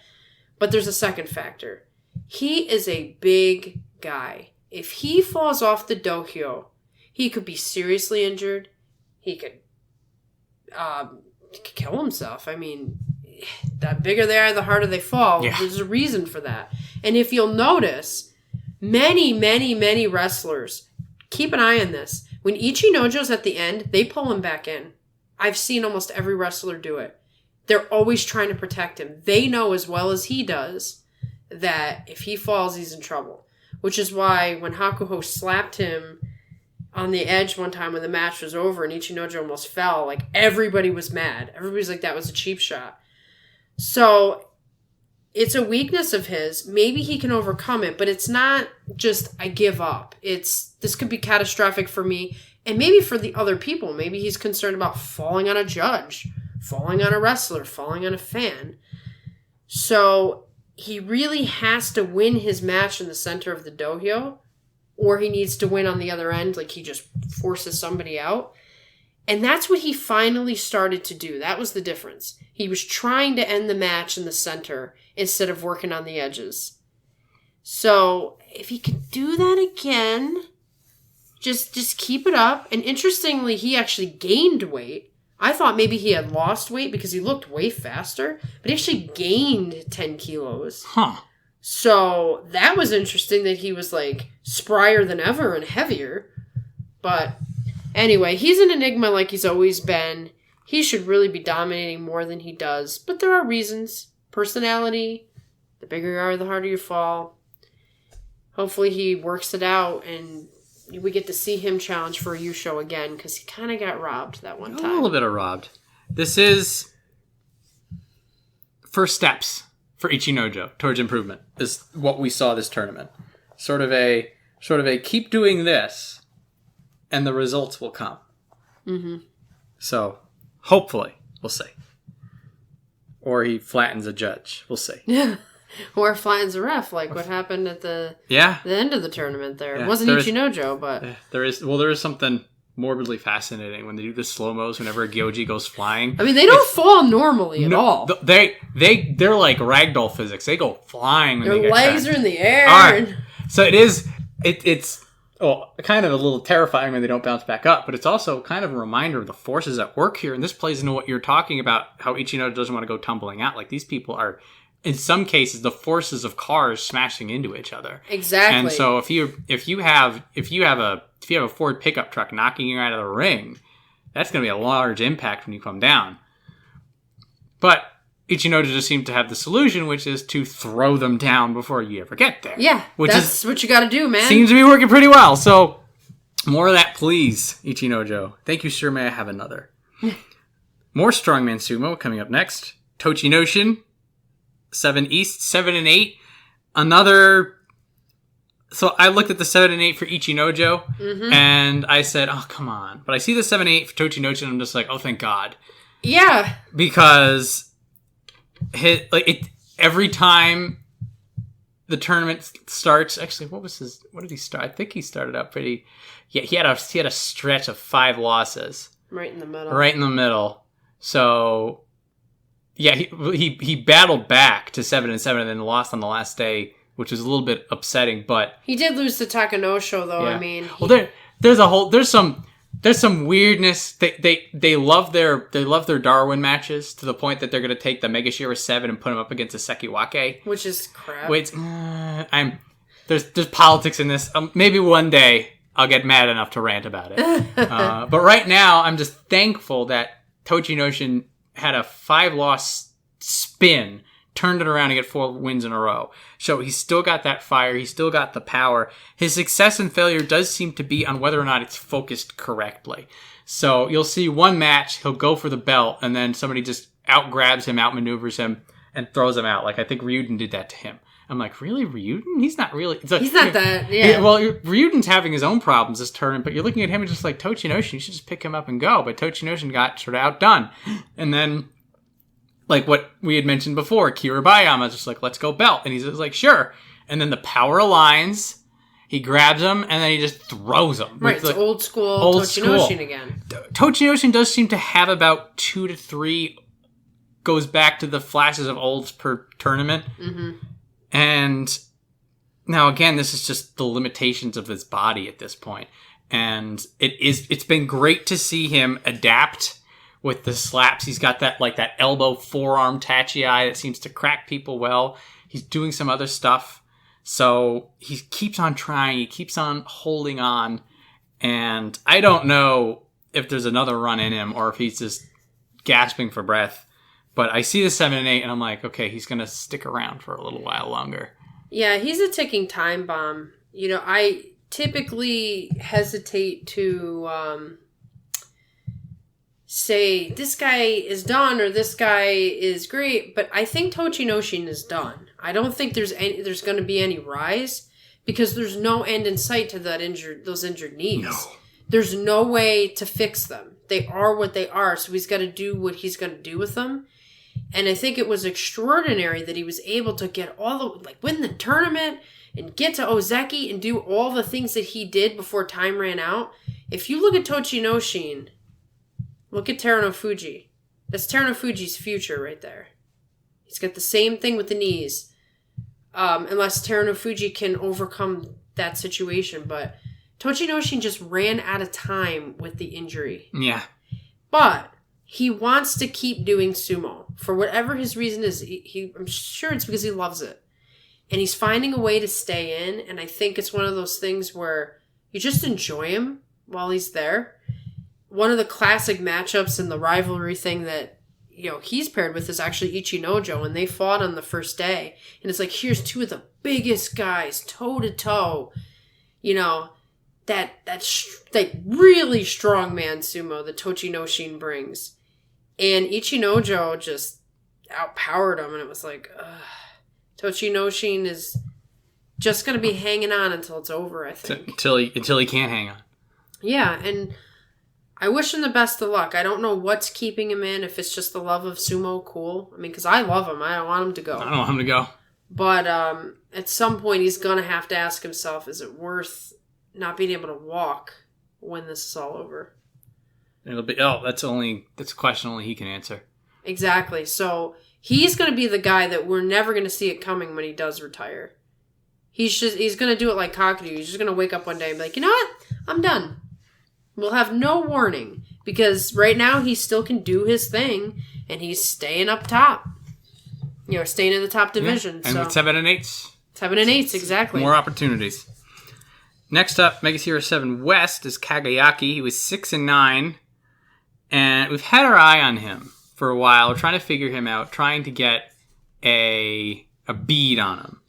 But there's a second factor. He is a big guy. If he falls off the dohyo, he could be seriously injured. He could kill himself. I mean, the bigger they are, the harder they fall. Yeah. There's a reason for that. And if you'll notice, many, many, many wrestlers, keep an eye on this. When Ichinojo's at the end, they pull him back in. I've seen almost every wrestler do it. They're always trying to protect him. They know as well as he does that if he falls, he's in trouble. Which is why when Hakuho slapped him on the edge one time when the match was over and Ichinojo almost fell, like, everybody was mad. Everybody's like, that was a cheap shot. So it's a weakness of his. Maybe he can overcome it, but it's not just, I give up. This could be catastrophic for me and maybe for the other people. Maybe he's concerned about falling on a judge, falling on a wrestler, falling on a fan. So he really has to win his match in the center of the dohyo, or he needs to win on the other end, like he just forces somebody out. And that's what he finally started to do. That was the difference. He was trying to end the match in the center instead of working on the edges. So if he could do that again, just keep it up. And interestingly, he actually gained weight. I thought maybe he had lost weight because he looked way faster, but he actually gained 10 kilos. Huh. So that was interesting that he was like sprier than ever and heavier. But anyway, he's an enigma like he's always been. He should really be dominating more than he does. But there are reasons. Personality. The bigger you are, the harder you fall. Hopefully he works it out and we get to see him challenge for a Yusho again because he kind of got robbed that one time. A little bit of robbed. This is first steps for Ichinojo towards improvement is what we saw this tournament. Sort of a keep doing this and the results will come. Mm-hmm. So hopefully we'll see. Or he flattens a judge. We'll see. Yeah. Or flattens a ref, like what happened at the end of the tournament there. Yeah, it wasn't Ichinojo, but... There is something morbidly fascinating when they do the slow-mos whenever a Gyoji goes flying. I mean, they don't fall normally at all. They're like ragdoll physics. They go flying when Their they get legs cracked. are in the air. All right. So it's kind of a little terrifying when they don't bounce back up, but it's also kind of a reminder of the forces at work here, and this plays into what you're talking about, how Ichinojo doesn't want to go tumbling out. Like, these people are... in some cases, the forces of cars smashing into each other. Exactly. And so if you have a Ford pickup truck knocking you out of the ring, that's going to be a large impact when you come down. But Ichinojo just seemed to have the solution, which is to throw them down before you ever get there. Yeah, that's what you got to do, man. Seems to be working pretty well. So more of that, please, Ichinojo. Thank you, sir. May I have another? More strongman sumo coming up next. Tochinoshin. 7 East, 7 and 8. Another... So I looked at the 7 and 8 for Ichinojo, and I said, oh, come on. But I see the 7 and 8 for Tochinoshin, and I'm just like, oh, thank God. Yeah. Because every time the tournament starts... Actually, what did he start? I think he started out pretty... Yeah, he had a stretch of 5 losses. Right in the middle. So... Yeah, he battled back to 7 and 7 and then lost on the last day, which was a little bit upsetting. But he did lose to Takanosho, though. Yeah. I mean, there's some weirdness. They love their Darwin matches to the point that they're going to take the Megashira 7 and put him up against a Sekiwake, which is crap. Wait, there's politics in this. Maybe one day I'll get mad enough to rant about it. But right now, I'm just thankful that Tochinoshin had a 5-loss spin, turned it around to get 4 wins in a row. So he's still got that fire. He's still got the power. His success and failure does seem to be on whether or not it's focused correctly. So you'll see one match, he'll go for the belt, and then somebody just out-grabs him, out-maneuvers him, and throws him out. Like, I think Ryuden did that to him. I'm like, really, Ryuden? He's not really... He's not that, yeah. Well, Ryuden's having his own problems this tournament, but you're looking at him and just like, Tochinoshin, you should just pick him up and go. But Tochinoshin got sort of outdone. And then, like what we had mentioned before, Kiribayama just like, let's go belt. And he's just like, sure. And then the power aligns, he grabs him, and then he just throws him. Right, it's like, old school Tochinoshin again. Tochinoshin does seem to have about 2 to 3 goes back to the flashes of olds per tournament. Mm-hmm. And now, again, this is just the limitations of his body at this point. And it's been great to see him adapt with the slaps. He's got that elbow forearm tachi-eye that seems to crack people well. He's doing some other stuff. So he keeps on trying. He keeps on holding on. And I don't know if there's another run in him or if he's just gasping for breath. But I see the 7 and 8, and I'm like, okay, he's going to stick around for a little while longer. Yeah, he's a ticking time bomb. You know, I typically hesitate to say this guy is done or this guy is great, but I think Tochinoshin is done. I don't think there's going to be any rise because there's no end in sight to those injured knees. No. There's no way to fix them. They are what they are, so he's got to do what he's going to do with them. And I think it was extraordinary that he was able to get win the tournament and get to Ozeki and do all the things that he did before time ran out. If you look at Tochinoshin, look at Terunofuji. That's Terunofuji's future right there. He's got the same thing with the knees. Unless Terunofuji can overcome that situation. But Tochinoshin just ran out of time with the injury. Yeah. But he wants to keep doing sumo. For whatever his reason is, I'm sure it's because he loves it. And he's finding a way to stay in. And I think it's one of those things where you just enjoy him while he's there. One of the classic matchups and the rivalry thing that, he's paired with is actually Ichinojo. And they fought on the first day. And it's like, here's two of the biggest guys, toe-to-toe. That really strong man sumo that Tochinoshin brings. And Ichinojo just outpowered him. And it was like, ugh. Tochinoshin is just going to be hanging on until it's over, I think. Until he can't hang on. Yeah, and I wish him the best of luck. I don't know what's keeping him in, if it's just the love of sumo, cool. I mean, because I love him. I don't want him to go. I don't want him to go. But at some point, he's going to have to ask himself, is it worth not being able to walk when this is all over? It'll be, that's a question only he can answer. Exactly. So he's going to be the guy that we're never going to see it coming when he does retire. He's going to do it like Kakeru. He's just going to wake up one day and be like, you know what? I'm done. We'll have no warning. Because right now he still can do his thing. And he's staying up top. Staying in the top division. Yeah, and with 7 and 8s. 7 and 8s, exactly. More opportunities. Next up, Mega Hero 7 West is Kagayaki. He was 6 and 9. And we've had our eye on him for a while. We're trying to figure him out. Trying to get a bead on him.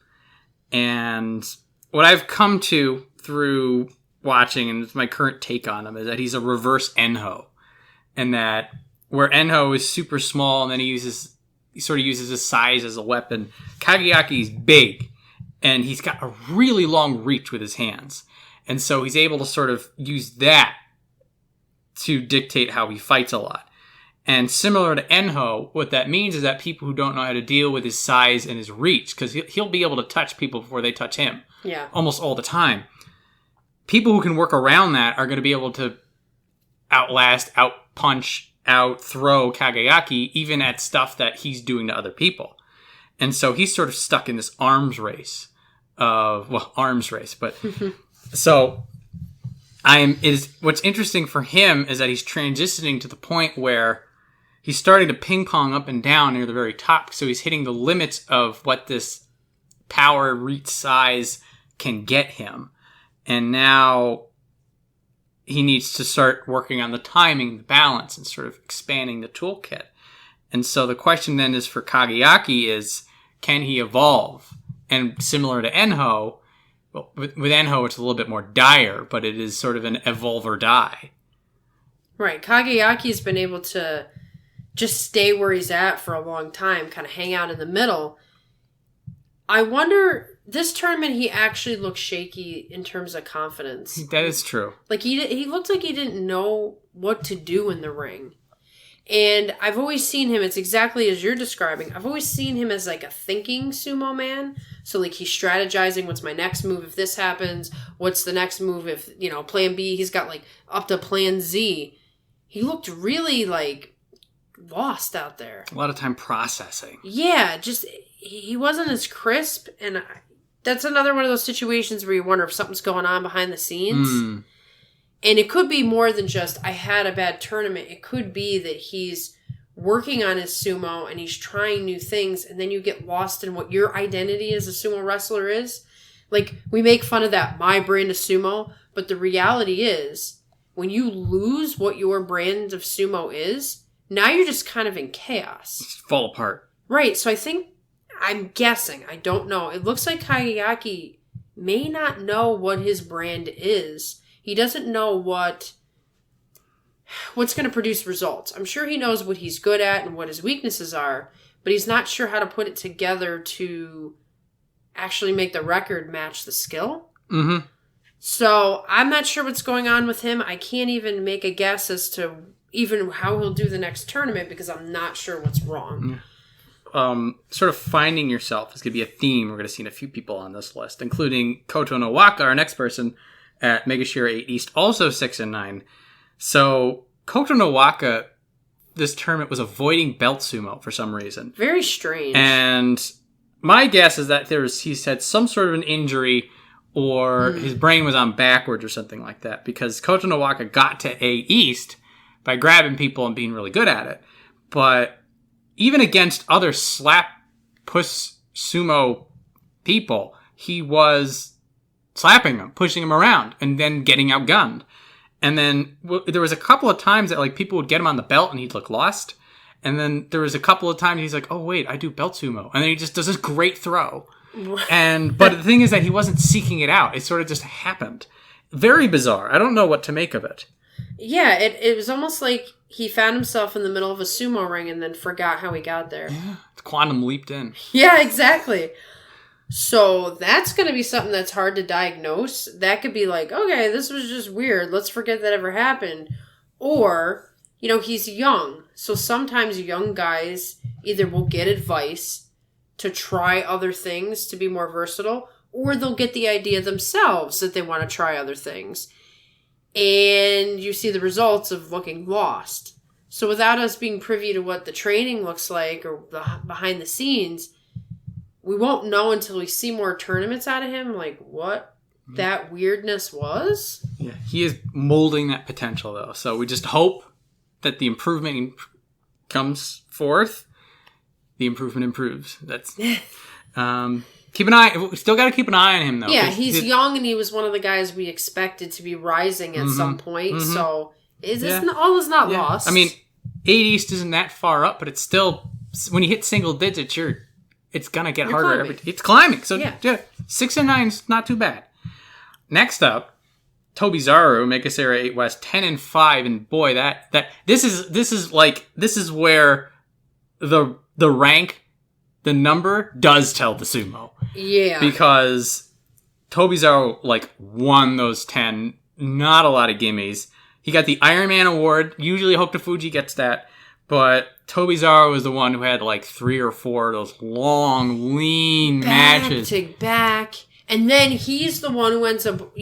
And what I've come to through watching, and it's my current take on him, is that he's a reverse Enho. And that where Enho is super small and then he sort of uses his size as a weapon, Kagayaki's big. And he's got a really long reach with his hands. And so he's able to sort of use that to dictate how he fights a lot. And similar to Enho, what that means is that people who don't know how to deal with his size and his reach, because he'll be able to touch people before they touch him. Yeah. Almost all the time. People who can work around that are going to be able to outlast, out-punch, out-throw Kagayaki, even at stuff that he's doing to other people. And so he's sort of stuck in this arms race. But so what's interesting for him is that he's transitioning to the point where he's starting to ping pong up and down near the very top. So he's hitting the limits of what this power, reach, size can get him. And now he needs to start working on the timing, the balance, and sort of expanding the toolkit. And so the question then is for Kagayaki is, can he evolve? And similar to Enho, well, with Enho it's a little bit more dire, but it is sort of an evolve or die. Right. Kagayaki's been able to just stay where he's at for a long time, kind of hang out in the middle. I wonder, this tournament he actually looked shaky in terms of confidence. That is true. Like he looked like he didn't know what to do in the ring. And I've always seen him, it's exactly as you're describing, I've always seen him as like a thinking sumo man. So like he's strategizing, what's my next move if this happens? What's the next move if, plan B? He's got like up to plan Z. He looked really like lost out there. A lot of time processing. Yeah, just he wasn't as crisp. And that's another one of those situations where you wonder if something's going on behind the scenes. And it could be more than just, I had a bad tournament. It could be that he's working on his sumo and he's trying new things, and then you get lost in what your identity as a sumo wrestler is. Like, we make fun of that, my brand of sumo, but the reality is, when you lose what your brand of sumo is, now you're just kind of in chaos. Just fall apart. Right, so I'm guessing, I don't know. It looks like Kagayaki may not know what his brand is. He doesn't know what's going to produce results. I'm sure he knows what he's good at and what his weaknesses are, but he's not sure how to put it together to actually make the record match the skill. Mm-hmm. So I'm not sure what's going on with him. I can't even make a guess as to even how he'll do the next tournament because I'm not sure what's wrong. sort of finding yourself is going to be a theme we're going to see in a few people on this list, including Kotonowaka, our next person, at Megashira 8 East, also 6 and 9. So Kotonowaka, this tournament, was avoiding belt sumo for some reason. Very strange. And my guess is that he's had some sort of an injury, or his brain was on backwards or something like that, because Kotonowaka got to 8 East by grabbing people and being really good at it. But even against other slap push sumo people, he was slapping them, pushing them around, and then getting outgunned. And then there was a couple of times that like people would get him on the belt and he'd look lost. And then there was a couple of times he's like, oh wait, I do belt sumo. And then he just does this great throw. But the thing is that he wasn't seeking it out. It sort of just happened. Very bizarre. I don't know what to make of it. Yeah, it was almost like he found himself in the middle of a sumo ring and then forgot how he got there. Yeah, quantum leaped in. Yeah, exactly. So that's going to be something that's hard to diagnose. That could be like, okay, this was just weird. Let's forget that ever happened. Or, he's young. So sometimes young guys either will get advice to try other things to be more versatile, or they'll get the idea themselves that they want to try other things. And you see the results of looking lost. So without us being privy to what the training looks like or the behind the scenes, we won't know until we see more tournaments out of him, like what that weirdness was. Yeah, he is molding that potential, though. So we just hope that the improvement comes forth. The improvement improves. That's keep an eye. We still got to keep an eye on him, though. Yeah, he's young, and he was one of the guys we expected to be rising at some point. Mm-hmm. So all is not lost. I mean, 8 East isn't that far up, but it's still, when you hit single digits, it's gonna get harder. It's climbing. So yeah, 6 and 9 is not too bad. Next up, Tobizaru, Megasera 8 West, 10 and 5, and boy, this is where the rank, the number does tell the sumo. Yeah. Because Tobizaru won those 10, not a lot of gimmies. He got the Iron Man award. Usually Hokutofuji gets that. But Tobizaru was the one who had 3 or 4 of those long, lean matches. Back to back. And then he's the one who ends up,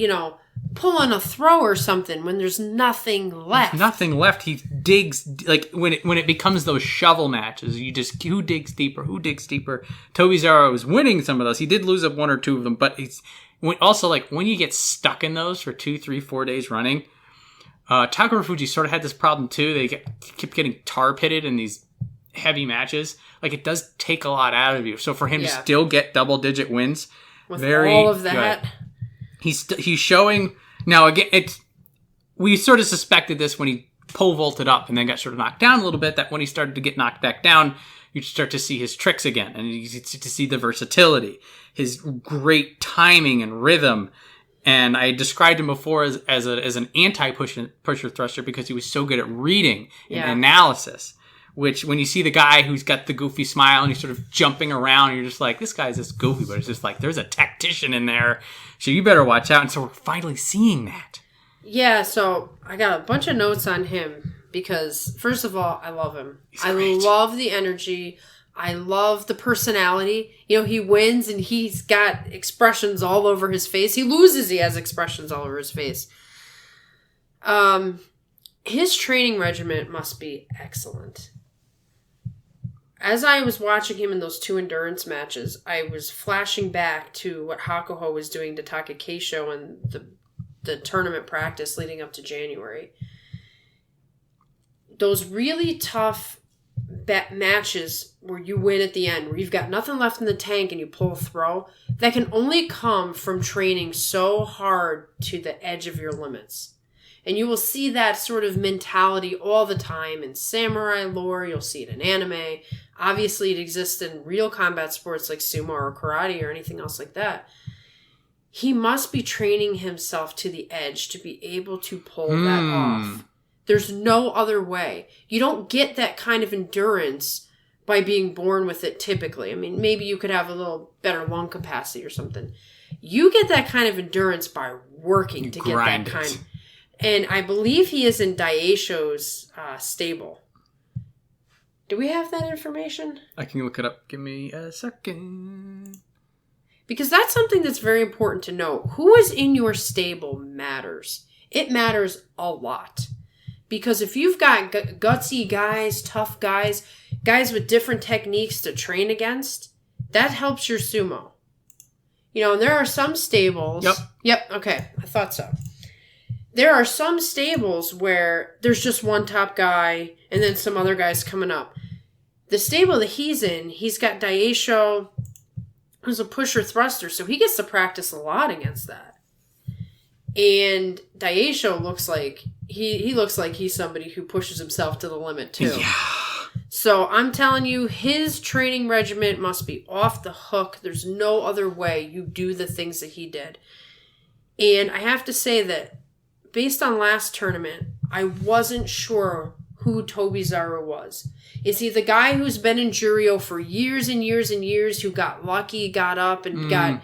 pulling a throw or something when there's nothing left. There's nothing left. He digs, when it becomes those shovel matches, who digs deeper? Tobizaru was winning some of those. He did lose up 1 or 2 of them, but when you get stuck in those for 2, 3, 4 days running, Takarafuji sort of had this problem too. They kept getting tar pitted in these heavy matches. It does take a lot out of you. So for him to still get double-digit wins, with very all of that, good. He's showing now. Again, we sort of suspected this when he pole vaulted up and then got sort of knocked down a little bit. That when he started to get knocked back down, you start to see his tricks again, and you get to see the versatility, his great timing and rhythm. And I described him before as an anti-pusher thruster because he was so good at reading and analysis. Which, when you see the guy who's got the goofy smile and he's sort of jumping around, you're just like, this guy's just goofy, but it's just there's a tactician in there, so you better watch out. And so we're finally seeing that. Yeah, so I got a bunch of notes on him because, first of all, I love him. I love the energy. I love the personality. He wins and he's got expressions all over his face. He loses, he has expressions all over his face. His training regimen must be excellent. As I was watching him in those 2 endurance matches, I was flashing back to what Hakuho was doing to Takakeisho and the tournament practice leading up to January. Those really tough matches where you win at the end, where you've got nothing left in the tank and you pull a throw, that can only come from training so hard to the edge of your limits. And you will see that sort of mentality all the time in samurai lore. You'll see it in anime. Obviously, it exists in real combat sports like sumo or karate or anything else like that. He must be training himself to the edge to be able to pull that off. There's no other way. You don't get that kind of endurance by being born with it typically. I mean, maybe you could have a little better lung capacity or something. You get that kind of endurance by working to get that kind. And I believe he is in Daieisho's stable. Do we have that information? I can look it up. Give me a second. Because that's something that's very important to know. Who is in your stable matters. It matters a lot. Because if you've got gutsy guys, tough guys, guys with different techniques to train against, that helps your sumo. You know, and there are some stables... Yep, okay, I thought so. There are some stables where there's just one top guy and then some other guys coming up. The stable that he's in, he's got Daieisho, who's a pusher thruster, so he gets to practice a lot against that. And Daieisho looks like he looks like he's somebody who pushes himself to the limit too. Yeah. So I'm telling you, his training regimen must be off the hook. There's no other way you do the things that he did. And I have to say that based on last tournament, I wasn't sure who Tobizaru was. Is he the guy who's been in Juryo for years and years and years, who got lucky, got up, and got,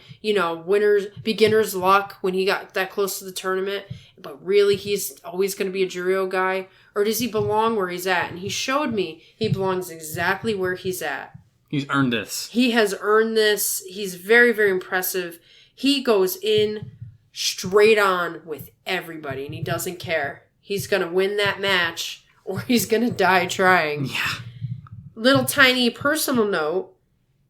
beginner's luck when he got that close to the tournament, but really he's always going to be a Juryo guy? Or does he belong where he's at? And he showed me he belongs exactly where he's at. He's earned this. He has earned this. He's very, very impressive. He goes in straight on with everybody, and he doesn't care. He's going to win that match, or he's going to die trying. Yeah. Little tiny personal note,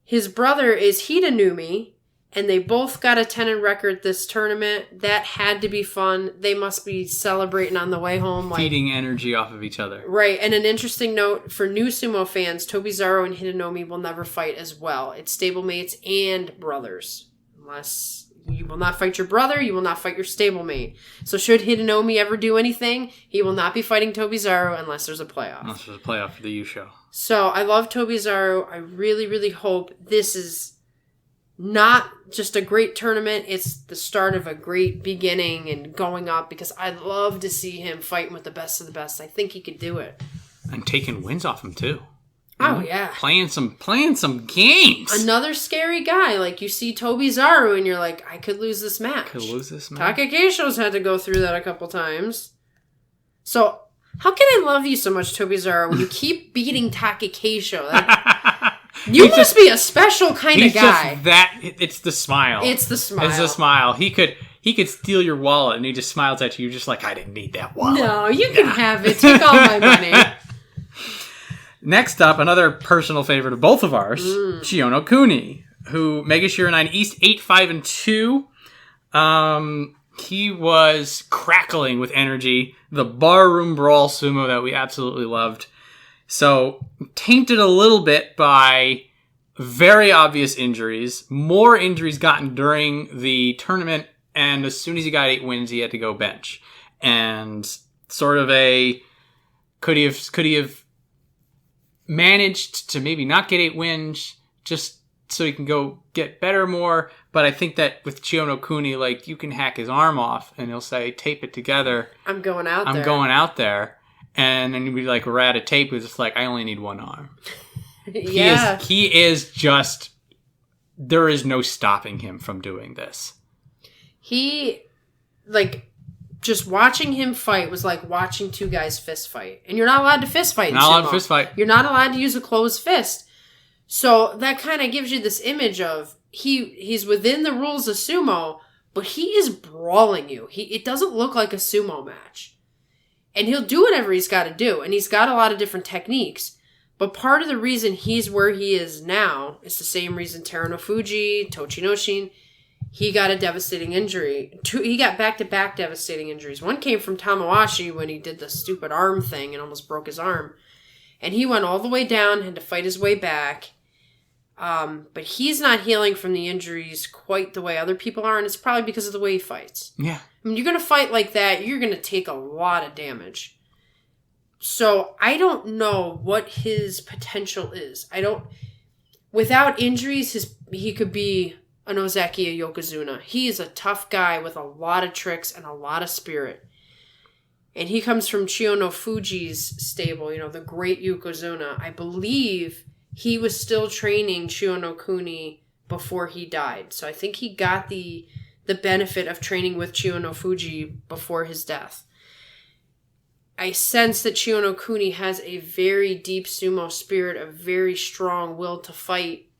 his brother is Hitonoumi, and they both got a 10 record this tournament. That had to be fun. They must be celebrating on the way home. Feeding energy off of each other. Right, and an interesting note, for new sumo fans, Tobizaru and Hitonoumi will never fight as well. It's stablemates and brothers. Unless... you will not fight your brother, you will not fight your stablemate. So should Hitonoumi ever do anything, he will not be fighting Tobizaru unless there's a playoff. Unless there's a playoff for the Yusho. So I love Tobizaru. I really, really hope this is not just a great tournament. It's the start of a great beginning and going up, because I'd love to see him fighting with the best of the best. I think he could do it. And taking wins off him too. Oh, yeah. Playing some games. Another scary guy. Like, you see Tobizaru and you're like, I could lose this match. Takakeisho's had to go through that a couple times. So, how can I love you so much, Tobizaru, when you keep beating Takakeisho? You must be a special kind of guy. It's the smile. It's the smile. It's the smile. He could steal your wallet and he just smiles at you. You're just like, I didn't need that wallet. No, you can have it. Take all my money. Next up, another personal favorite of both of ours, Chiyonokuni, who Mega Shiranine East 8-5-2. He was crackling with energy. The barroom brawl sumo that we absolutely loved. So, tainted a little bit by very obvious injuries. More injuries gotten during the tournament, and as soon as he got 8 wins, he had to go bench. And sort of could he have managed to maybe not get 8 wins just so he can go get better more. But I think that with Chiyonokuni, like, you can hack his arm off and he'll say, tape it together. I'm going out there. And then you'd be like, we're out of tape. It's just like, I only need one arm. Yeah. He is just, there is no stopping him from doing this. Just watching him fight was like watching two guys fist fight. And you're not allowed to fist fight in sumo. Not allowed to fist fight. You're not allowed to use a closed fist. So that kind of gives you this image of he's within the rules of sumo, but he is brawling you. It doesn't look like a sumo match. And he'll do whatever he's got to do. And he's got a lot of different techniques. But part of the reason he's where he is now is the same reason Terunofuji, Tochinoshin, he got a devastating injury. He got back-to-back devastating injuries. One came from Tamawashi when he did the stupid arm thing and almost broke his arm. And he went all the way down, had to fight his way back. But he's not healing from the injuries quite the way other people are, and it's probably because of the way he fights. Yeah. I mean, you're going to fight like that, you're going to take a lot of damage. So I don't know what his potential is. Without injuries, he could be an Ozeki, a Yokozuna. He is a tough guy with a lot of tricks and a lot of spirit. And he comes from Chiyonofuji's stable, the great Yokozuna. I believe he was still training Chiyonokuni before he died. So I think he got the benefit of training with Chiyonofuji before his death. I sense that Chiyonokuni has a very deep sumo spirit, a very strong will to fight.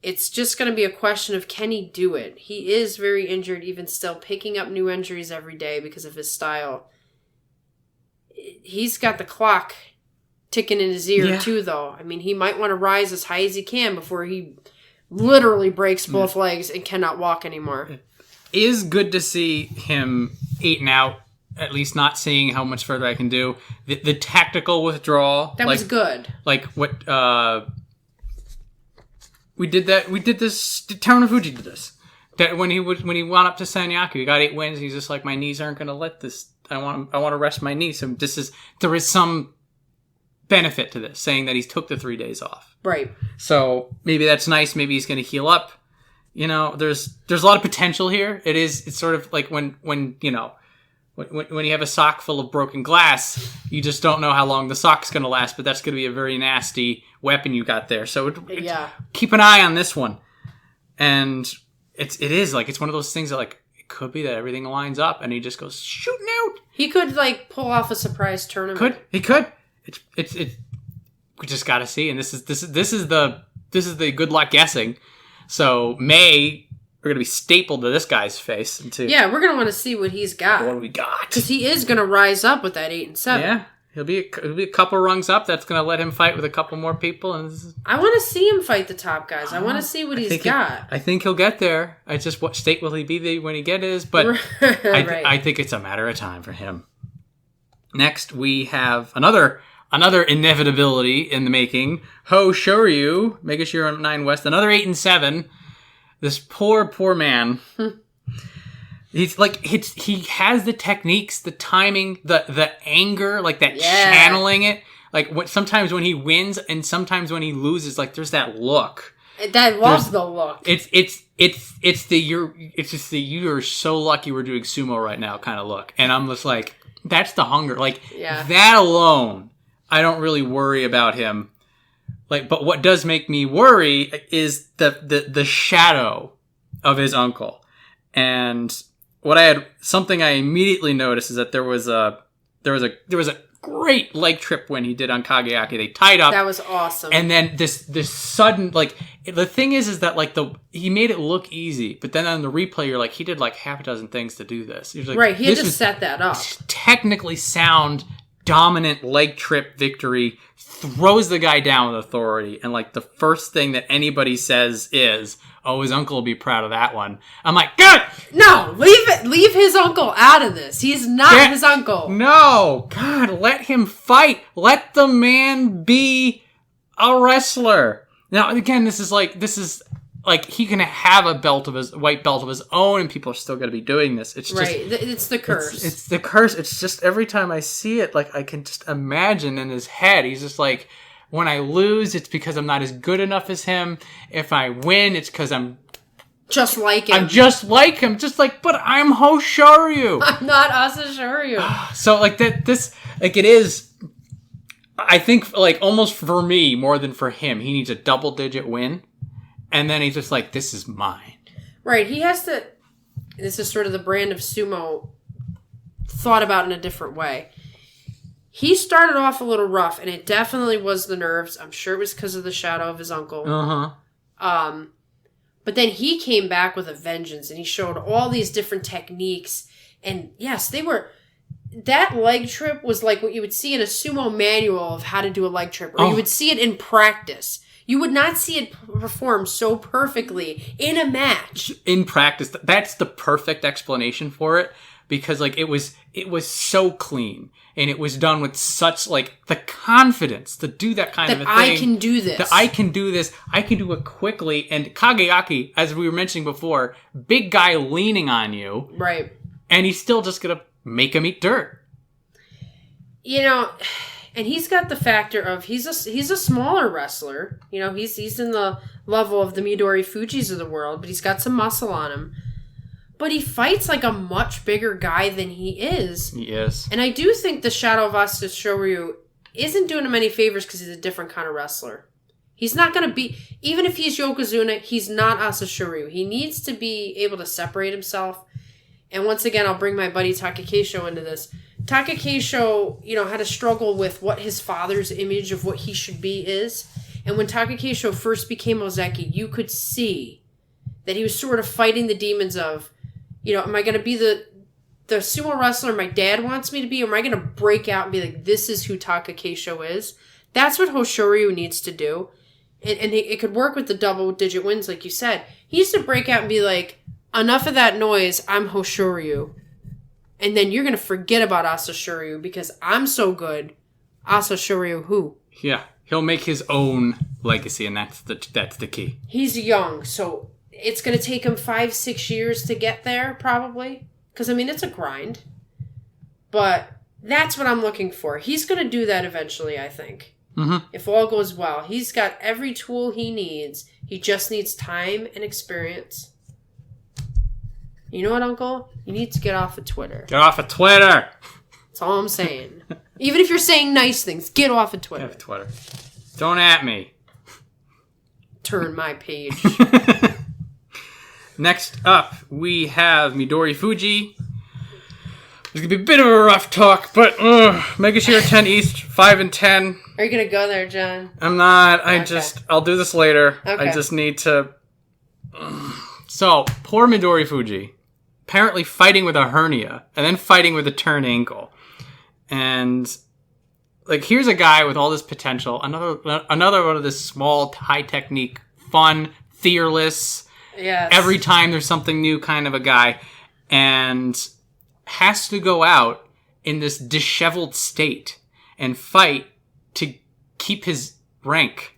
It's just going to be a question of, can he do it? He is very injured, even still, picking up new injuries every day because of his style. He's got the clock ticking in his ear, too, though. I mean, he might want to rise as high as he can before he literally breaks both legs and cannot walk anymore. It is good to see him eaten out, at least not seeing how much further I can do. The tactical withdrawal. That was good. Like what... We did this. Terunofuji did this. That when he went up to Sanyaku, he got 8 wins. He's just like, my knees aren't going to let this. I want to rest my knees. So there is some benefit to this, saying that he's took the 3 days off. Right. So maybe that's nice. Maybe he's going to heal up. You know, there's a lot of potential here. It's sort of like when you have a sock full of broken glass, you just don't know how long the sock's going to last, but that's going to be a very nasty weapon you got there. So keep an eye on this one. And it is like, it's one of those things that like, it could be that everything lines up and he just goes shooting out. He could like pull off a surprise tournament. He could. We just got to see. And this is the good luck guessing. So May, we're going to be stapled to this guy's face. Yeah, we're going to want to see what he's got. What do we got? Because he is going to rise up with that 8 and 7. Yeah, he'll be a couple rungs up. That's going to let him fight with a couple more people. And I want to see him fight the top guys. I want to see what he's got. I think he'll get there. It's just what state will he be when he gets? But right. I think it's a matter of time for him. Next, we have another inevitability in the making. Hoshoryu, Megashiro 9 West, another 8 and 7. This poor man. He's like he has the techniques, the timing, the anger, like that channeling it. Like sometimes when he wins and sometimes when he loses, like there's that look. That was the look. It's just the you're so lucky we're doing sumo right now kind of look. And I'm just like, that's the hunger. Like that alone, I don't really worry about him. Like, but what does make me worry is the shadow of his uncle. And something I immediately noticed is that there was a great leg trip when he did on Kagayaki. They tied up. That was awesome. And then this sudden, like, the thing is that like he made it look easy, but then on the replay you're like, he did like half a dozen things to do this. He was like, right, he had to set that up. Technically sound, dominant leg trip victory, throws the guy down with authority, and like the first thing that anybody says is, oh, his uncle will be proud of that one. I'm like, good! No, leave his uncle out of this. He's not his uncle. No! God, let him fight. Let the man be a wrestler. Now, again, this is like he can have a white belt of his own, and people are still going to be doing this. It's just, it's the curse. It's the curse. It's just every time I see it, like I can just imagine in his head, he's just like, when I lose, it's because I'm not as good enough as him. If I win, it's because I'm just like him. I'm just like him. Just like, but I'm Hoshoryu. I'm not Asashoryu. So like it is. I think like almost for me more than for him, he needs a double-digit win. And then he's just like, this is mine. Right. He has to... This is sort of the brand of sumo thought about in a different way. He started off a little rough, and it definitely was the nerves. I'm sure it was because of the shadow of his uncle. Uh-huh. But then he came back with a vengeance, and he showed all these different techniques. And yes, they were... That leg trip was like what you would see in a sumo manual of how to do a leg trip. Or you would see it in practice. You would not see it performed so perfectly in a match. In practice, that's the perfect explanation for it, because like it was so clean and it was done with such like the confidence to do that kind of a thing. I can do this. That I can do this. I can do it quickly. And Kagayaki, as we were mentioning before, big guy leaning on you, right? And he's still just gonna make him eat dirt. You know. And he's got the factor of he's a smaller wrestler. You know, he's in the level of the Midorifujis of the world, but he's got some muscle on him. But he fights like a much bigger guy than he is. He is. And I do think the shadow of Asashoryu isn't doing him any favors because he's a different kind of wrestler. He's not going to be... Even if he's Yokozuna, he's not Asashoryu. He needs to be able to separate himself. And once again, I'll bring my buddy Takakeisho into this. Takakeisho, had a struggle with what his father's image of what he should be is. And when Takakeisho first became Ozeki, you could see that he was sort of fighting the demons of, am I going to be the sumo wrestler my dad wants me to be? Or am I going to break out and be like, this is who Takakeisho is? That's what Hoshoryu needs to do. And it could work with the double-digit wins, like you said. He needs to break out and be like, enough of that noise, I'm Hoshoryu. And then you're going to forget about Asashoryu because I'm so good. Asashoryu who? Yeah, he'll make his own legacy, and that's the key. He's young, so it's going to take him 5-6 years to get there, probably. Because, it's a grind. But that's what I'm looking for. He's going to do that eventually, I think. Mm-hmm. If all goes well. He's got every tool he needs. He just needs time and experience. You know what, Uncle? You need to get off of Twitter. Get off of Twitter! That's all I'm saying. Even if you're saying nice things, get off of Twitter. Get off Twitter. Don't at me. Turn my page. Next up, we have Midorifuji. It's going to be a bit of a rough talk, but Mega Shira 10 East, 5 and 10. Are you going to go there, John? I'm not. Okay. I'll do this later. Okay. I just need to... So, poor Midorifuji. Apparently fighting with a hernia, and then fighting with a turned ankle. And, here's a guy with all this potential. Another one of this small, high-technique, fun, fearless... Yes. Every time there's something new kind of a guy, and has to go out in this disheveled state and fight to keep his rank.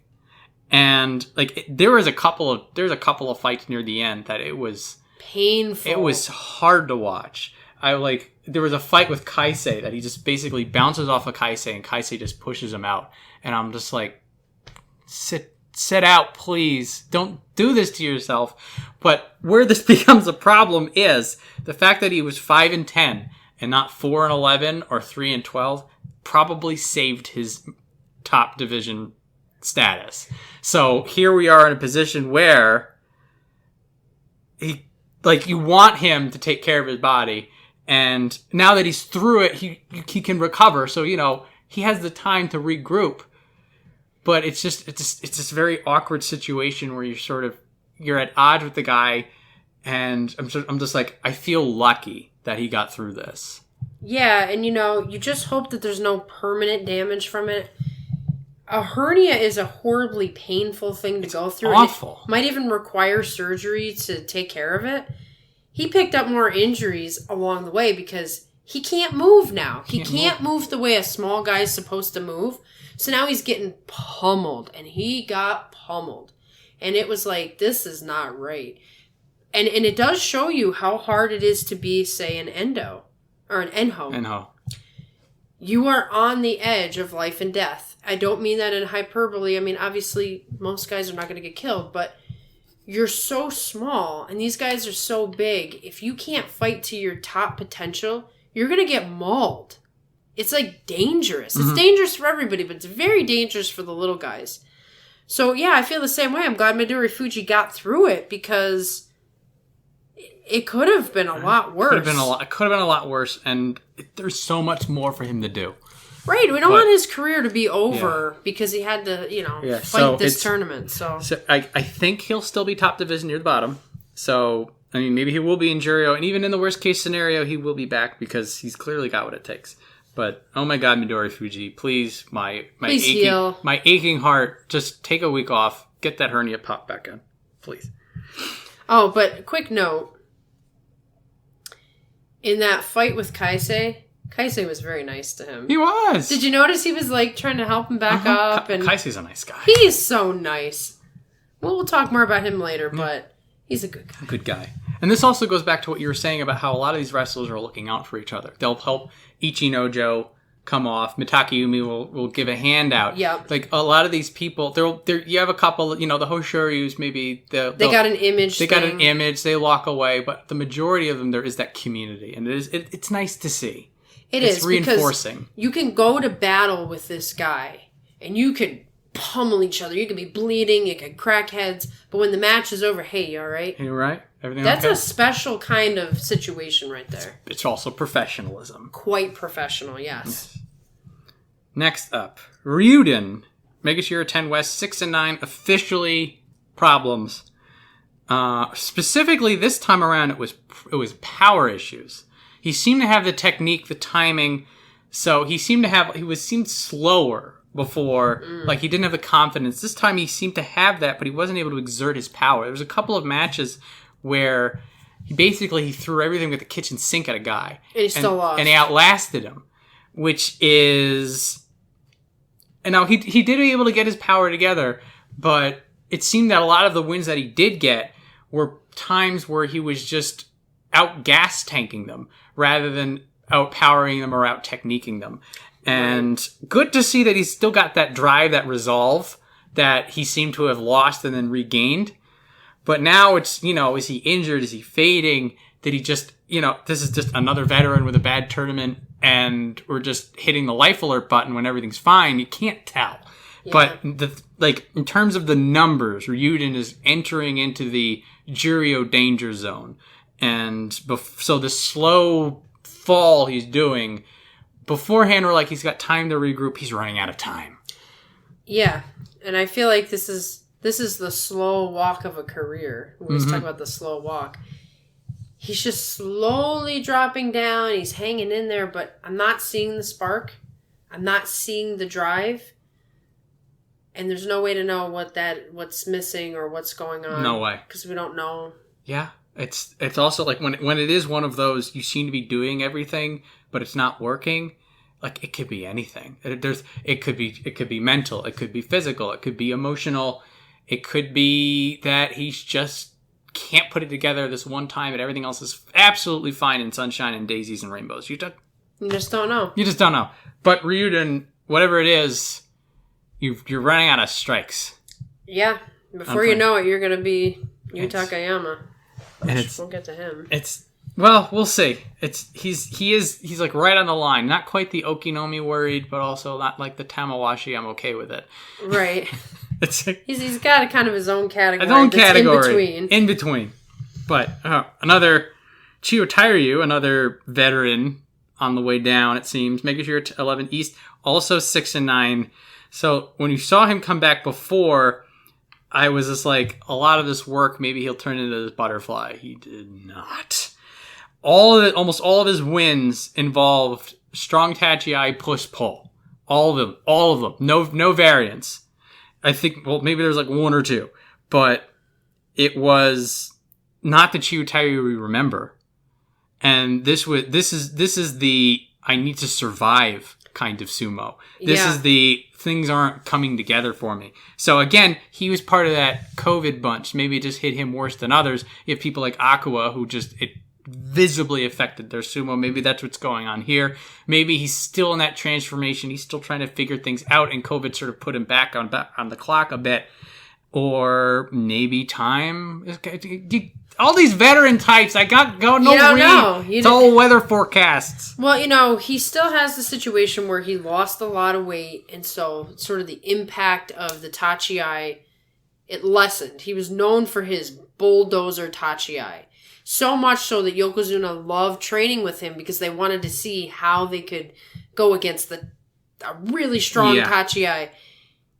And there's a couple of fights near the end that it was painful. It was hard to watch. There was a fight with Kaisei that he just basically bounces off of Kaisei and Kaisei just pushes him out, and I'm just like, sit out, please. Don't do this to yourself. But where this becomes a problem is the fact that he was 5 and 10 and not 4 and 11 or 3 and 12 probably saved his top division status. So here we are in a position where you want him to take care of his body, and now that he's through it, he can recover. So, he has the time to regroup. But it's this very awkward situation where you're at odds with the guy, and I'm just like, I feel lucky that he got through this. Yeah, and you just hope that there's no permanent damage from it. A hernia is a horribly painful thing to go through. Awful. It might even require surgery to take care of it. He picked up more injuries along the way because he can't move now. He can't move the way a small guy's supposed to move. So now he's getting pummeled, and he got pummeled. And it was like, this is not right. And it does show you how hard it is to be, say, an Endo, or an Enho. Enho. You are on the edge of life and death. I don't mean that in hyperbole. Obviously, most guys are not going to get killed, but you're so small, and these guys are so big. If you can't fight to your top potential, you're going to get mauled. It's dangerous. Mm-hmm. It's dangerous for everybody, but it's very dangerous for the little guys. So yeah, I feel the same way. I'm glad Midorifuji got through it because it could have been a lot worse. It could have been a lot worse, and there's so much more for him to do. Right, we don't want his career to be over because he had to, fight this tournament. So I think he'll still be top division near the bottom. So maybe he will be in Juryo, and even in the worst case scenario, he will be back because he's clearly got what it takes. But, oh my God, Midorifuji, please, my aching heart, just take a week off, get that hernia popped back in, please. Oh, but quick note. In that fight with Kaisei was very nice to him. He was! Did you notice he was, trying to help him back up? And Kaisei's a nice guy. He's so nice. Well, we'll talk more about him later, but he's a good guy. Good guy. And this also goes back to what you were saying about how a lot of these wrestlers are looking out for each other. They'll help Ichinojo come off. Mitakeumi will give a handout. Yep. A lot of these people, you have a couple, the Hoshoryus, maybe they got an image. They got an image. They walk away, but the majority of them, there is that community, and it's nice to see. It's reinforcing. You can go to battle with this guy, and you could pummel each other. You could be bleeding, you could crack heads, but when the match is over, hey, you all right? You all right? Everything That's okay? a special kind of situation right there. It's also professionalism. Quite professional, yes. Next up, Ryuden. Megashira 10 West, 6 and 9, officially problems. Specifically, this time around, it was power issues. He seemed to have the technique, the timing, so he seemed slower before. Like, he didn't have the confidence. This time, he seemed to have that, but he wasn't able to exert his power. There was a couple of matches where he threw everything with the kitchen sink at a guy. And he still lost. And he outlasted him, which is... And now, he did be able to get his power together, but it seemed that a lot of the wins that he did get were times where he was just out-gas tanking them rather than out-powering them or out-techniquing them. And good to see that he's still got that drive, that resolve that he seemed to have lost and then regained. But now it's, is he injured? Is he fading? Did he just, this is just another veteran with a bad tournament and we're just hitting the life alert button when everything's fine? You can't tell. Yeah. But in terms of the numbers, Ryuden is entering into the Juryo danger zone. And so the slow fall he's doing, beforehand we're like, he's got time to regroup. He's running out of time. Yeah. And I feel like this is the slow walk of a career. We always talk about the slow walk. He's just slowly dropping down. He's hanging in there, but I'm not seeing the spark. I'm not seeing the drive. And there's no way to know what's missing or what's going on. No way. Because we don't know. Yeah. It's also like when it is one of those, you seem to be doing everything, but it's not working. Like, it could be anything. It could be mental. It could be physical. It could be emotional. It could be that he's just can't put it together this one time and everything else is absolutely fine in sunshine and daisies and rainbows. You just don't know. You just don't know. But Ryuden, whatever it is, you're running out of strikes. Yeah. Before you know it, you're going to be Takayama. We'll get to him. Well, we'll see. He's like right on the line. Not quite the Okinoumi worried, but also not like the Tamawashi. I'm okay with it. Right. It's like, he's got a kind of his own category. In between. But another Chiyotairyu, another veteran on the way down, it seems. Megashira 11 East, also 6 and 9. So when you saw him come back before, I was just like, a lot of this work, maybe he'll turn into this butterfly. He did not. Almost all of his wins involved strong tachi push-pull. All of them. No variance. I think, well, maybe there's like one or two, but it was not the Chiyotairyu we remember. And this is the I need to survive kind of sumo. This is the things aren't coming together for me. So again, he was part of that COVID bunch. Maybe it just hit him worse than others. You have people like Hakuho who it visibly affected their sumo. Maybe that's what's going on here. Maybe he's still in that transformation. He's still trying to figure things out, and COVID sort of put him back on the clock a bit. Or maybe time. All these veteran types, I got no read. Know. It's all weather forecasts. Well, he still has the situation where he lost a lot of weight, and so sort of the impact of the tachi, it lessened. He was known for his bulldozer tachi. So much so that Yokozuna loved training with him because they wanted to see how they could go against a really strong tachi.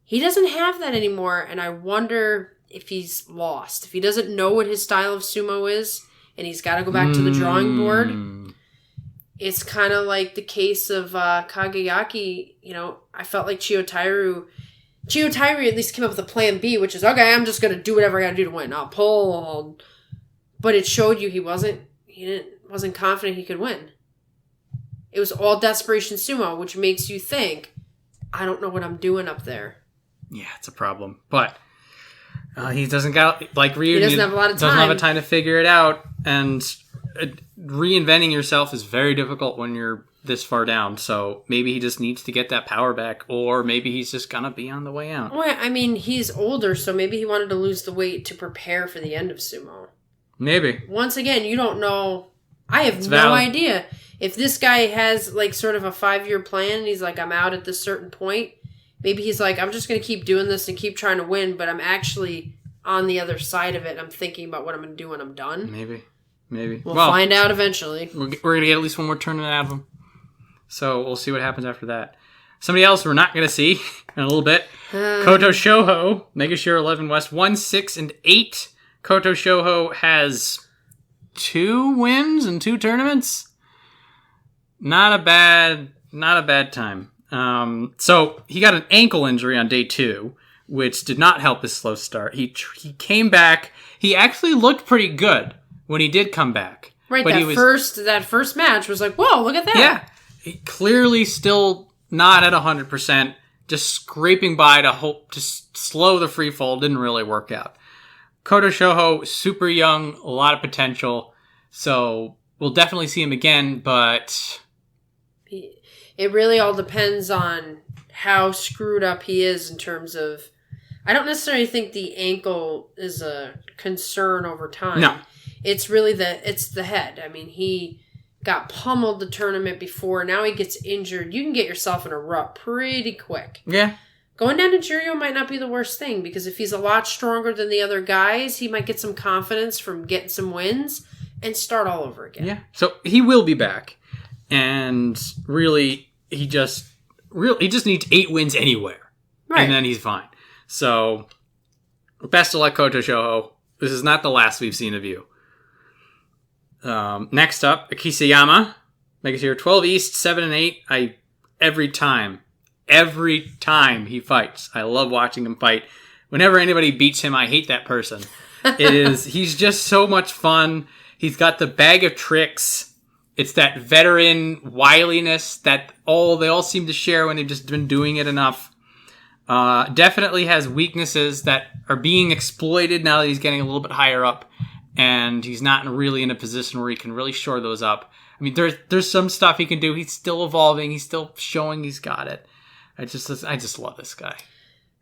He doesn't have that anymore, and I wonder if he's lost. If he doesn't know what his style of sumo is, and he's got to go back to the drawing board. It's kind of like the case of Kagayaki. I felt like Chiyotairyu at least came up with a plan B, which is, okay, I'm just going to do whatever I got to do to win. I'll pull, but it showed you he wasn't confident he could win. It was all desperation sumo, which makes you think, I don't know what I'm doing up there. Yeah, it's a problem. But he doesn't got, like Ryuden, he doesn't have a lot of time. Doesn't have a time to figure it out. And reinventing yourself is very difficult when you're this far down. So maybe he just needs to get that power back, or maybe he's just going to be on the way out. Well, I mean, he's older, so maybe he wanted to lose the weight to prepare for the end of sumo. Maybe. Once again, you don't know. I have no idea. If this guy has like sort of a 5-year plan and he's like, I'm out at this certain point, maybe he's like, I'm just going to keep doing this and keep trying to win, but I'm actually on the other side of it. I'm thinking about what I'm going to do when I'm done. Maybe. We'll find out eventually. We're going to get at least one more tournament out of him. So we'll see what happens after that. Somebody else we're not going to see in a little bit. Kotoshoho, Megashira 11 West, 1, 6, and 8. Kotoshoho has 2 wins in 2 tournaments. Not a bad time. So he got an ankle injury on day 2, which did not help his slow start. He came back. He actually looked pretty good when he did come back. Right, but that first match was like, whoa, look at that. Yeah, he clearly still not at 100%, just scraping by to slow the free fall. Didn't really work out. Kotoshoho, super young, a lot of potential. So we'll definitely see him again, but it really all depends on how screwed up he is in terms of... I don't necessarily think the ankle is a concern over time. No. It's really the head. I mean, he got pummeled the tournament before. Now he gets injured. You can get yourself in a rut pretty quick. Yeah. Going down to Jiryu might not be the worst thing, because if he's a lot stronger than the other guys, he might get some confidence from getting some wins and start all over again. Yeah. So he will be back. And really, he just needs 8 wins anywhere. Right. And then he's fine. So, best of luck, Kotoshoho. This is not the last we've seen of you. Next up, Akisayama. Megashira 12 East, 7 and 8. Every time he fights, I love watching him fight. Whenever anybody beats him, I hate that person. He's just so much fun. He's got the bag of tricks. It's that veteran wiliness that they all seem to share when they've just been doing it enough. Definitely has weaknesses that are being exploited now that he's getting a little bit higher up. And he's not really in a position where he can really shore those up. I mean, there's some stuff he can do. He's still evolving. He's still showing he's got it. I just love this guy.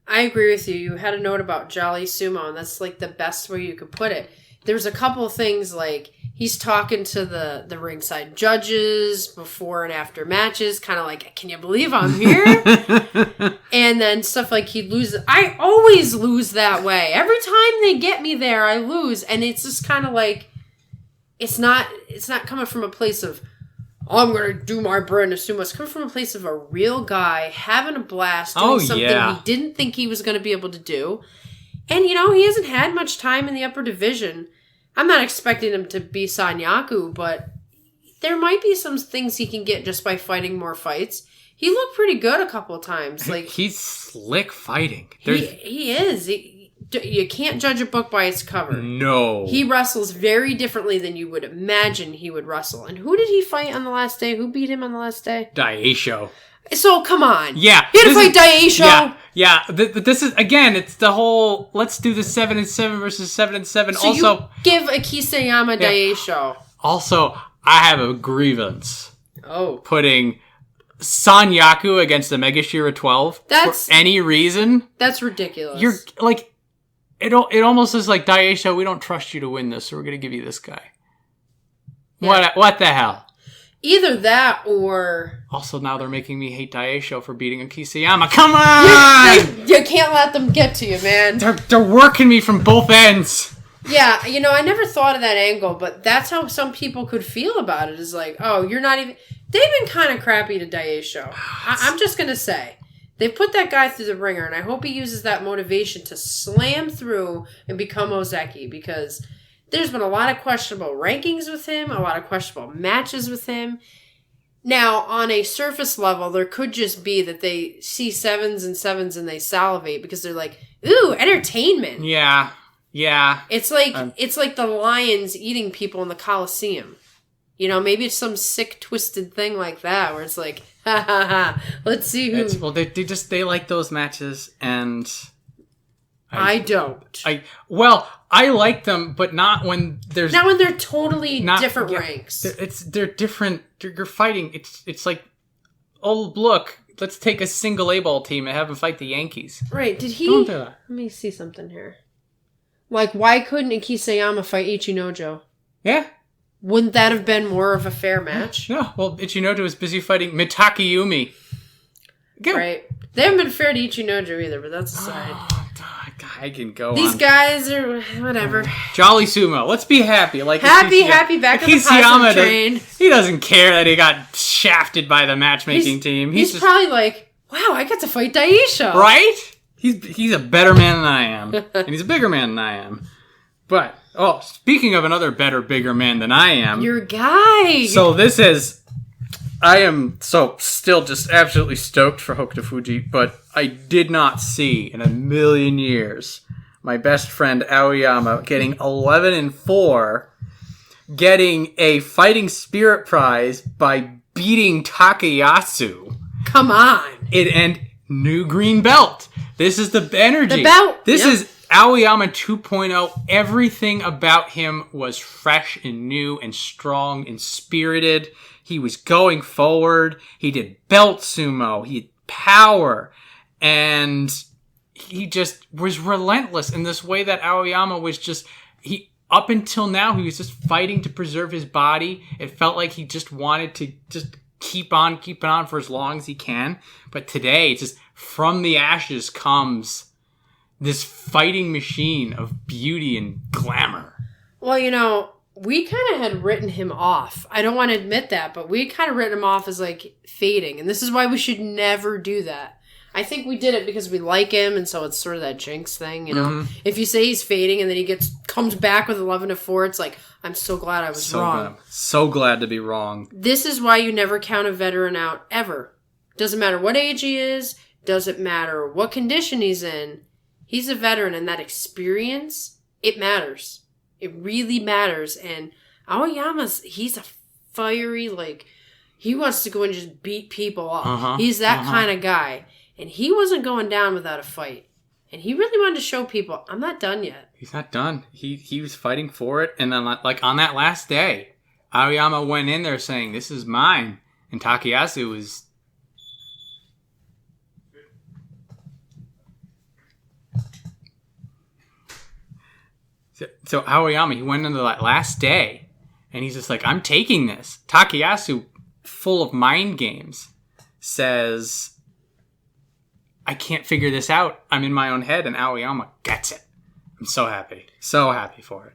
I agree with you. You had a note about Jolly Sumo, and that's like the best way you could put it. There's a couple of things, like he's talking to the ringside judges before and after matches, kind of like, can you believe I'm here? And then stuff like he loses. I always lose that way. Every time they get me there, I lose. And it's just kind of like, it's not coming from a place of, I'm going to do my brand of sumo. It's coming from a place of a real guy having a blast, doing something he didn't think he was going to be able to do. And, he hasn't had much time in the upper division. I'm not expecting him to be Sanyaku, but there might be some things he can get just by fighting more fights. He looked pretty good a couple of times. Like he's slick fighting. He is. You can't judge a book by its cover. No. He wrestles very differently than you would imagine he would wrestle. And who did he fight on the last day? Who beat him on the last day? Daieisho. So, come on. Yeah. He had to fight Daieisho. Yeah. This is, again, it's the whole, let's do the 7 and 7 versus 7 and 7. So also, you give Akisayama Daieisho. Also, I have a grievance. Oh. Putting Sanyaku against the Megashira 12 for any reason. That's ridiculous. You're, like, it almost is like, Daieisho, we don't trust you to win this, so we're going to give you this guy. Yeah. What the hell? Either that or... Also, now they're making me hate Daieisho for beating Akisayama. Come on! You can't let them get to you, man. They're working me from both ends. Yeah, I never thought of that angle, but that's how some people could feel about it. Is like, oh, you're not even... They've been kind of crappy to Daieisho. I'm just going to say. They put that guy through the ringer, and I hope he uses that motivation to slam through and become Ozeki, because... There's been a lot of questionable rankings with him, a lot of questionable matches with him. Now, on a surface level, there could just be that they see 7s and 7s and they salivate because they're like, ooh, entertainment. Yeah. It's like the lions eating people in the Coliseum. Maybe it's some sick, twisted thing like that where it's like, ha ha ha, let's see who... They like those matches, and... I don't. I like them, but not when there's... Not when they're totally different ranks. They're different. You're fighting. It's like, oh, look, let's take a single A-ball team and have them fight the Yankees. Right, did he... Don't do that. Let me see something here. Like, why couldn't Akisayama fight Ichinojo? Yeah. Wouldn't that have been more of a fair match? No, well, Ichinojo was busy fighting Mitakeumi. Right? They haven't been fair to Ichinojo either, but that's aside. Oh, God, I can go These on. guys are whatever. Jolly Sumo. Let's be happy. Like Happy, back on the positive train. He doesn't care that he got shafted by the matchmaking team. He's just probably like, wow, I got to fight Daieisho. Right? He's a better man than I am. And he's a bigger man than I am. But, speaking of another better, bigger man than I am. Your guy. So I am still just absolutely stoked for Hokutofuji, but I did not see in a million years my best friend Aoyama getting 11-4, getting a fighting spirit prize by beating Takayasu. Come on. And new green belt. This is the energy. The belt. This is Aoyama 2.0. Everything about him was fresh and new and strong and spirited. He was going forward. He did belt sumo. He had power. And he just was relentless in this way that Aoyama was just... Up until now, he was just fighting to preserve his body. It felt like he just wanted to just keep on for as long as he can. But today, it's just from the ashes comes this fighting machine of beauty and glamour. Well, we kind of had written him off. I don't want to admit that, but we kind of written him off as like fading. And this is why we should never do that. I think we did it because we like him, and so it's sort of that jinx thing, Mm-hmm. If you say he's fading and then he comes back with 11-4, it's like, I'm so glad I was wrong. So glad to be wrong. This is why you never count a veteran out, ever. Doesn't matter what age he is, doesn't matter what condition he's in. He's a veteran, and that experience, it matters. It really matters. And he's a fiery, he wants to go and just beat people up. He's that kind of guy. And he wasn't going down without a fight. And he really wanted to show people, I'm not done yet. He's not done. He was fighting for it. And then, on that last day, Aoyama went in there saying, this is mine. And Takayasu was... So Aoyama, he went into that last day, and he's just like, I'm taking this. Takayasu, full of mind games, says... I can't figure this out. I'm in my own head, and Aoyama gets it. I'm so happy. So happy for it.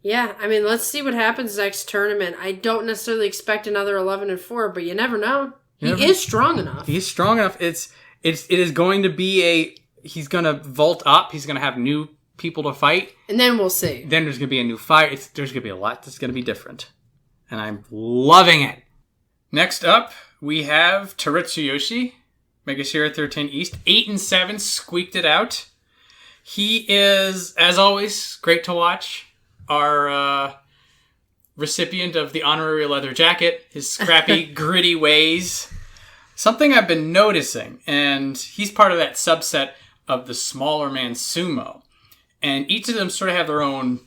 Yeah, let's see what happens next tournament. I don't necessarily expect another 11-4, but you never know. He is strong enough. He's strong enough. It is going to be he's going to vault up. He's going to have new people to fight. And then we'll see. Then there's going to be a new fight. There's going to be a lot that's going to be different. And I'm loving it. Next up, we have Terunofuji. Megashira 13 East, 8-7, squeaked it out. He is, as always, great to watch. Our recipient of the honorary leather jacket, his scrappy, gritty ways. Something I've been noticing, and he's part of that subset of the smaller man sumo. And each of them sort of have their own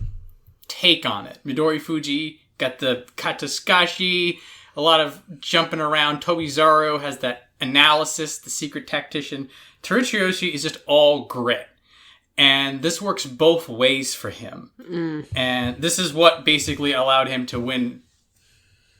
take on it. Midorifuji got the katasukashi, a lot of jumping around. Tobizaru has that analysis, the secret tactician. Terunofuji is just all grit. And this works both ways for him. And this is what basically allowed him to win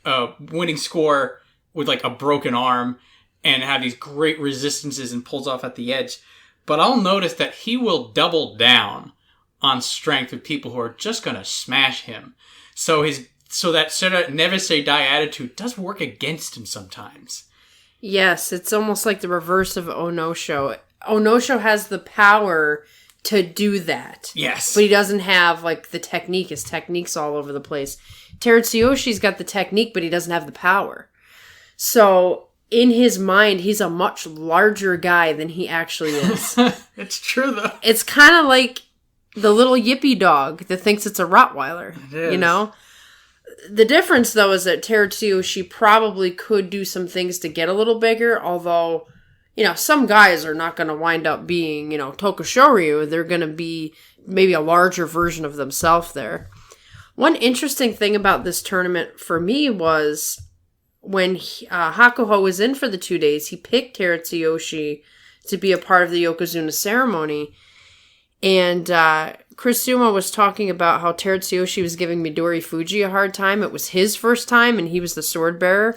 a winning score with a broken arm and have these great resistances and pulls off at the edge. But I'll notice that he will double down on strength with people who are just going to smash him. So that sort of never say die attitude does work against him sometimes. Yes, it's almost like the reverse of Onosho. Onosho has the power to do that. Yes. But he doesn't have, the technique. His technique's all over the place. Terutsushi's got the technique, but he doesn't have the power. So, in his mind, he's a much larger guy than he actually is. It's true, though. It's kind of like the little yippy dog that thinks it's a Rottweiler. It is. The difference, though, is that Terunofuji probably could do some things to get a little bigger, although, some guys are not going to wind up being, Tokushoryu. They're going to be maybe a larger version of themselves there. One interesting thing about this tournament for me was when Hakuho was in for the 2 days, he picked Terunofuji to be a part of the Yokozuna ceremony. And Chris Sumo was talking about how Terunofuji was giving Midorifuji a hard time. It was his first time, and he was the sword bearer.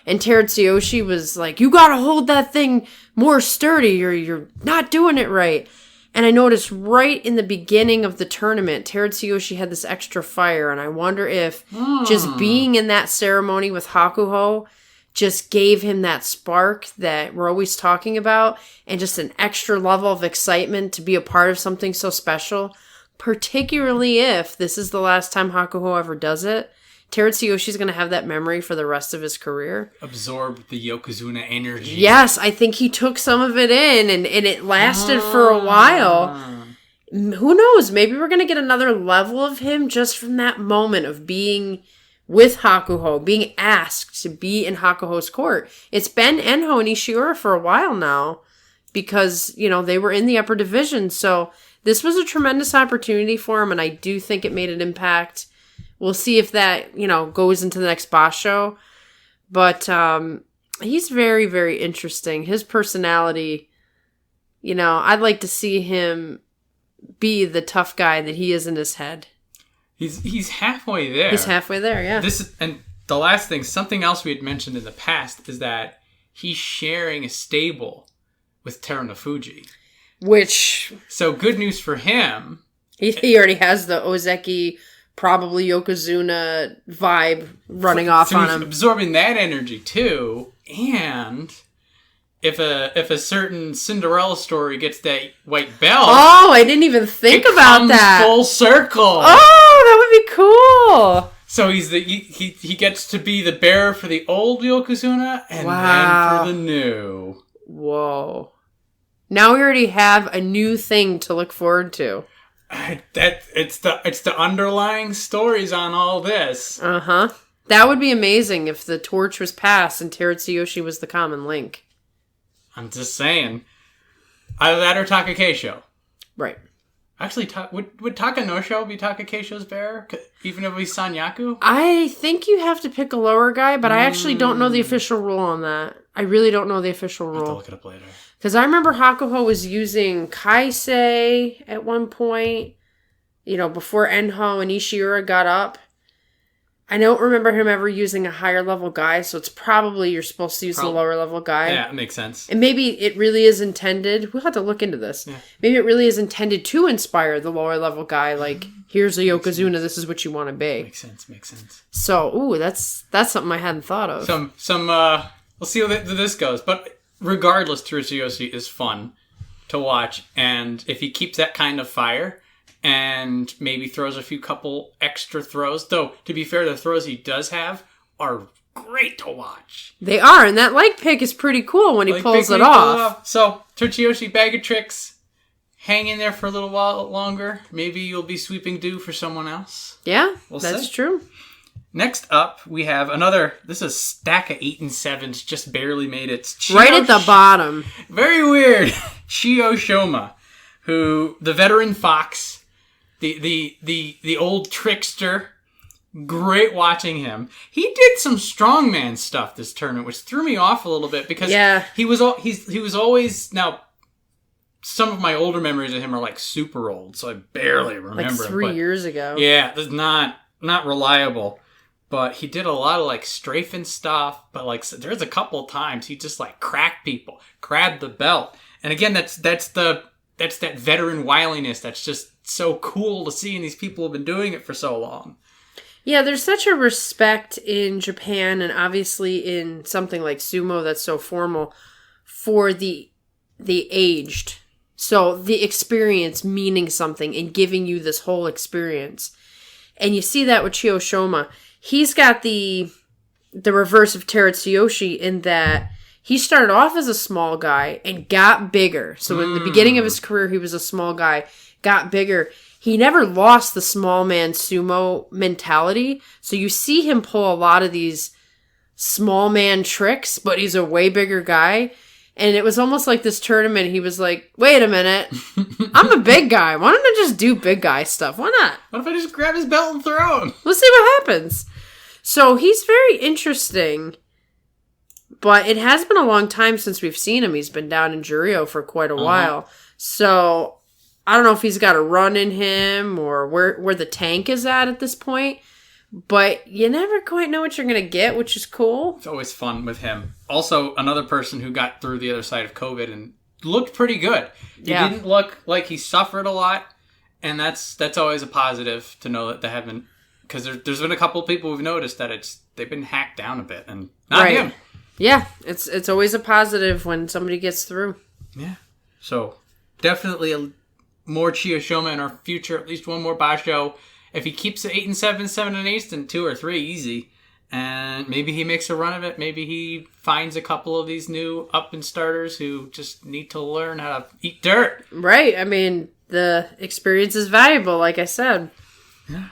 And Terunofuji was like, you gotta hold that thing more sturdy, or you're not doing it right. And I noticed right in the beginning of the tournament, Terunofuji had this extra fire, and I wonder if just being in that ceremony with Hakuho just gave him that spark that we're always talking about, and just an extra level of excitement to be a part of something so special, particularly if this is the last time Hakuho ever does it. Terunofuji's going to have that memory for the rest of his career. Absorb the Yokozuna energy. Yes, I think he took some of it in, and it lasted for a while. Who knows? Maybe we're going to get another level of him just from that moment of being with Hakuho, being asked to be in Hakuho's court. It's been Enho and Ishiura for a while now because, you know, they were in the upper division. So this was a tremendous opportunity for him, and I do think it made an impact. We'll see if that, you know, goes into the next Basho. But he's very, very interesting. His personality, you know, I'd like to see him be the tough guy that he is in his head. He's halfway there. He's halfway there, yeah. And the last thing, something else we had mentioned in the past, is that he's sharing a stable with Terunofuji. So good news for him. He already has the Ozeki, probably Yokozuna vibe running off on him. Absorbing that energy too. And if a certain Cinderella story gets that white belt. Oh, I didn't even think about that. Full circle. Oh, that would be cool. So he gets to be the bearer for the old Yokozuna and then for the new. Whoa. Now we already have a new thing to look forward to. It's the underlying stories on all this. Uh-huh. That would be amazing if the torch was passed and Terunofuji was the common link. I'm just saying. Either that or Takakeisho. Right. Actually, would Takanosho be Takakeisho's bearer? Even if he's Sanyaku? I think you have to pick a lower guy, but I actually don't know the official rule on that. I really don't know the official rule. I'll have to look it up later. Because I remember Hakuho was using Kaisei at one point, you know, before Enho and Ishiura got up. I don't remember him ever using a higher level guy, so it's probably you're supposed to use the lower level guy. Yeah, it makes sense. And maybe it really is intended. We'll have to look into this. Yeah. Maybe it really is intended to inspire the lower level guy. Like, here's a Yokozuna. This is what you want to be. Makes sense. So, that's something I hadn't thought of. We'll see how this goes. But regardless, Terunofuji is fun to watch, and if he keeps that kind of fire and maybe throws a couple extra throws, though, to be fair, the throws he does have are great to watch. They are, and that leg pick is pretty cool when he pulls it off. So, Tochinoshin, bag of tricks, hang in there for a little while longer. Maybe you'll be sweeping due for someone else. Yeah, that's true. Next up, we have another. This is a stack of 8 and 7s, just barely made it. Right at the bottom. Very weird. Chiyoshoma, who the veteran fox, the old trickster. Great watching him. He did some strongman stuff this tournament, which threw me off a little bit because he was always now. Some of my older memories of him are like super old, so I barely remember. Like 3 years ago. Yeah, it's not reliable. But he did a lot of like strafing stuff. But like there's a couple of times he just like cracked people, grabbed the belt, and again that's that veteran wiliness that's just so cool to see. And these people have been doing it for so long. Yeah, there's such a respect in Japan, and obviously in something like sumo that's so formal, for the aged. So the experience meaning something and giving you this whole experience. And you see that with Chiyoshoma. He's got the reverse of Terunofuji in that he started off as a small guy and got bigger. So in the beginning of his career, he was a small guy, got bigger. He never lost the small man sumo mentality. So you see him pull a lot of these small man tricks, but he's a way bigger guy. And it was almost like this tournament, he was like, wait a minute, I'm a big guy. Why don't I just do big guy stuff? Why not? What if I just grab his belt and throw him? We'll see what happens. So he's very interesting, but it has been a long time since we've seen him. He's been down in Juryo for quite a while. So I don't know if he's got a run in him or where the tank is at this point. But you never quite know what you're going to get, which is cool. It's always fun with him. Also, another person who got through the other side of COVID and looked pretty good. He didn't look like he suffered a lot, and that's always a positive to know that they haven't... Because there's been a couple of people who've noticed that they've been hacked down a bit, and not him. Yeah, it's always a positive when somebody gets through. Yeah. So, definitely more Chiyoshoma in our future, at least one more Basho. If he keeps it 8 and 7, 7 and 8, then 2 or 3 easy. And maybe he makes a run of it. Maybe he finds a couple of these new up-and-starters who just need to learn how to eat dirt. Right. I mean, the experience is valuable, like I said. Yeah.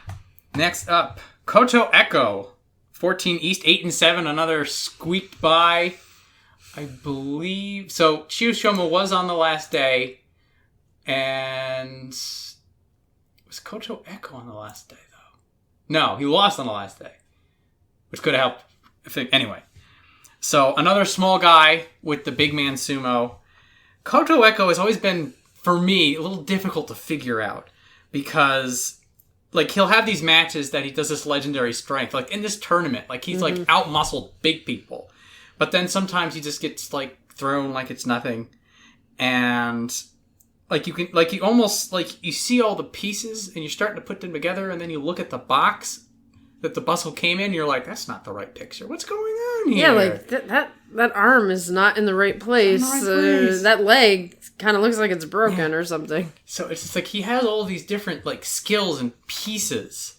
Next up, Koto Echo. 14 East, 8 and 7. Another squeaked by, I believe. So, Chiyoshoma was on the last day. And... Was Koto Echo on the last day, though? No, he lost on the last day. Which could have helped. I think. Anyway. So, another small guy with the big man sumo. Koto Echo has always been, for me, a little difficult to figure out. Because, like, he'll have these matches that he does this legendary strength. Like, in this tournament, like, he's, like, out-muscled big people. But then sometimes he just gets, like, thrown like it's nothing. And... Like, you almost, like, you see all the pieces, and you're starting to put them together, and then you look at the box that the bustle came in, and you're like, that's not the right picture. What's going on here? Yeah, like, that arm is not in the right place. That leg kind of looks like it's broken or something. So it's just like, he has all these different, like, skills and pieces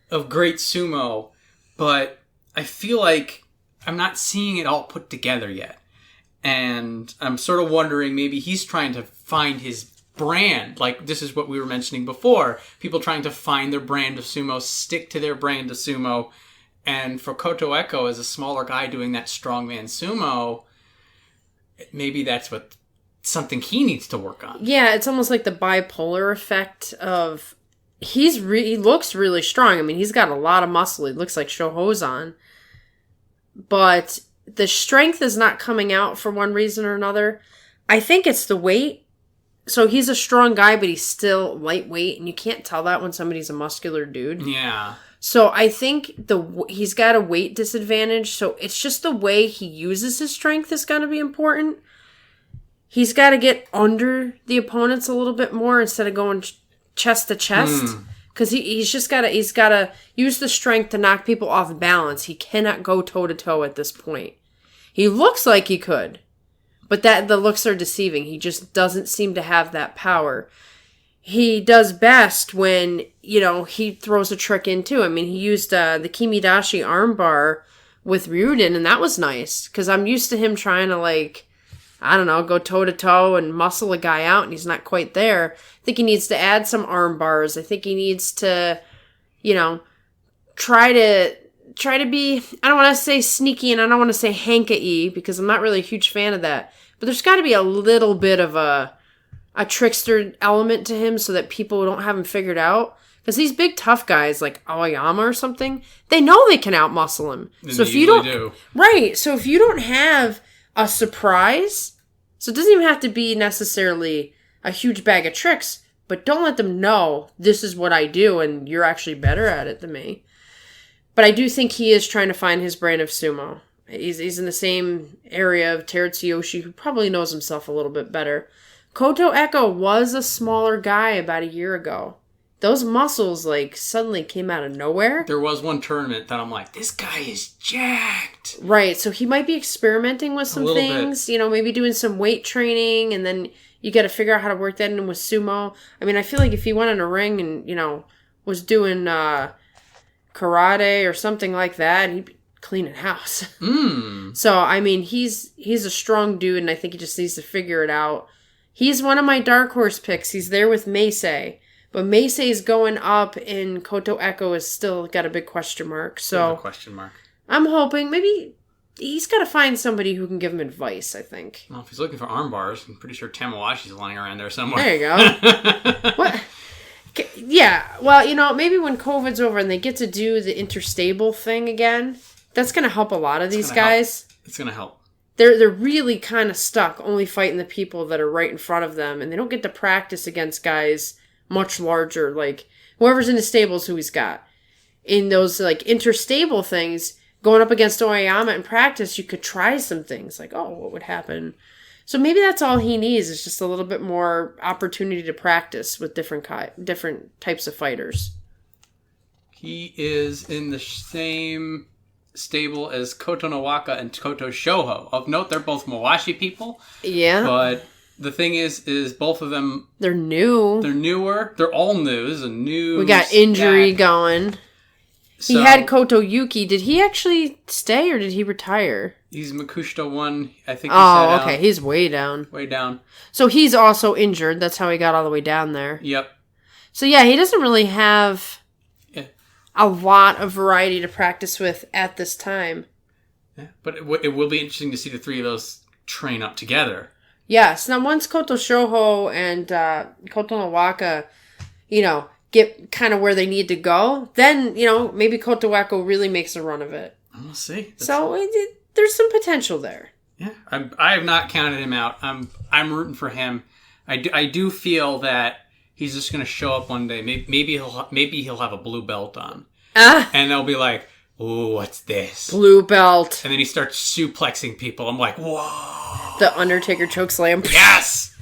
of great sumo, but I feel like I'm not seeing it all put together yet. And I'm sort of wondering, maybe he's trying to find his brand. Like, this is what we were mentioning before. People trying to find their brand of sumo, stick to their brand of sumo. And for Koto Echo, as a smaller guy doing that strongman sumo, maybe that's something he needs to work on. Yeah, it's almost like the bipolar effect of... He looks really strong. I mean, he's got a lot of muscle. He looks like Shohozan. But the strength is not coming out for one reason or another. I think it's the weight. So he's a strong guy, but he's still lightweight, and you can't tell that when somebody's a muscular dude. Yeah. So I think he's got a weight disadvantage, so it's just the way he uses his strength is going to be important. He's got to get under the opponents a little bit more instead of going chest to chest. Because he's got to use the strength to knock people off balance. He cannot go toe-to-toe at this point. He looks like he could. But the looks are deceiving. He just doesn't seem to have that power. He does best when, he throws a trick in too. I mean, he used the Kimidashi armbar with Ryuden, and that was nice. Because I'm used to him trying to, go toe-to-toe and muscle a guy out, and he's not quite there. I think he needs to add some arm bars. I think he needs to, try to be, I don't want to say sneaky, and I don't want to say hanka-y, because I'm not really a huge fan of that. But there's got to be a little bit of a trickster element to him so that people don't have him figured out. Because these big tough guys like Aoyama or something, they know they can outmuscle him. And so if you don't, right? So if you don't have a surprise, so it doesn't even have to be necessarily a huge bag of tricks, but don't let them know this is what I do and you're actually better at it than me. But I do think he is trying to find his brand of sumo. He's in the same area of Terutsuyoshi, who probably knows himself a little bit better. Koto Echo was a smaller guy about a year ago. Those muscles, suddenly came out of nowhere. There was one tournament that I'm like, this guy is jacked. Right, so he might be experimenting with some things. Bit. Maybe doing some weight training, and then you got to figure out how to work that in with sumo. I mean, I feel like if he went in a ring and, was doing karate or something like that, he'd be cleaning house. So, I mean, he's a strong dude, and I think he just needs to figure it out. He's one of my dark horse picks. He's there with Meisei. But Meisei's going up, and Koto Echo has still got a big question mark. So there's a question mark. I'm hoping maybe he's got to find somebody who can give him advice, I think. Well, if he's looking for arm bars, I'm pretty sure Tamawashi's lying around there somewhere. There you go. What? Yeah, well, maybe when COVID's over and they get to do the interstable thing again, that's going to help a lot of these guys. It's going to help. they're really kind of stuck only fighting the people that are right in front of them, and they don't get to practice against guys much larger, like whoever's in the stables who he's got. In those like interstable things, going up against Oyama in practice, you could try some things like, oh, what would happen? So maybe that's all he needs is just a little bit more opportunity to practice with different types of fighters. He is in the same stable as Kotonowaka and Kotoshoho. Of note, they're both Mawashi people. Yeah. But the thing is both of them... They're new. They're newer. They're all new. This is a new... We got injury going. So, he had Kotoyuki. Did he actually stay or did he retire? He's Makushita 1. I think he's head okay. out. He's way down. Way down. So he's also injured. That's how he got all the way down there. Yep. So yeah, he doesn't really have a lot of variety to practice with at this time. Yeah. But it will be interesting to see the three of those train up together. Yes. Now, once Kotoshoho and Kotonowaka, get kind of where they need to go, then, maybe Kotowaka really makes a run of it. We'll see. There's some potential there. Yeah. I have not counted him out. I'm rooting for him. I do feel that he's just going to show up one day. Maybe he'll have a blue belt on. And they'll be like, ooh, what's this? Blue belt. And then he starts suplexing people. I'm like, whoa. The Undertaker chokeslam. Yes!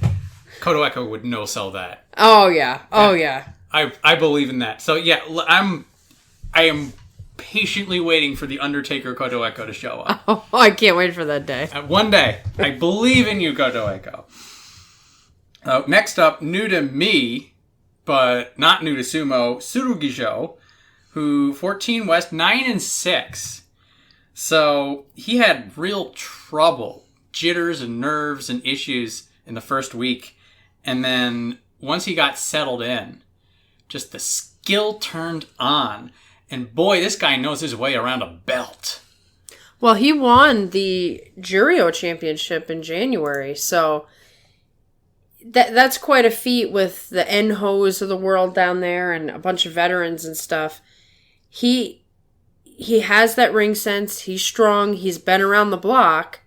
Kotowaka would no-sell that. Oh, yeah. Oh, yeah. I believe in that. So, yeah, I am patiently waiting for the Undertaker Kotowaka to show up. Oh, I can't wait for that day. One day. I believe in you, Kotowaka. Next up, new to me, but not new to sumo, Tsurugisho, who 14 West, 9-6. So he had real trouble, jitters and nerves and issues in the first week. And then once he got settled in, just the skill turned on. And boy, this guy knows his way around a belt. Well, he won the Juryo Championship in January, so that's quite a feat with the Enhos of the world down there and a bunch of veterans and stuff. He has that ring sense. He's strong. He's been around the block.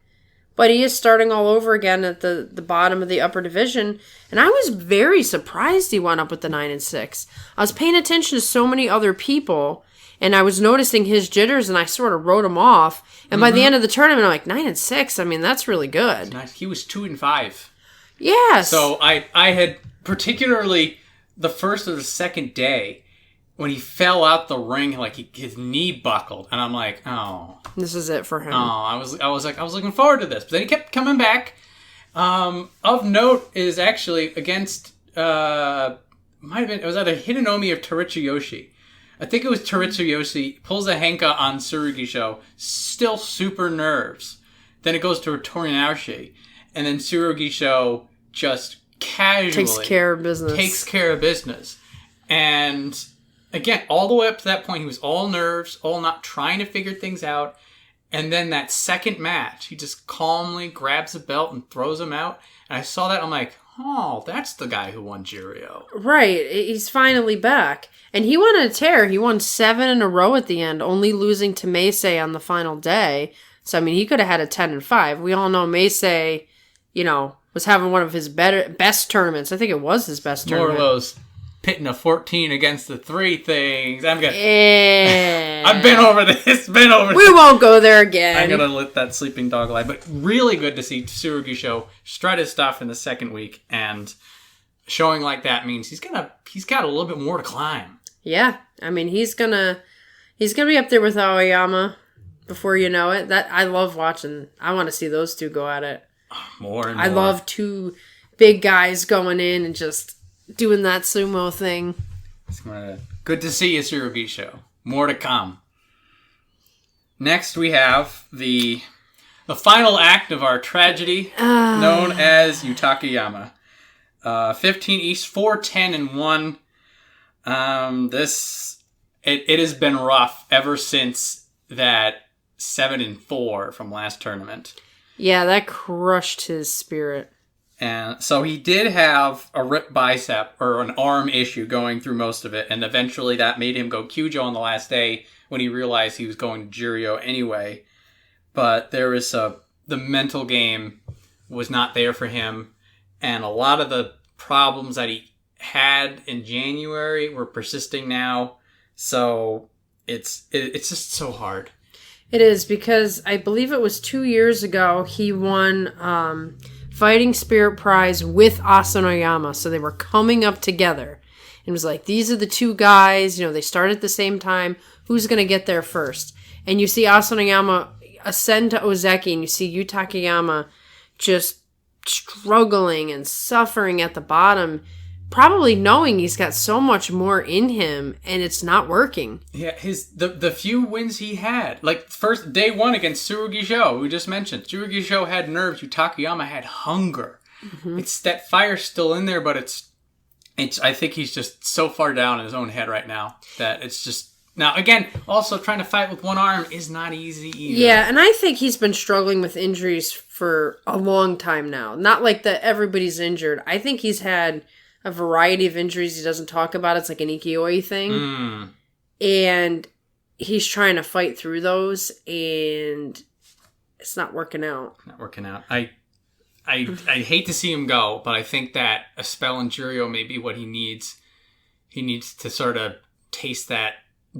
But he is starting all over again at the bottom of the upper division. And I was very surprised he went up with the 9-6. I was paying attention to so many other people, and I was noticing his jitters, and I sort of wrote him off. And by the end of the tournament, I'm like, 9-6? I mean, that's really good. Nice. He was 2-5. Yes. So I had particularly the first or the second day when he fell out the ring, like his knee buckled, and I'm like, oh, this is it for him. Oh, I was looking forward to this, but then he kept coming back. Of note is actually against it was either Hidenomi or Terunofuji. I think it was Terunofuji. Pulls a Henka on Tsurugisho, still super nerves. Then it goes to Tochinoshin, and then Tsurugisho just casually takes care of business. And again, all the way up to that point, he was all nerves, all not trying to figure things out. And then that second match, he just calmly grabs a belt and throws him out. And I saw that, I'm like, oh, that's the guy who won Juryo. Right, he's finally back. And he won a tear. He won 7 in a row at the end, only losing to Meisei on the final day. So, I mean, he could have had a 10-5. We all know Meisei, was having one of his best tournaments. I think it was his best tournament. More of those pitting a 14 against the 3 things. I've been over this. We won't go there again. I'm going to let that sleeping dog lie. But really good to see Tsurugisho strut his stuff in the second week. And showing like that means he's got a little bit more to climb. Yeah. I mean, he's gonna be up there with Aoyama before you know it. That I love watching. I want to see those two go at it. More and more. I love two big guys going in and just doing that sumo thing. It's good to see you, Tsurugisho. More to come. Next, we have the final act of our tragedy, known as Takayama. 15 East, 4-10-1. It has been rough ever since that 7-4 from last tournament. Yeah, that crushed his spirit. And so he did have a ripped bicep or an arm issue going through most of it, and eventually that made him go Kyujo on the last day when he realized he was going to Juryo anyway. But there was the mental game was not there for him, and a lot of the problems that he had in January were persisting now. So it's just so hard. It is, because I believe it was 2 years ago he won Fighting Spirit Prize with Asanoyama. So they were coming up together. And it was like, these are the two guys, they started at the same time. Who's going to get there first? And you see Asanoyama ascend to Ozeki, and you see Yu Takayama just struggling and suffering at the bottom, probably knowing he's got so much more in him, and it's not working. Yeah, the few wins he had, like first day one against Tsurugisho, we just mentioned. Tsurugisho had nerves, Takayama had hunger. Mm-hmm. It's that fire's still in there, but it's. I think he's just so far down in his own head right now that it's just. Now, again, also trying to fight with one arm is not easy either. Yeah, and I think he's been struggling with injuries for a long time now. Not like that everybody's injured. I think he's had a variety of injuries he doesn't talk about. It's like an ikioi thing. Mm. And he's trying to fight through those, and it's not working out. Not working out. I hate to see him go, but I think that a spell in Juryo may be what he needs. He needs to sort of taste that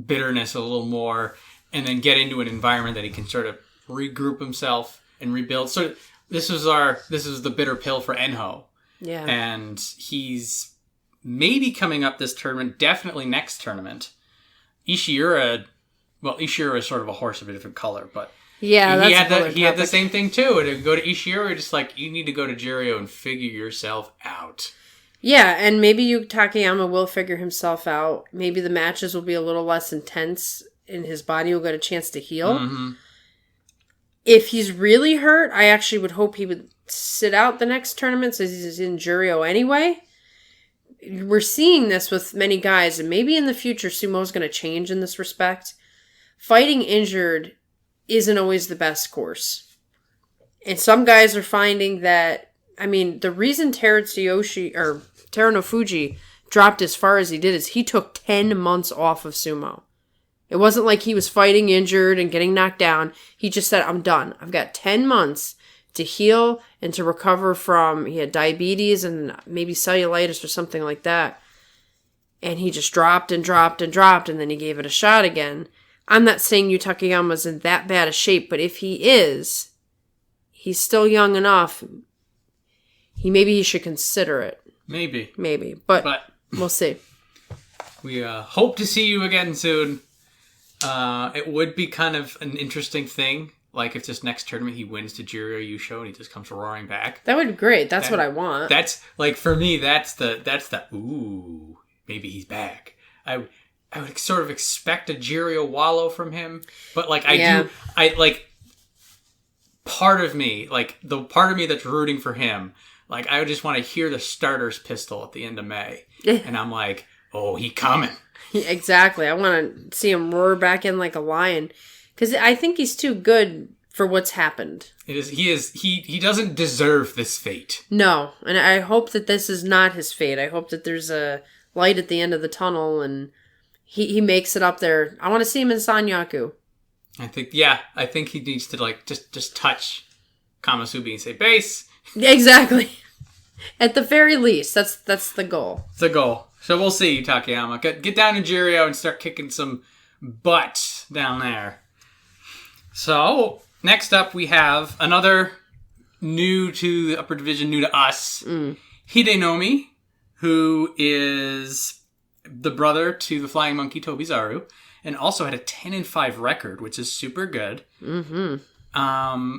bitterness a little more, and then get into an environment that he can sort of regroup himself and rebuild. So this is the bitter pill for Enho. Yeah. And he's maybe coming up this tournament, definitely next tournament. Ishiura is sort of a horse of a different color, but yeah, he had the same thing too. To go to Ishiura, just like, you need to go to Juryo and figure yourself out. Yeah, and maybe Yu Takayama will figure himself out. Maybe the matches will be a little less intense, and his body will get a chance to heal. Mm-hmm. If he's really hurt, I actually would hope he would sit out the next tournament, since he's in Juryo anyway. We're seeing this with many guys, and maybe in the future sumo's going to change in this respect. Fighting injured isn't always the best course. And some guys are finding that, the reason Terunofuji dropped as far as he did is he took 10 months off of sumo. It wasn't like he was fighting injured and getting knocked down. He just said, I'm done. I've got 10 months to heal and to recover from, he had diabetes and maybe cellulitis or something like that. And he just dropped and dropped and dropped, and then he gave it a shot again. I'm not saying Yu Takayama's in that bad a shape, but if he is, he's still young enough. Maybe he should consider it. Maybe. But we'll see. We hope to see you again soon. It would be kind of an interesting thing. Like, if this next tournament he wins to Juryo Yusho and he just comes roaring back. That would be great. That's what I want. That's, like, for me, that's the ooh, maybe he's back. I would sort of expect a Juryo wallow from him. But, like, part of me, like, the part of me that's rooting for him, like, I would just want to hear the starter's pistol at the end of May. And I'm like, oh, he coming. Exactly. I want to see him roar back in like a lion. Because I think he's too good for what's happened. He doesn't deserve this fate. No. And I hope that this is not his fate. I hope that there's a light at the end of the tunnel and he makes it up there. I want to see him in Sanyaku. I think he needs to, like, just touch Kamasubi and say, base. Exactly. At the very least, that's the goal. It's the goal. So we'll see, Takayama. Get down to Juryo and start kicking some butt down there. So, next up we have another new to the upper division, new to us, Hidenomi, who is the brother to the flying monkey Tobizaru, and also had a 10-5 record, which is super good. Mm-hmm.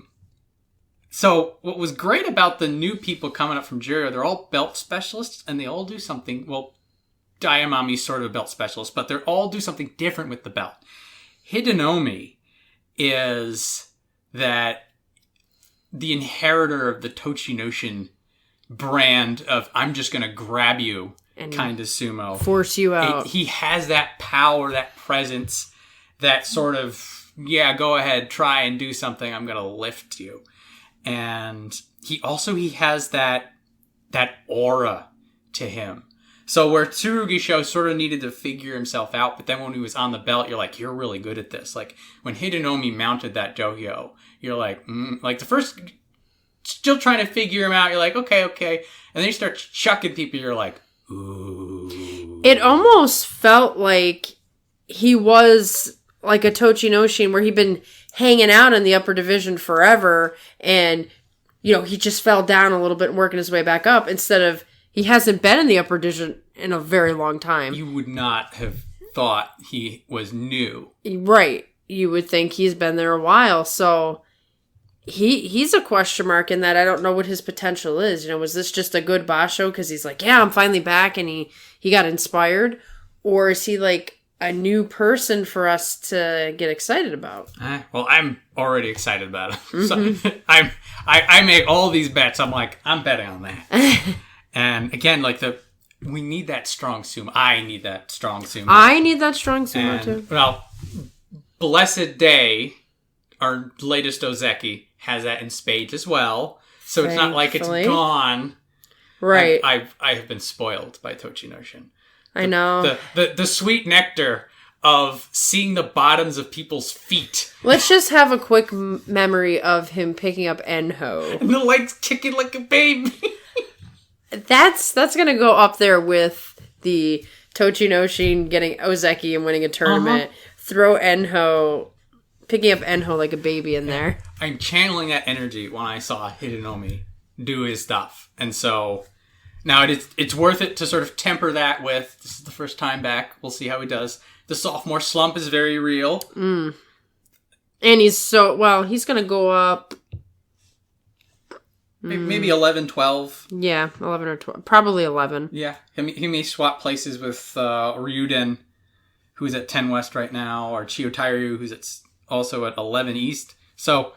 So, what was great about the new people coming up from Juryo, they're all belt specialists, and they all do something, well, Diamami's sort of a belt specialist, but they all do something different with the belt. Hidenomi is that the inheritor of the Tochinoshin brand of I'm just going to grab you and kind of sumo. Force you out. He has that power, that presence, that sort of, go ahead, try and do something, I'm going to lift you. And he has that aura to him. So where Tsurugisho sort of needed to figure himself out, but then when he was on the belt, you're like, you're really good at this. Like, when Hidenomi mounted that dohyo, you're like, like the first, still trying to figure him out, you're like, okay. And then you start chucking people, you're like, ooh. It almost felt like he was like a Tochinoshin where he'd been hanging out in the upper division forever, and, you know, he just fell down a little bit and working his way back up, instead of, he hasn't been in the upper division in a very long time. You would not have thought he was new. Right. You would think he's been there a while. So he's a question mark in that I don't know what his potential is. You know, was this just a good basho because he's like, yeah, I'm finally back, and he got inspired? Or is he like a new person for us to get excited about? Well, I'm already excited about it. So I make all these bets. I'm like, I'm betting on that. And again, like we need that strong sumo. I need that strong sumo. I need that strong sumo too. Well, Blessed Day, our latest Ozeki, has that in spades as well. So it's not like it's gone. Right. I have been spoiled by Tochinoshin. I know. The sweet nectar of seeing the bottoms of people's feet. Let's just have a quick memory of him picking up Enho. And the legs kicking like a baby. That's gonna go up there with the Tochinoshin getting Ozeki and winning a tournament. Throw Enho, picking up Enho like a baby in there. I'm channeling that energy when I saw Hidenomi do his stuff. And so now it's worth it to sort of temper that with, this is the first time back. We'll see how he does. The sophomore slump is very real. And he's he's going to go up. Maybe 11, 12. Yeah, 11 or 12. Probably 11. Yeah. He may swap places with Ryuden, who's at 10 West right now, or Chiyotairyu, who's also at 11 East. So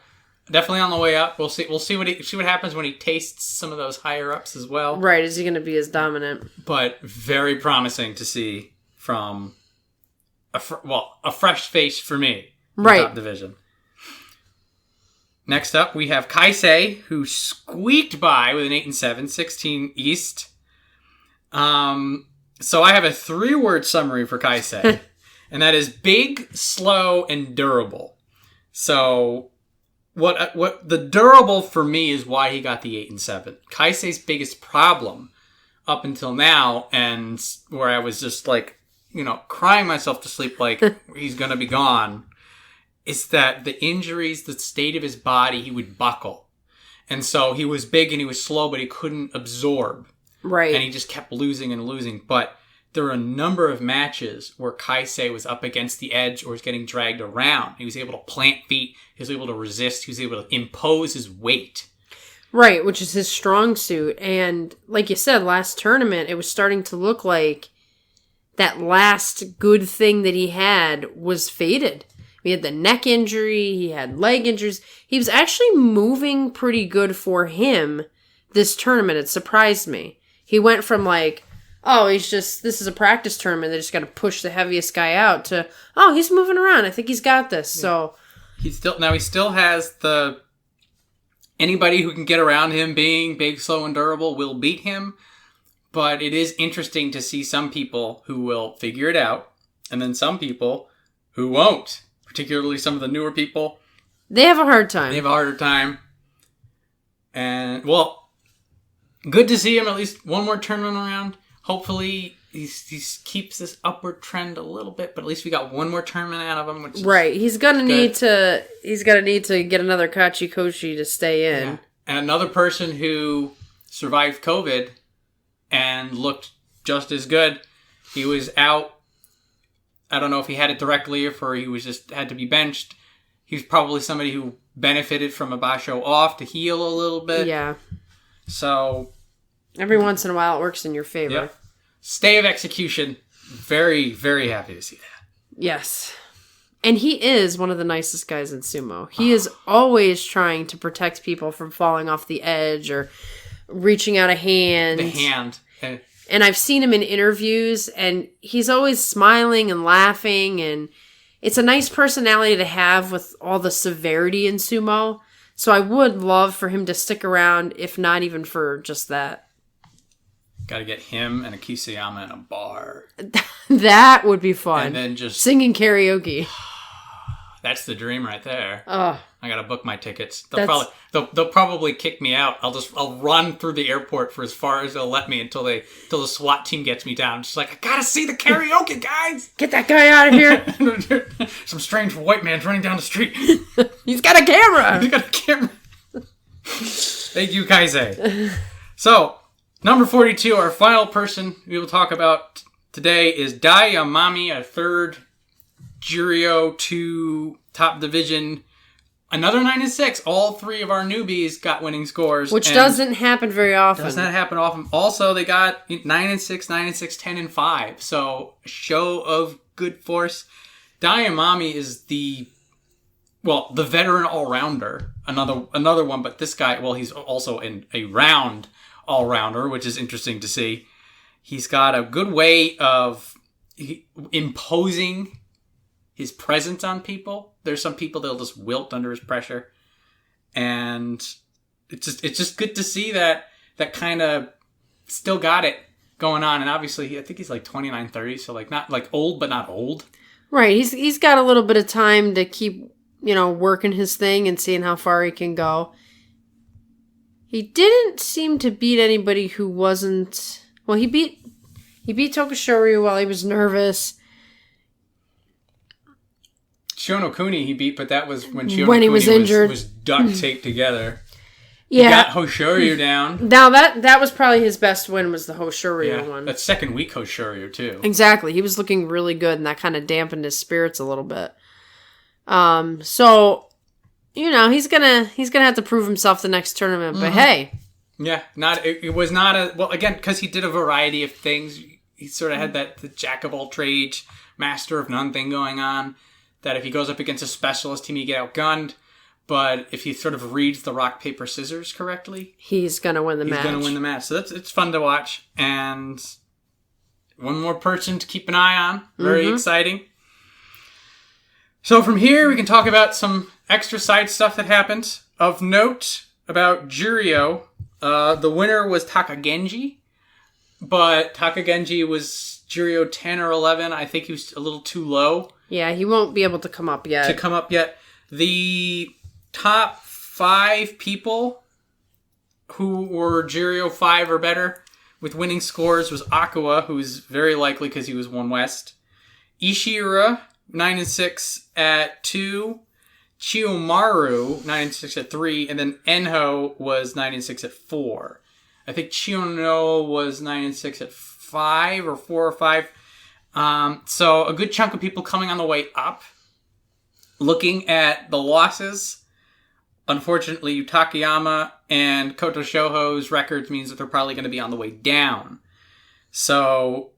definitely on the way up. We'll see what happens when he tastes some of those higher ups as well. Right. Is he going to be as dominant? But very promising to see from a fresh face for me. In the top division. Next up, we have Kaisei, who squeaked by with an 8 and 7, 16 East. So I have a 3-word summary for Kaisei, and that is big, slow, and durable. So what the durable for me is why he got the 8 and 7. Kaisei's biggest problem up until now, and where I was just like, crying myself to sleep like he's going to be gone, is that the injuries, the state of his body, he would buckle. And so he was big and he was slow, but he couldn't absorb. Right. And he just kept losing and losing. But there were a number of matches where Kaisei was up against the edge or was getting dragged around. He was able to plant feet. He was able to resist. He was able to impose his weight. Right, which is his strong suit. And like you said, last tournament, it was starting to look like that last good thing that he had was faded. He had the neck injury. He had leg injuries. He was actually moving pretty good for him this tournament. It surprised me. He went from like, this is a practice tournament. They just got to push the heaviest guy out to, he's moving around. I think he's got this. Yeah. So he still has anybody who can get around him being big, slow, and durable will beat him. But it is interesting to see some people who will figure it out and then some people who won't. Particularly some of the newer people. They have a hard time. They have a harder time. And, good to see him at least one more tournament around. Hopefully, he keeps this upward trend a little bit, but at least we got one more tournament out of him. Which is he's gonna need to get another Kachikoshi to stay in. Yeah. And another person who survived COVID and looked just as good. He was out. I don't know if he had it directly or if he was just had to be benched. He was probably somebody who benefited from a basho off to heal a little bit. Yeah. So every once in a while it works in your favor. Yep. Stay of execution. Very, very happy to see that. Yes. And he is one of the nicest guys in sumo. He is always trying to protect people from falling off the edge or reaching out a hand. The hand. And I've seen him in interviews, and he's always smiling and laughing, and it's a nice personality to have with all the severity in sumo. So I would love for him to stick around, if not even for just that. Got to get him and a Kiseyama in a bar. That would be fun. And then just... singing karaoke. That's the dream right there. Oh. I got to book my tickets. They'll probably kick me out. I'll run through the airport for as far as they'll let me until the SWAT team gets me down. Just like, I got to see the karaoke, guys. Get that guy out of here. Some strange white man's running down the street. He's got a camera. Thank you, Kaisei. So, number 42, our final person we will talk about today is Daiyamami, a third Juryo 2 top division. Another 9-6. All three of our newbies got winning scores. Which doesn't happen very often. Does not happen often. Also, they got 9-6, 9-6, 10-5. So, a show of good force. Daiyamami is the veteran all-rounder. Another one, but this guy, he's also a round all-rounder, which is interesting to see. He's got a good way of imposing his presence on people. There's some people that'll just wilt under his pressure. And it's just good to see that kind of still got it going on. And obviously, I think he's like 29, 30, so like not like old, but not old. Right. He's got a little bit of time to keep, working his thing and seeing how far he can go. He didn't seem to beat anybody who wasn't... Well, he beat Tokushoryu while he was nervous. Chiyonokuni he beat, but that was when he was injured. Was duct taped together. Yeah. He got Hoshoryu down. Now that was probably his best win, was the Hoshoryu one. That's second week Hoshoryu too. Exactly. He was looking really good, and that kind of dampened his spirits a little bit. So, he's gonna have to prove himself the next tournament. But hey, yeah, it was not again, because he did a variety of things. He sort of had the jack of all trades, master of none thing going on. That if he goes up against a specialist, he may get outgunned. But if he sort of reads the rock, paper, scissors correctly, he's going to win the match. So it's fun to watch. And one more person to keep an eye on. Very exciting. So from here, we can talk about some extra side stuff that happened. Of note about Juryo, the winner was Takagenji. But Takagenji was Juryo 10 or 11. I think he was a little too low. Yeah, he won't be able to come up yet. The top 5 people who were Juryo 5 or better with winning scores was Akuo, who's very likely because he was 1 West. Ishira, 9-6 at 2. Chiyomaru, 9-6 at 3. And then Enho was 9-6 at 4. I think Chiyono was 9-6 at 5 or 4 or 5. So a good chunk of people coming on the way up. Looking at the losses, unfortunately, Takayama and Kotoshoho's records means that they're probably going to be on the way down. So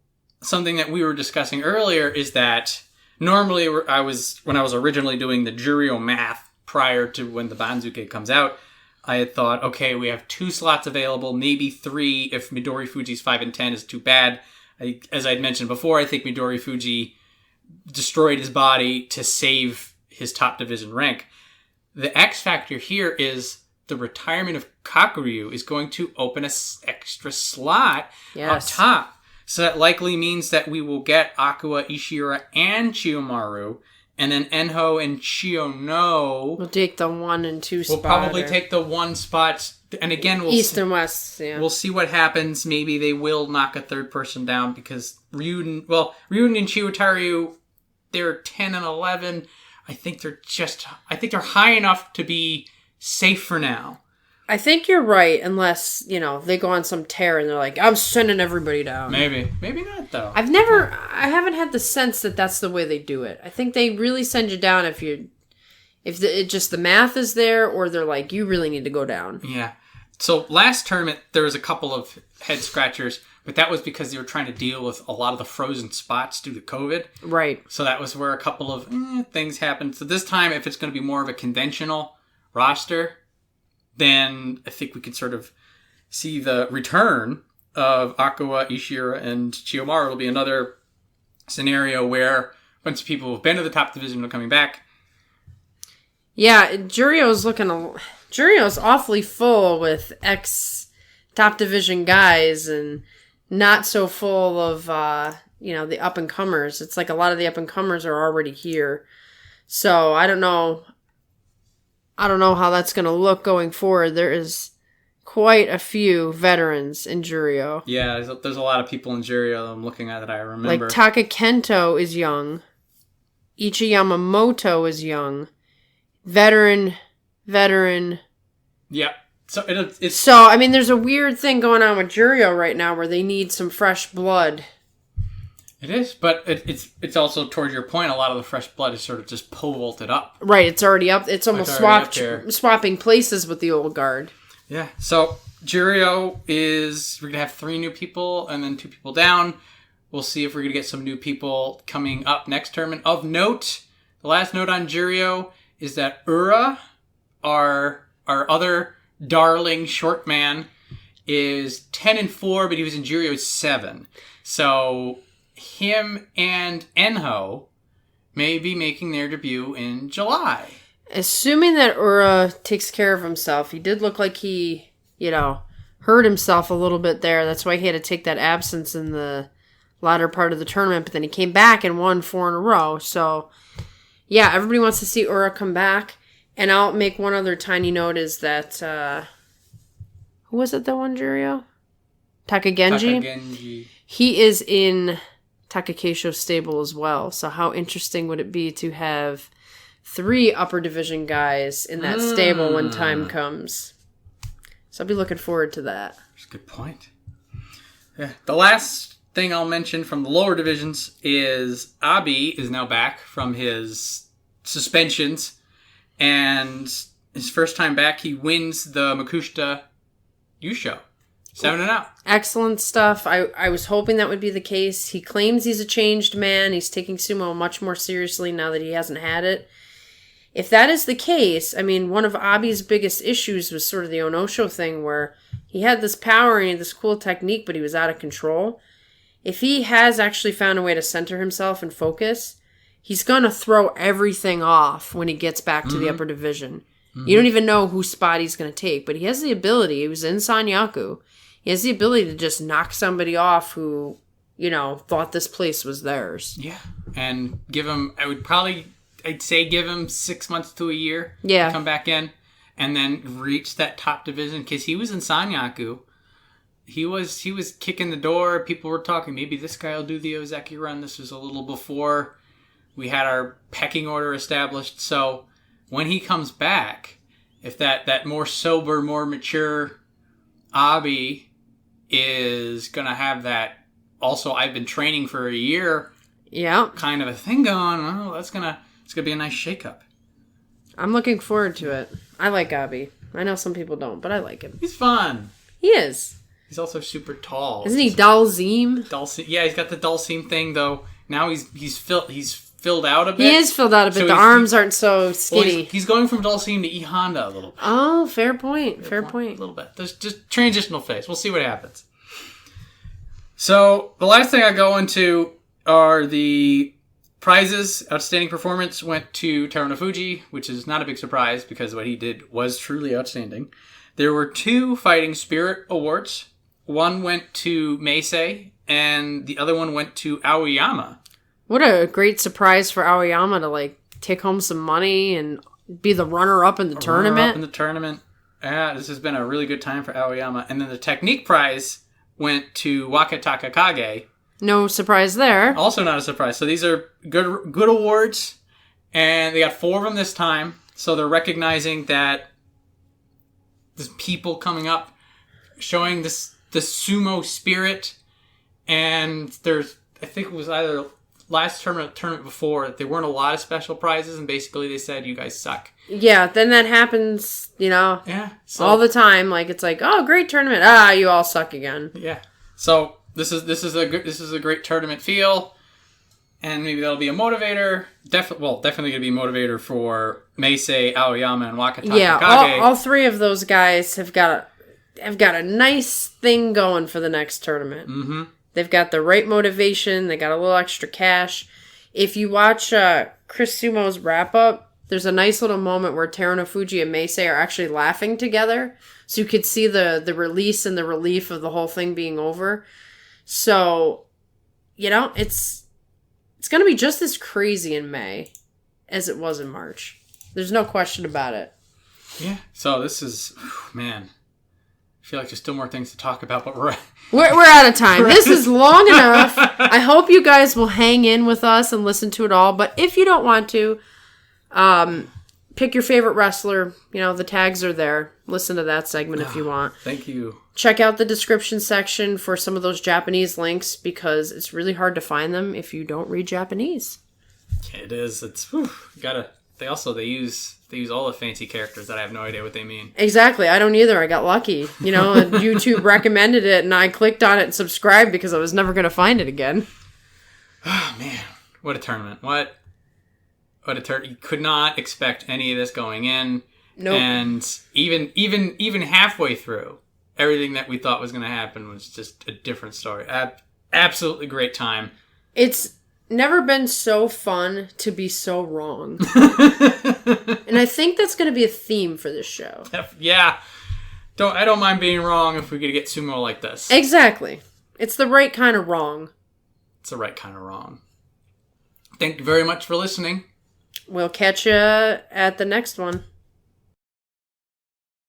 something that we were discussing earlier is that normally when I was originally doing the Juryo math prior to when the Banzuke comes out, I had thought, okay, we have 2 slots available, maybe 3 if Midorifuji's 5 and 10 is too bad. As I'd mentioned before, I think Midorifuji destroyed his body to save his top division rank. The X factor here is the retirement of Kakuryu is going to open an extra slot up top. So that likely means that we will get Akuo, Ishira, and Chiyomaru. And then Enho and Chiyono will take the 1 and 2 spot. We'll probably take the 1 spot. And again, East and West, yeah. We'll see what happens. Maybe they will knock a third person down because Ryuden and Chiyotairyu, they're 10 and 11. I think they're high enough to be safe for now. I think you're right, unless, they go on some tear and they're like, I'm sending everybody down. Maybe not, though. I haven't had the sense that that's the way they do it. I think they really send you down if just the math is there, or they're like, you really need to go down. Yeah. So last tournament, there was a couple of head scratchers, but that was because they were trying to deal with a lot of the frozen spots due to COVID. Right. So that was where a couple of things happened. So this time, if it's going to be more of a conventional roster, then I think we could sort of see the return of Akuo, Ishira, and Chiyomaru. Will be another scenario where a bunch of people who've been to the top division are coming back. Yeah, Juryo's awfully full with ex-top division guys, and not so full of, the up-and-comers. It's like a lot of the up-and-comers are already here. So I don't know how that's going to look going forward. There is quite a few veterans in Juryo. Yeah, there's a lot of people in Juryo I'm looking at that I remember. Like Takakento is young. Ichi Yamamoto is young. Veteran. Yeah. So it's So, I mean, there's a weird thing going on with Juryo right now where they need some fresh blood. It is, but it's also, towards your point, a lot of the fresh blood is sort of just pole vaulted up. Right, it's already up. It's almost swapping places with the old guard. Yeah, so Juryo we're going to have 3 new people and then 2 people down. We'll see if we're going to get some new people coming up next tournament. Of note, the last note on Juryo is that Ura, our other darling short man, is 10-4, but he was in Juryo 7. So him and Enho may be making their debut in July. Assuming that Ura takes care of himself, he did look like he, hurt himself a little bit there. That's why he had to take that absence in the latter part of the tournament, but then he came back and won 4 in a row. So, yeah, everybody wants to see Ura come back. And I'll make one other tiny note is that, who was it that won Juryo? Takagenji. He is in Takakeisho's stable as well. So how interesting would it be to have 3 upper division guys in that stable when time comes? So I'll be looking forward to that. That's a good point. Yeah. The last thing I'll mention from the lower divisions is Abi is now back from his suspensions. And his first time back, he wins the Makushita Yusho. 7-0. Excellent stuff. I was hoping that would be the case. He claims he's a changed man. He's taking sumo much more seriously now that he hasn't had it. If that is the case, I mean, one of Abi's biggest issues was sort of the Onosho thing where he had this power and he had this cool technique, but he was out of control. If he has actually found a way to center himself and focus, he's going to throw everything off when he gets back to the upper division. Mm-hmm. You don't even know whose spot he's going to take, but he has the ability. He was in Sanyaku. He has the ability to just knock somebody off who, thought this place was theirs. Yeah. And give him, I'd say give him 6 months to a year to come back in and then reach that top division because he was in Sanyaku. He was kicking the door. People were talking, maybe this guy will do the Ozeki run. This was a little before we had our pecking order established. So when he comes back, if that more sober, more mature Abi is going to have that, also I've been training for a year kind of a thing going, well, it's going to be a nice shakeup. I'm looking forward to it. I like Abi. I know some people don't, but I like him. He's fun. He is. He's also super tall. Isn't he Dalzim? Yeah, he's got the Dalzim thing, though. Now he's filled out a bit. He is filled out a bit. So the arms aren't so skinny. Well, he's going from Dalzim to E Honda a little bit. Oh, fair point. Fair point. A little bit. There's just transitional phase. We'll see what happens. So the last thing I go into are the prizes. Outstanding performance went to Terunofuji, which is not a big surprise because what he did was truly outstanding. There were 2 Fighting Spirit awards. One went to Meisei, and the other one went to Aoyama. What a great surprise for Aoyama to, take home some money and be the runner-up in the tournament. Yeah, this has been a really good time for Aoyama. And then the Technique prize went to Wakatakakage. No surprise there. Also not a surprise. So these are good awards, and they got 4 of them this time. So they're recognizing that there's people coming up, showing the sumo spirit, and there's, I think it was either last tournament before, there weren't a lot of special prizes, and basically they said, you guys suck. Yeah, then that happens, Yeah. So, all the time. It's like, oh, great tournament. You all suck again. Yeah. So this is a great tournament feel, and maybe that'll be a motivator. Definitely going to be a motivator for Meisei, Aoyama, and Wakatakakage. Yeah, all 3 of those guys have got a nice thing going for the next tournament. Mm-hmm. They've got the right motivation. They got a little extra cash. If you watch Chris Sumo's wrap-up, there's a nice little moment where Terunofuji and Meisei are actually laughing together. So you could see the release and the relief of the whole thing being over. So, it's going to be just as crazy in May as it was in March. There's no question about it. Yeah. So this is, man, I feel like there's still more things to talk about, but we're out of time. This is long enough. I hope you guys will hang in with us and listen to it all. But if you don't want to, pick your favorite wrestler. The tags are there. Listen to that segment if you want. Thank you. Check out the description section for some of those Japanese links because it's really hard to find them if you don't read Japanese. It is. It's gotta. They use all the fancy characters that I have no idea what they mean. Exactly. I don't either. I got lucky. YouTube recommended it and I clicked on it and subscribed because I was never going to find it again. Oh, man. What a tournament. What a tournament. You could not expect any of this going in. Nope. And even halfway through, everything that we thought was going to happen was just a different story. Absolutely great time. It's never been so fun to be so wrong. And I think that's going to be a theme for this show. Yeah. I don't mind being wrong if we could get sumo like this. Exactly. It's the right kind of wrong. It's the right kind of wrong. Thank you very much for listening. We'll catch you at the next one.